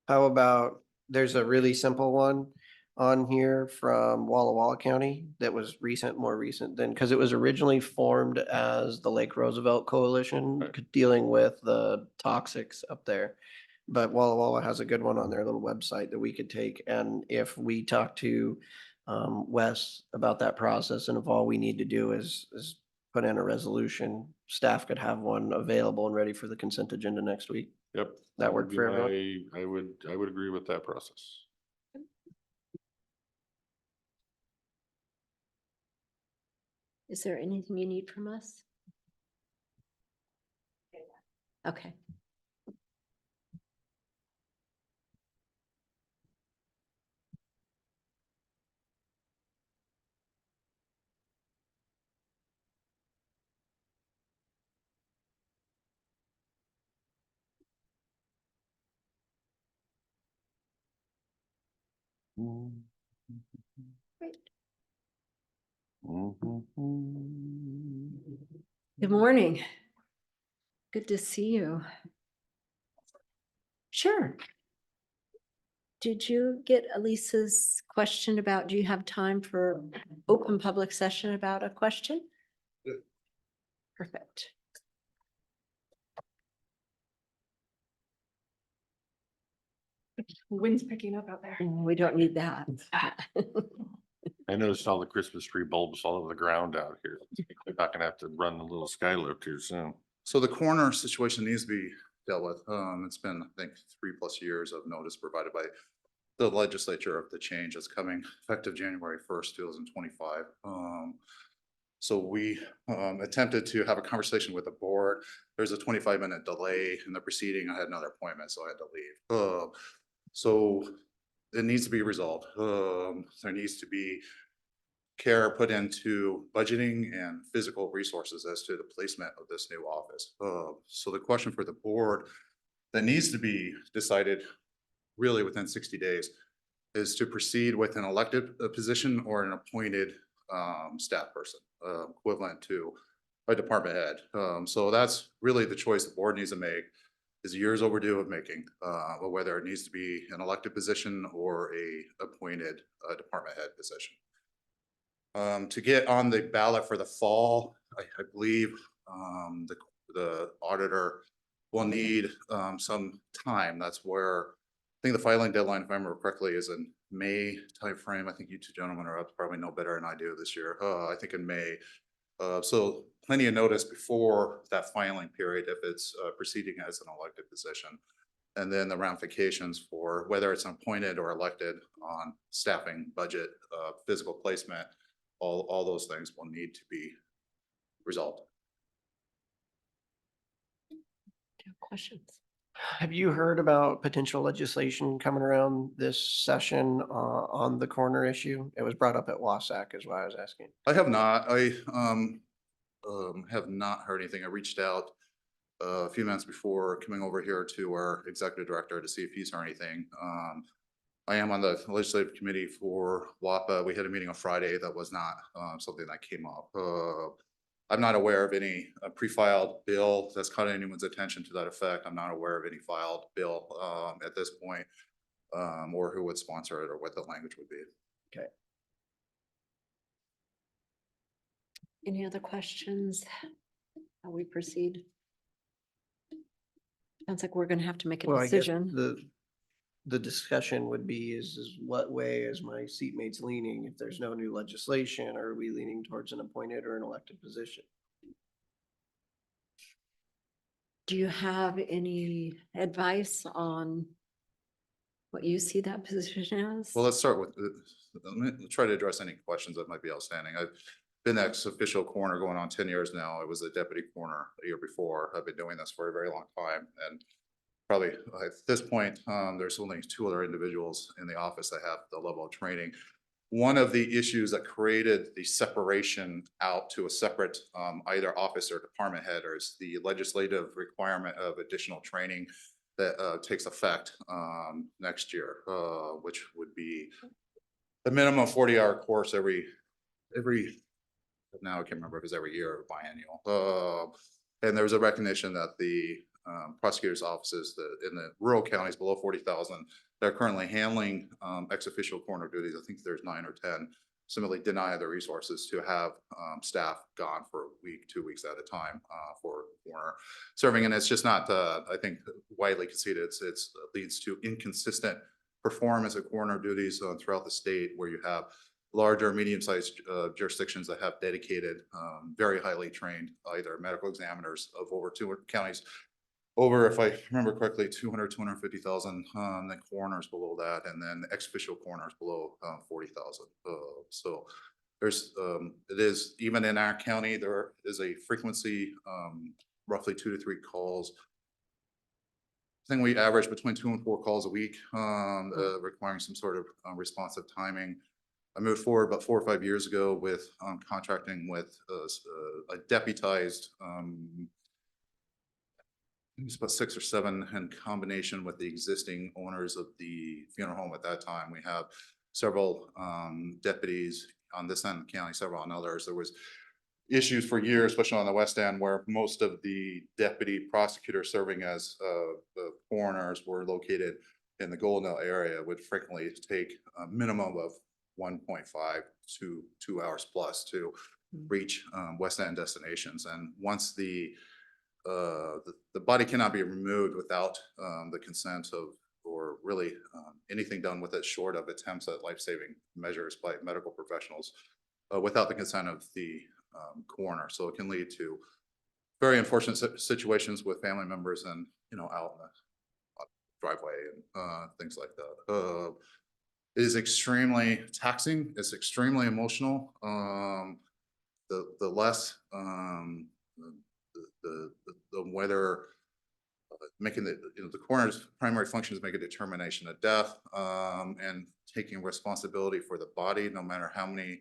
about, there's a really simple one on here from Walla Walla County that was more recent than, because it was originally formed as the Lake Roosevelt Coalition, Right. dealing with the toxics up there. But Walla Walla has a good one on their little website that we could take. And if we talk to Wes about that process, and if all we need to do is put in a resolution, staff could have one available and ready for the consent agenda next week. Yep. That would work be for everyone? I would agree with that process. Is there anything you need from us? Okay. Good morning. Good to see you. Sure. Did you get Elisa's question about, do you have time for open public session about a question? Perfect. Wind's picking up out there. We don't need that. I noticed all the Christmas tree bulbs all over the ground out here. We're not gonna have to run the little sky lift here soon. So the corner situation needs to be dealt with. It's been, I think, 3+ years of notice provided by the legislature of the change that's coming effective January 1st, 2025. So we attempted to have a conversation with the board. There's a 25-minute delay in the proceeding. I had another appointment, so I had to leave. So it needs to be resolved. There needs to be care put into budgeting and physical resources as to the placement of this new office. So the question for the board that needs to be decided really within 60 days is to proceed with an elected position or an appointed staff person, equivalent to a department head. So that's really the choice the board needs to make, is years overdue of making, whether it needs to be an elected position or a appointed department head position. To get on the ballot for the fall, I believe the auditor will need some time. That's where I think the filing deadline, if I remember correctly, is in May timeframe. I think you two gentlemen are up to probably know better than I do this year. I think in May. So plenty of notice before that filing period if it's proceeding as an elected position. And then the ramifications for whether it's appointed or elected on staffing, budget, physical placement, all those things will need to be resolved. Questions? Have you heard about potential legislation coming around this session on the corner issue? It was brought up at WASAC is why I was asking. I have not. I have not heard anything. I reached out a few minutes before coming over here to our executive director to see if he's heard anything. I am on the legislative committee for WAPA. We had a meeting on Friday that was not something that came up. I'm not aware of any pre-filed bill that's caught anyone's attention to that effect. I'm not aware of any filed bill at this point, or who would sponsor it or what the language would be. Okay. Any other questions? How we proceed? Sounds like we're gonna have to make a Well, I guess decision. the discussion would be is what way is my seatmates leaning? If there's no new legislation, are we leaning towards an appointed or an elected position? Do you have any advice on what you see that position as? Well, let's start with, let me try to address any questions that might be outstanding. I've been ex-official coroner going on 10 years now. I was a deputy coroner a year before. I've been doing this for a very long time. And probably at this point, there's only 2 other individuals in the office that have the level of training. One of the issues that created the separation out to a separate either office or department head is the legislative requirement of additional training that takes effect next year, which would be a minimum 40-hour course every, now I can't remember if it's every year or biennial. And there's a recognition that the prosecutors' offices in the rural counties below 40,000 that are currently handling ex-official coroner duties, I think there's 9 or 10, similarly deny the resources to have staff gone for a week, 2 weeks at a time for coroner serving. And it's just not, I think, widely conceded. It leads to inconsistent performance of coroner duties throughout the state, where you have larger, medium-sized jurisdictions that have dedicated, very highly trained, either medical examiners of over 200 counties, over, if I remember correctly, 250,000, then coroners below that, and then ex-official coroners below 40,000. So there's, it is, even in our county, there is a frequency, roughly 2 to 3 calls think we average between 2 and 4 calls a week, requiring some sort of responsive timing. I moved forward about 4 or 5 years ago with contracting with a deputized, it's about 6 or 7 in combination with the existing owners of the funeral home at that time. We have several deputies on this end of the county, several on others. There was issues for years, especially on the west end, where most of the deputy prosecutors serving as the coroners were located in the Goldendale area, would frequently take a minimum of 1.5 to 2 hours plus to reach west end destinations. And once the body cannot be removed without the consent of, or really anything done with it short of attempts at life-saving measures by medical professionals, without the consent of the coroner. So it can lead to very unfortunate situations with family members and, out in the driveway and things like that. It is extremely taxing. It's extremely emotional. The less whether making the coroner's primary function is make a determination of death, and taking responsibility for the body, no matter how many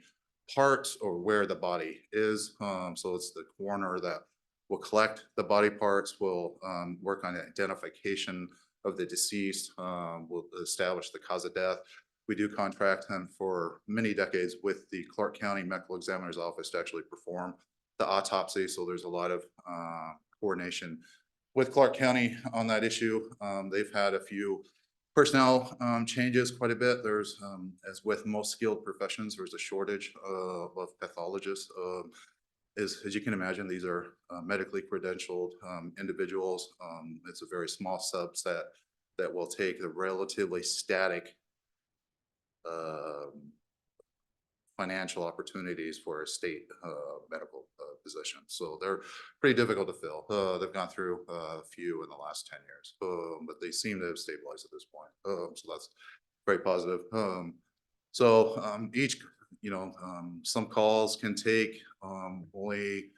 parts or where the body is. So it's the coroner that will collect the body parts, will work on the identification of the deceased, will establish the cause of death. We do contract him for many decades with the Clark County Medical Examiner's Office to actually perform the autopsy. So there's a lot of coordination with Clark County on that issue. They've had a few personnel changes quite a bit. There's, as with most skilled professions, there's a shortage of pathologists. As you can imagine, these are medically credentialed individuals. It's a very small subset that will take the relatively static financial opportunities for a state medical position. So they're pretty difficult to fill. They've gone through a few in the last 10 years, but they seem to have stabilized at this point. So that's very positive. Each, some calls can take only a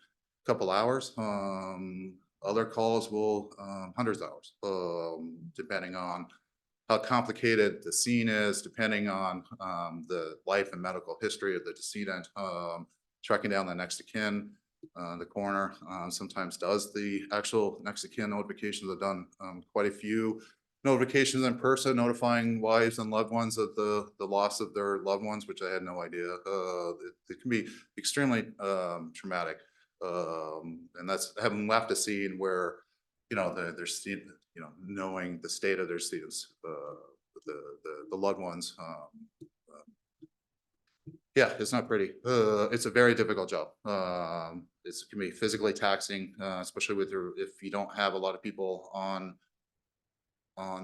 couple hours. Other calls will hundreds of hours, depending on how complicated the scene is, depending on the life and medical history of the decedent. Tracking down the next of kin, the coroner sometimes does the actual next of kin notifications. I've done quite a few notifications in person, notifying wives and loved ones of the loss of their loved ones, which I had no idea. It can be extremely traumatic, and that's having left a scene where they're knowing the state of their students, the loved ones. Yeah, it's not pretty. It's a very difficult job. It can be physically taxing, especially if you don't have a lot of people on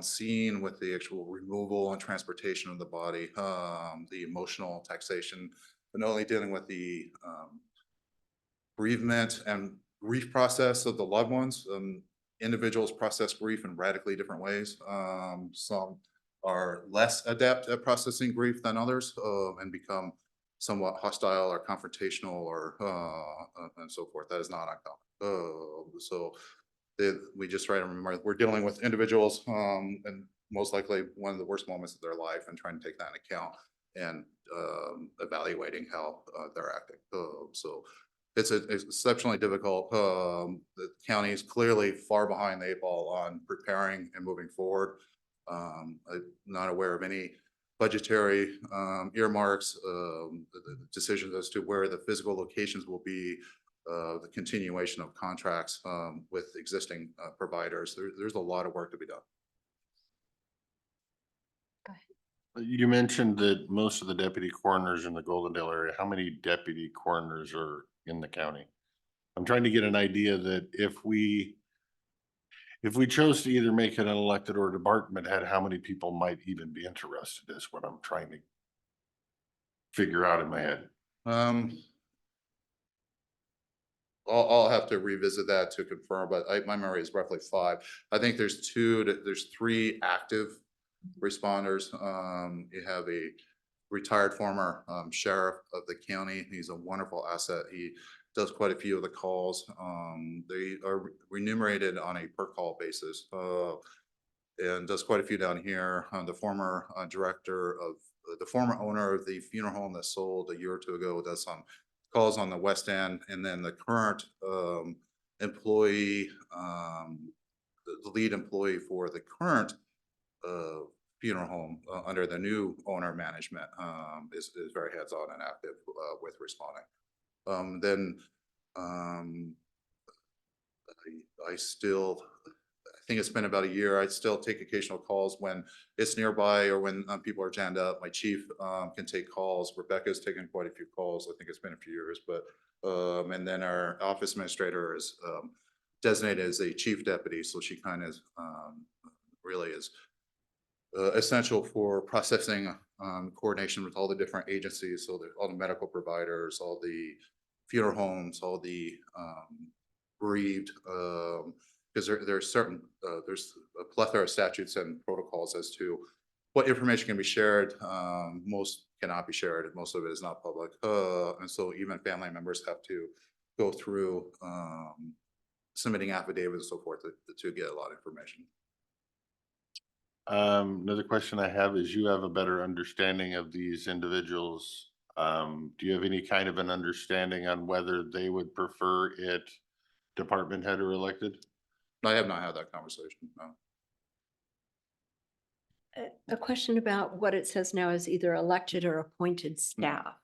scene with the actual removal and transportation of the body, the emotional taxation, but not only dealing with the bereavement and grief process of the loved ones. Individuals process grief in radically different ways. Some are less adept at processing grief than others, and become somewhat hostile or confrontational, or and so forth. That is not uncommon. We just try to remember we're dealing with individuals, and most likely one of the worst moments of their life, and trying to take that into account and evaluating how they're acting. It's exceptionally difficult. The county is clearly far behind the 8 ball on preparing and moving forward. I'm not aware of any budgetary earmarks, decisions as to where the physical locations will be, the continuation of contracts with existing providers. There's a lot of work to be done. You mentioned that most of the deputy coroners in the Goldendale area. How many deputy coroners are in the county? I'm trying to get an idea that if we chose to either make it an elected or a department head, how many people might even be interested is what I'm trying to figure out in my head. I'll have to revisit that to confirm, but my memory is roughly 5. I think there's 3 active responders. You have a retired former sheriff of the county. He's a wonderful asset. He does quite a few of the calls. They are remunerated on a per call basis. and does quite a few down here. The former director of the former owner of the funeral home that sold a year or two ago does some calls on the west end, and then the current employee, the lead employee for the current funeral home under the new owner management is very hands-on and active with responding. I still, I think it's been about a year. I still take occasional calls when it's nearby or when people are jammed up. My chief can take calls. Rebecca's taken quite a few calls. I think it's been a few years, but and then our office administrator is designated as a chief deputy, so she kind of really is essential for processing coordination with all the different agencies, so all the medical providers, all the funeral homes, all the bereaved, because there's certain there's a plethora of statutes and protocols as to what information can be shared. Most cannot be shared, and most of it is not public, and so even family members have to go through submitting affidavits and so forth to get a lot of information. Another question I have is, you have a better understanding of these individuals. Do you have any kind of an understanding on whether they would prefer it department head or elected? I have not had that conversation, no. A question about what it says now is either elected or appointed staff.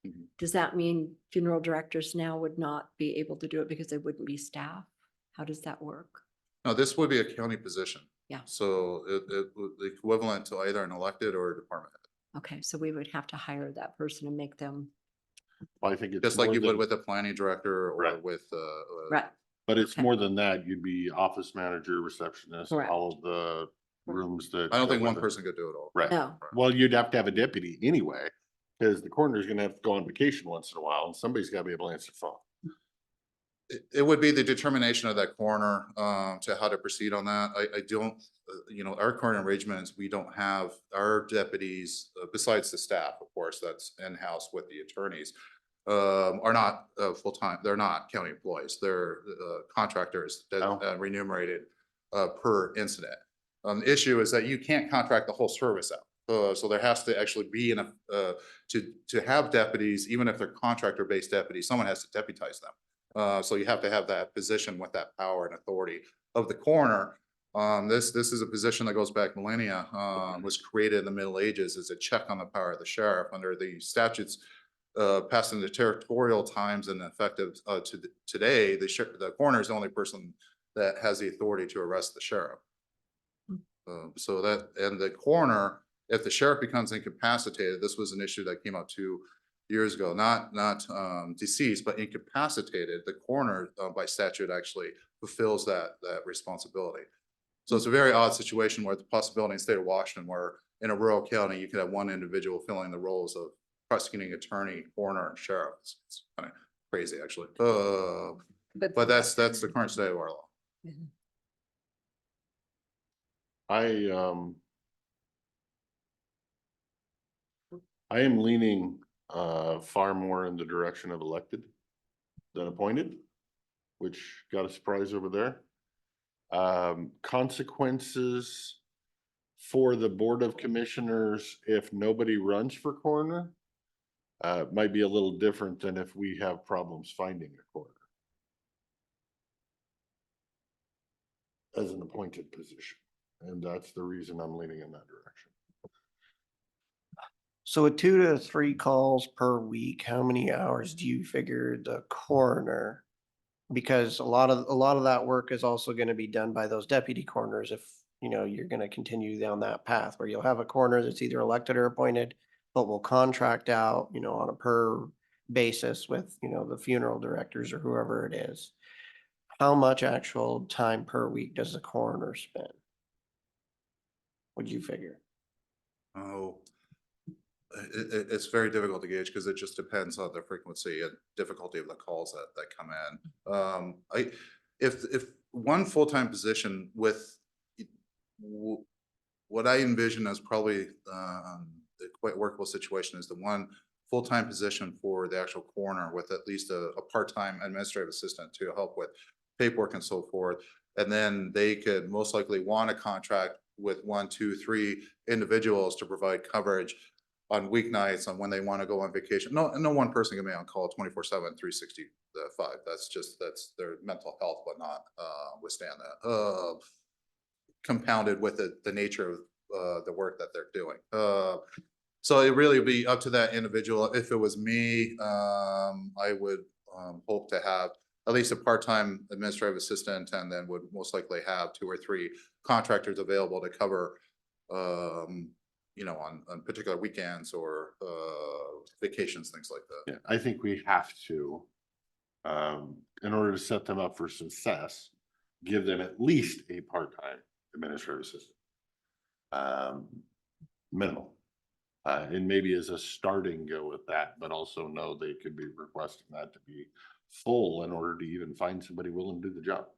Mhm. Does that mean funeral directors now would not be able to do it because they wouldn't be staff? How does that work? No, this would be a county position. Yeah. So it would be equivalent to either an elected or a department head. Okay, so we would have to hire that person and make them, Well, I think it's Just like more you than- would with a planning director or Right. with right, But it's Okay. more than that. You'd be office manager, receptionist, Correct. all of the rooms that. I don't go think one with it. person could do it all. Right. no, Well, you'd have to have a deputy anyway, because the coroner's gonna have to go on vacation once in a while, and somebody's gotta be able to answer the phone. It would be the determination of that coroner to how to proceed on that. I don't, you know, our current arrangements, we don't have our deputies, besides the staff, of course, that's in-house with the attorneys, are not full-time. They're not county employees. They're contractors that Oh. remunerated per incident. The issue is that you can't contract the whole service out. So there has to actually be to have deputies, even if they're contractor-based deputies, someone has to deputize them. So you have to have that position with that power and authority of the coroner. This is a position that goes back millennia, was created in the Middle Ages as a check on the power of the sheriff under the statutes passed in the territorial times and effective to today. The coroner is the only person that has the authority to arrest the sheriff. So that, and the coroner, if the sheriff becomes incapacitated, this was an issue that came up 2 years ago, not deceased, but incapacitated, the coroner by statute actually fulfills that responsibility. So it's a very odd situation where the possibility in the state of Washington, where in a rural county, you could have one individual filling the roles of prosecuting attorney, coroner, and sheriff. It's kind of crazy, actually. But that's the current state of our law. Mhm. I am leaning far more in the direction of elected than appointed, which got a surprise over there. Consequences for the Board of Commissioners if nobody runs for coroner might be a little different than if we have problems finding a coroner as an appointed position. And that's the reason I'm leaning in that direction. So with 2 to 3 calls per week, how many hours do you figure the coroner? Because a lot of that work is also going to be done by those deputy coroners if, you know, you're going to continue down that path where you'll have a coroner that's either elected or appointed, but will contract out, you know, on a per basis with, you know, the funeral directors or whoever it is. How much actual time per week does the coroner spend? Would you figure? Oh, it's very difficult to gauge because it just depends on the frequency and difficulty of the calls that come in. If one full-time position with what I envision as probably the quite workable situation is the one full-time position for the actual coroner with at least a part-time administrative assistant to help with paperwork and so forth. And then they could most likely want a contract with 1, 2, 3 individuals to provide coverage on weeknights on when they want to go on vacation. No one person can be on call 24/7, 365. That's their mental health would not withstand that. Compounded with the nature of the work that they're doing. So it really would be up to that individual. If it was me, I would hope to have at least a part-time administrative assistant, and then would most likely have 2 or 3 contractors available to cover, you know, on particular weekends or vacations, things like that. Yeah, I think we have to, in order to set them up for success, give them at least a part-time administrative assistant. Minimal. And maybe as a starting go with that, but also know they could be requesting that to be full in order to even find somebody willing to do the job.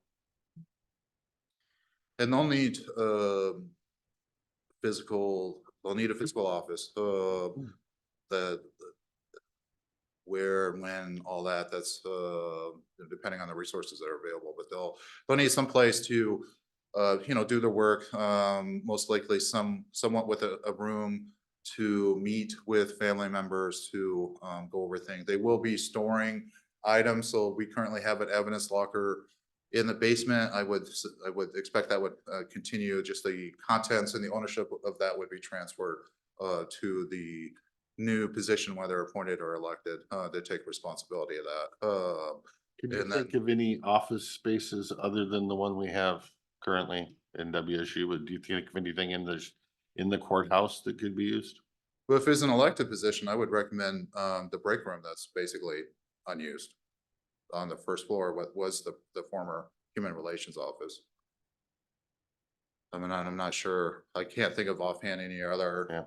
And they'll need they'll need a physical office, the where, when, all that's depending on the resources that are available, but they'll need some place to you know, do their work, most likely somewhat with a room to meet with family members to go over things. They will be storing items, so we currently have an evidence locker in the basement. I would expect that would continue. Just the contents and the ownership of that would be transferred to the new position, whether appointed or elected, to take responsibility of that. Can you And then- think of any office spaces other than the one we have currently in WSU? But do you think of anything in the courthouse that could be used? Well, if it's an elected position, I would recommend the break room that's basically unused on the first floor, what was the former Human Relations office. I mean, I'm not sure. I can't think of offhand any other Yeah.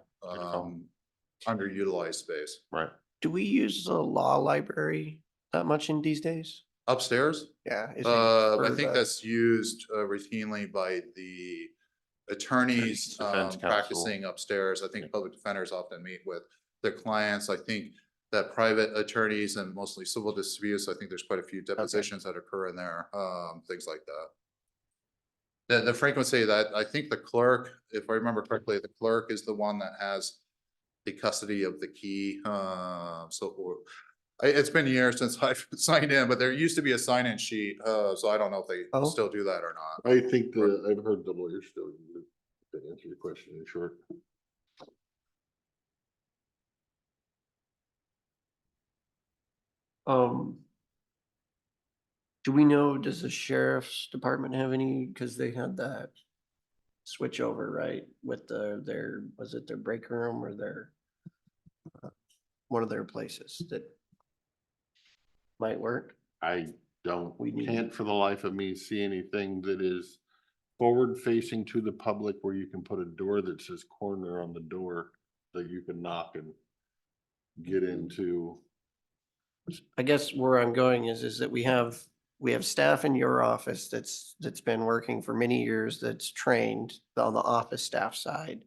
underutilized space. Right. Do we use the law library that much in these days? Upstairs, Yeah. I think that's used routinely by the attorneys Defense counsel. practicing upstairs. I think public defenders often meet with their clients. I think that private attorneys and mostly civil disputes, I think there's quite a few depositions that occur in there, things like that. The frequency that I think the clerk, if I remember correctly, the clerk is the one that has the custody of the key. It's been years since I've signed in, but there used to be a sign-in sheet, so I don't know if they still do that or not. I think I've heard the lawyers still use it to answer your question in short. Do we know, does the sheriff's department have any, because they had that switch over, right, with their, was it their break room or their one of their places that might work? I We need- can't for the life of me see anything that is forward facing to the public where you can put a door that says corner on the door that you can knock and get into. I guess where I'm going is that we have staff in your office that's been working for many years, that's trained on the office staff side,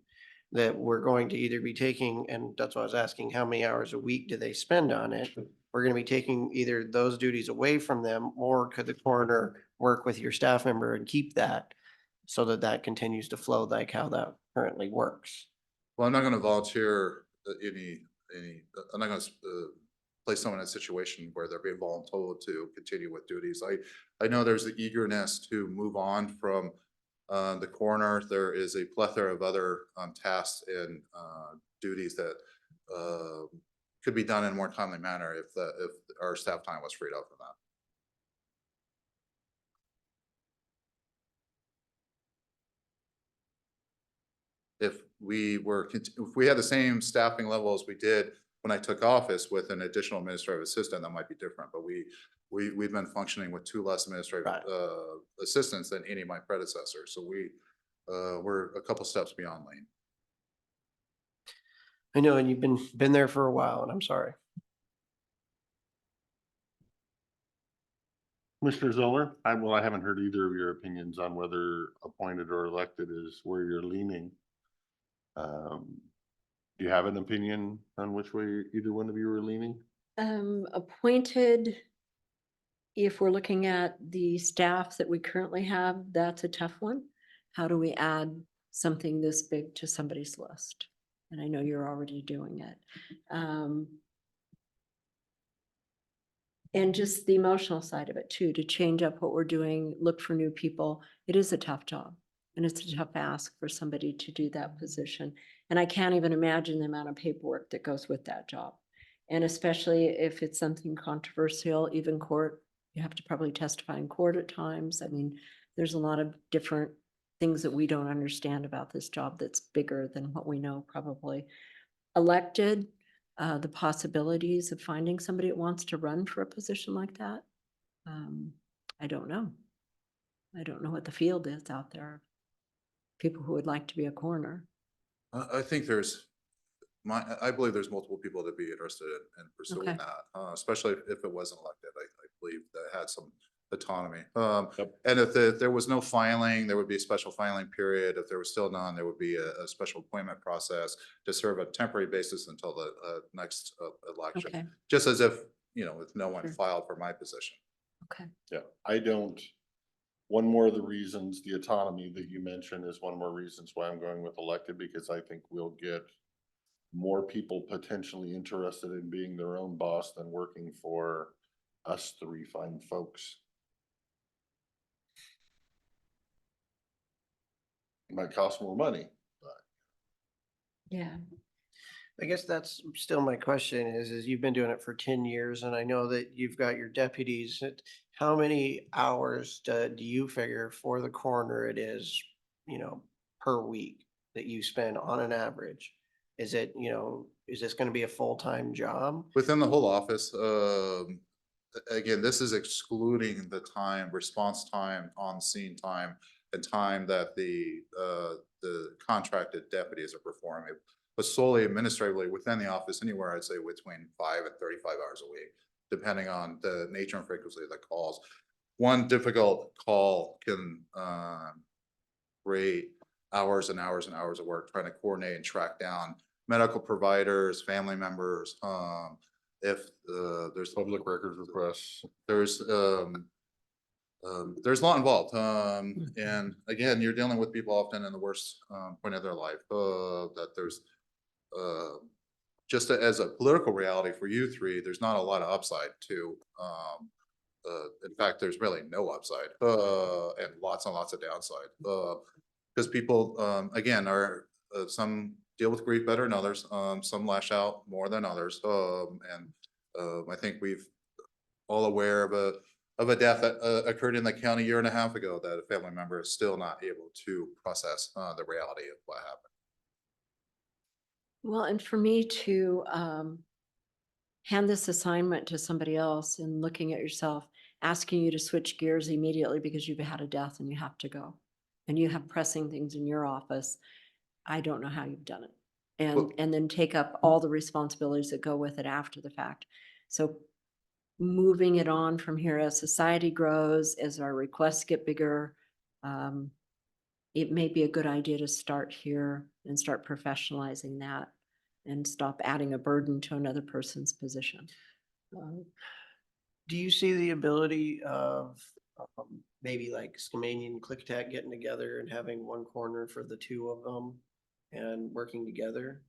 that we're going to either be taking, and that's why I was asking, how many hours a week do they spend on it? We're gonna be taking either those duties away from them, or could the coroner work with your staff member and keep that so that that continues to flow like how that currently works? Well, I'm not gonna volunteer I'm not gonna place someone in a situation where they're being voluntold to continue with duties. I know there's the eagerness to move on from the coroner. There is a plethora of other tasks and duties that could be done in a more timely manner if our staff time was freed up from that. If we had the same staffing level as we did when I took office with an additional administrative assistant, that might be different, but we've been functioning with 2 less administrative assistants than any of my predecessors. So we're a couple steps beyond Lane. I know, and you've been there for a while, and I'm sorry. Mr. Zoller, I haven't heard either of your opinions on whether appointed or elected is where you're leaning. Do you have an opinion on which way either one of you are leaning? Appointed, if we're looking at the staff that we currently have, that's a tough one. How do we add something this big to somebody's list. And I know you're already doing it. And just the emotional side of it too, to change up what we're doing, look for new people. It is a tough job. And it's a tough ask for somebody to do that position. And I can't even imagine the amount of paperwork that goes with that job. And especially if it's something controversial, even court, you have to probably testify in court at times. I mean, there's a lot of different things that we don't understand about this job that's bigger than what we know probably. Elected, the possibilities of finding somebody that wants to run for a position like that. I don't know. I don't know what the field is out there. People who would like to be a coroner. I think I believe there's multiple people that'd be interested in pursuing Okay. that, especially if it wasn't elected. I believe that had some autonomy. Yep. And if there was no filing, there would be a special filing period. If there was still none, there would be a special appointment process to serve a temporary basis until the next election. Okay, Just as if, if no one Sure. filed for my position. okay. Yeah, one more of the reasons, the autonomy that you mentioned is one more reasons why I'm going with elected, because I think we'll get more people potentially interested in being their own boss than working for us three fine folks. It might cost more money, but Yeah. I guess that's still my question is you've been doing it for 10 years and I know that you've got your deputies. How many hours do you figure for the coroner it is, per week that you spend on an average? Is it, is this going to be a full-time job? Within the whole office, again, this is excluding the time, response time, on-scene time, and time that the contracted deputies are performing. But solely administratively within the office, anywhere I'd say between 5 and 35 hours a week, depending on the nature and frequency of the calls. One difficult call can create hours and hours and hours of work trying to coordinate and track down medical providers, family members. If there's public records requests. there's a lot involved. And again, you're dealing with people often in the worst point of their life. That there's just as a political reality for you three, there's not a lot of upside to. In fact, there's really no upside and lots of downside. Because people, again, are some deal with grief better than others. Some lash out more than others. And I think we've all aware of a death that occurred in the county a year and a half ago that a family member is still not able to process the reality of what happened. Well, and for me to hand this assignment to somebody else and looking at yourself, asking you to switch gears immediately because you've had a death and you have to go. And you have pressing things in your office. I don't know how you've done it. And then take up all the responsibilities that go with it after the fact. So moving it on from here as society grows, as our requests get bigger, it may be a good idea to start here and start professionalizing that and stop adding a burden to another person's position. Do you see the ability of maybe like Skamania and Klickitat getting together and having one corner for the two of them and working together,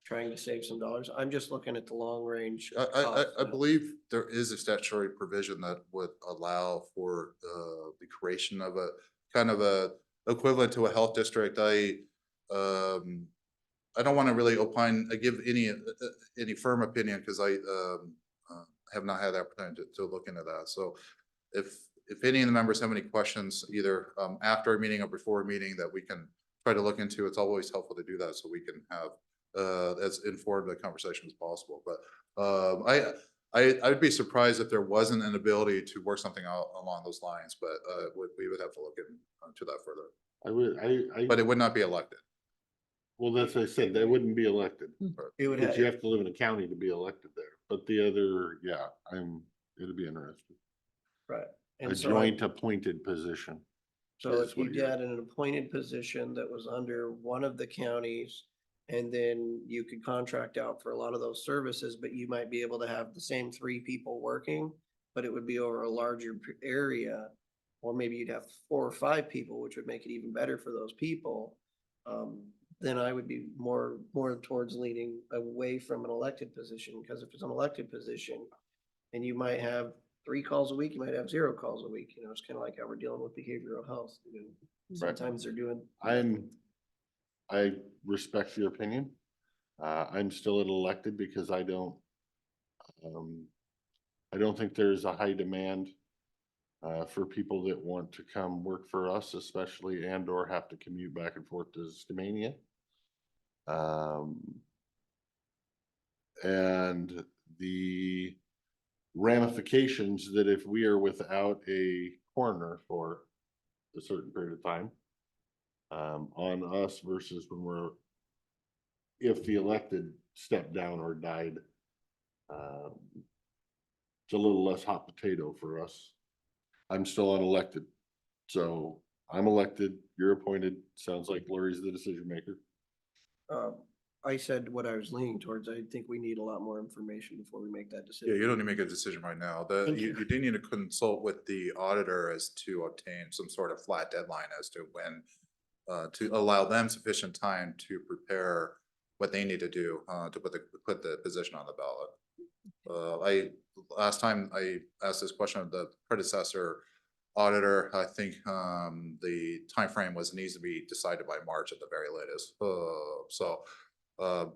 trying to save some dollars? I'm just looking at the long range. I believe there is a statutory provision that would allow for the creation of a kind of a equivalent to a health district. I don't want to really give any firm opinion because I have not had the opportunity to look into that. So if any of the members have any questions, either after a meeting or before a meeting that we can try to look into, it's always helpful to do that so we can have as informed a conversation as possible. But I'd be surprised if there wasn't an ability to work something out along those lines, but we would have to look into that further. But it would not be elected. Well, that's what I said, they wouldn't be elected. It would Because you have to live in a county to be elected there. But the other, yeah, it'd be interesting. right. A And so, joint appointed position. so is if what you you're- had an appointed position that was under one of the counties, and then you could contract out for a lot of those services, but you might be able to have the same three people working, but it would be over a larger area. or maybe you'd have 4 or 5 people, which would make it even better for those people, then I would be more towards leaning away from an elected position, because if it's an elected position and you might have 3 calls a week, you might have 0 calls a week, you know, it's kind of like how we're dealing with behavioral health. You know, Right. sometimes they're doing. I respect your opinion. I'm still elected because I don't think there's a high demand for people that want to come work for us, especially and or have to commute back and forth to Skamania. And the ramifications that if we are without a coroner for a certain period of time on us versus when if the elected stepped down or died, it's a little less hot potato for us. I'm still unelected, so I'm elected, you're appointed. Sounds like Lori's the decision maker. I said what I was leaning towards. I think we need a lot more information before we make that decision. Yeah, you don't need to make a decision right now. Thank You do need to consult with the auditor as to obtain some sort of flat deadline as to when, to allow them sufficient time to prepare what they need to do, to put the position on the ballot. Last time I asked this question of the predecessor auditor, I think, the timeframe needs to be decided by March at the very latest.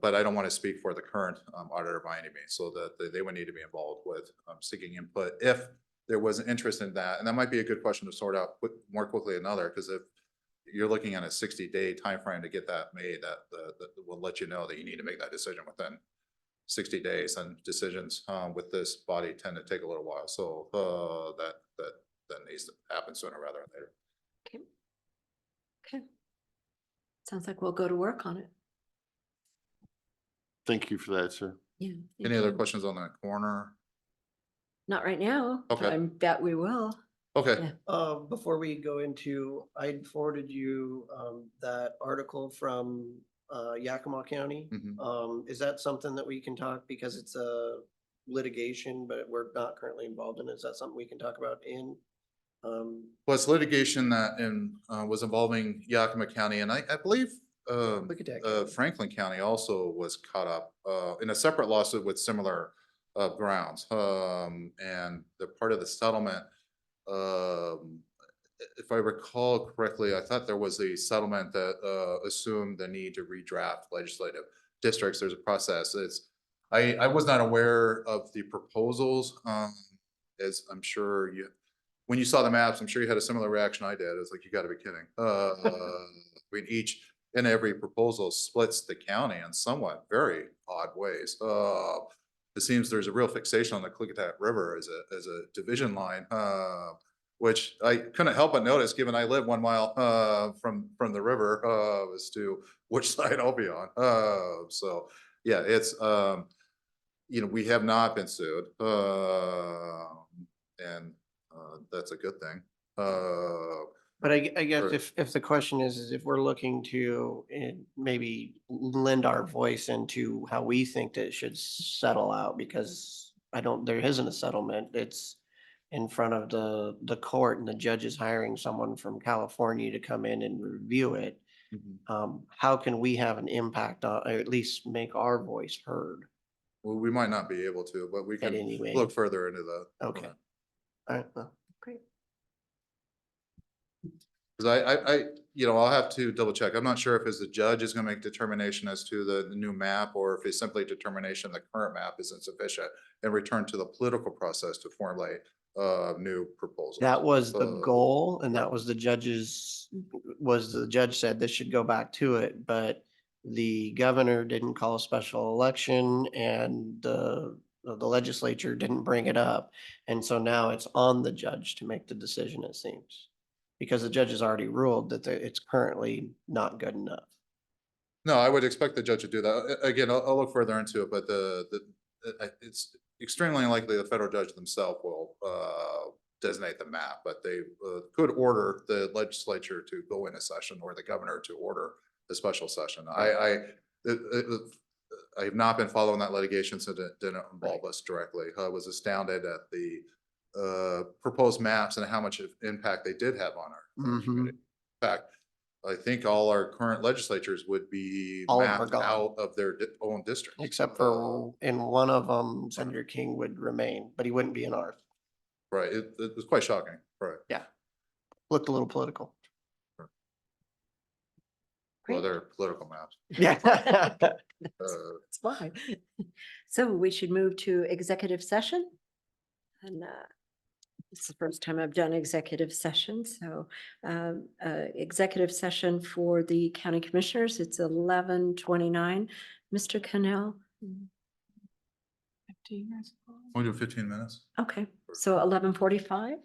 But I don't want to speak for the current auditor by any means, so that they would need to be involved with seeking input if there was an interest in that. And that might be a good question to sort out more quickly than another, because if you're looking at a 60-day timeframe to get that made, that will let you know that you need to make that decision within 60 days, and decisions with this body tend to take a little while. So that needs to happen sooner rather than later. Okay. Okay. Sounds like we'll go to work on it. Thank you for that, sir. Yeah. Any other questions on that corner? Not right now. Okay. I bet we will. Okay. Yeah. Before we go into, I forwarded you that article from Yakima County. Mhm. Is that something that we can talk, because it's a litigation, but we're not currently involved in? Is that something we can talk about in? Well, it's litigation that was involving Yakima County, and I believe Klickitat County. Franklin County also was caught up in a separate lawsuit with similar grounds. And the part of the settlement, if I recall correctly, I thought there was a settlement that assumed the need to redraft legislative districts. There's a process. I was not aware of the proposals, as I'm sure when you saw the maps, I'm sure you had a similar reaction I did. It's like, you got to be kidding. I mean, each and every proposal splits the country in somewhat very odd ways. It seems there's a real fixation on the Klickitat River as a division line, which I couldn't help but notice, given I live 1 mile from the river, as to which side I'll be on. So yeah, it's we have not been sued, and that's a good thing. But I guess if the question is if we're looking to maybe lend our voice into how we think that it should settle out, because there isn't a settlement. It's in front of the court, and the judge is hiring someone from California to come in and review it. How can we have an impact on, or at least make our voice heard? Well, we might not be able to, but we can Anyway. look further into that. Okay. All right. Well, Great. Because I'll have to double check. I'm not sure if the judge is going to make determination as to the new map, or if it's simply determination the current map isn't sufficient, and return to the political process to formulate new proposals. that was the goal, and that was the judge said this should go back to it, but the governor didn't call a special election, and the legislature didn't bring it up. And so now it's on the judge to make the decision, it seems, because the judge has already ruled that it's currently not good enough. No, I would expect the judge to do that. Again, I'll look further into it, but it's extremely unlikely the federal judge themselves will designate the map, but they could order the legislature to go in a session, or the governor to order a special session. I have not been following that litigation, so it didn't involve us directly. I was astounded at the proposed maps and how much of impact they did have on our Mhm. community. In fact, I think all our current legislatures would be All of them are mapped gone. out of their own districts. Except for in one of them, Senator King would remain, but he wouldn't be in ours. Right, it was quite shocking, right. Yeah. Looked a little political. Well, Great. they're political maps. Yeah. That's fine. So we should move to executive session. And it's the first time I've done executive session, so executive session for the county commissioners, it's 11:29. Mr. Cannell? 15 minutes. We'll do 15 minutes. Okay, so 11:45.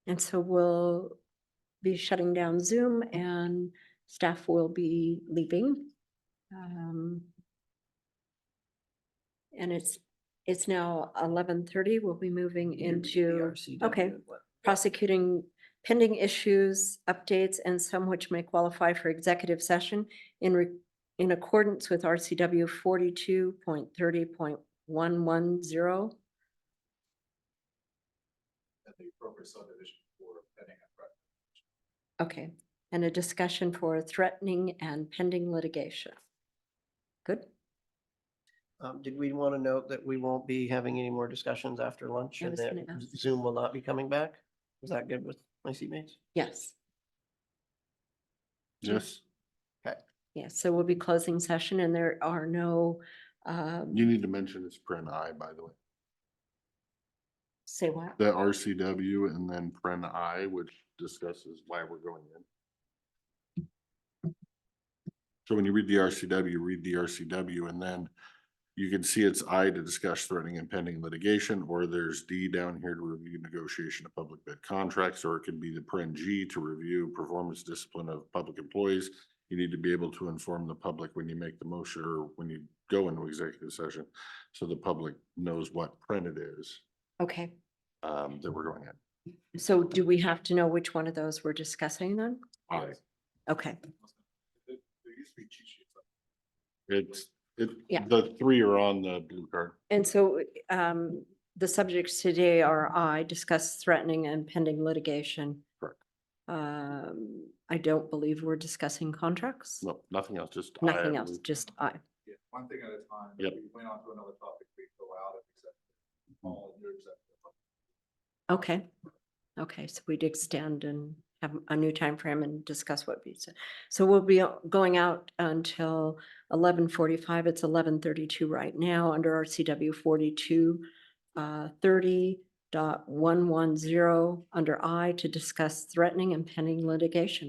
And so we'll be shutting down Zoom and staff will be leaving. And it's now 11:30. We'll be moving into, okay, prosecuting pending issues, updates, and some which may qualify for executive session in accordance with RCW 42.30.110. At the appropriate subdivision for pending and threat. Okay, and a discussion for threatening and pending litigation. Good. Did we want to note that we won't be having any more discussions after lunch I and was that gonna ask. Zoom will not be coming back? Is that good with my seatmates? Yes. Yes, Yes, so we'll be closing session and there are no, you need to mention it's Pren I, by the way. say what? The RCW and then Pren I, which discusses why we're going in. So when you read the RCW, and then you can see it's I to discuss threatening and pending litigation, or there's D down here to review negotiation of public bid contracts, or it can be the Pren G to review performance discipline of public employees. You need to be able to inform the public when you make the motion or when you go into executive session, so the public knows what Pren it is Okay, that we're going in. so do we have to know which one of those we're discussing then? I. Okay, There used to be cheat sheets. Yeah. The three are on the blue card. and so the subjects today are I discuss threatening and pending litigation. Correct. I don't believe we're discussing contracts. No, nothing else, just. Nothing else, just I. Yeah, one thing at a time. Yep. If we went on to another topic, we go out and accept all new executive. Okay, okay, so we'd extend and have a new time frame and discuss what we said. So we'll be going out until 11:45. It's 11:32 right now under RCW 42.30.110 under I to discuss threatening and pending litigation.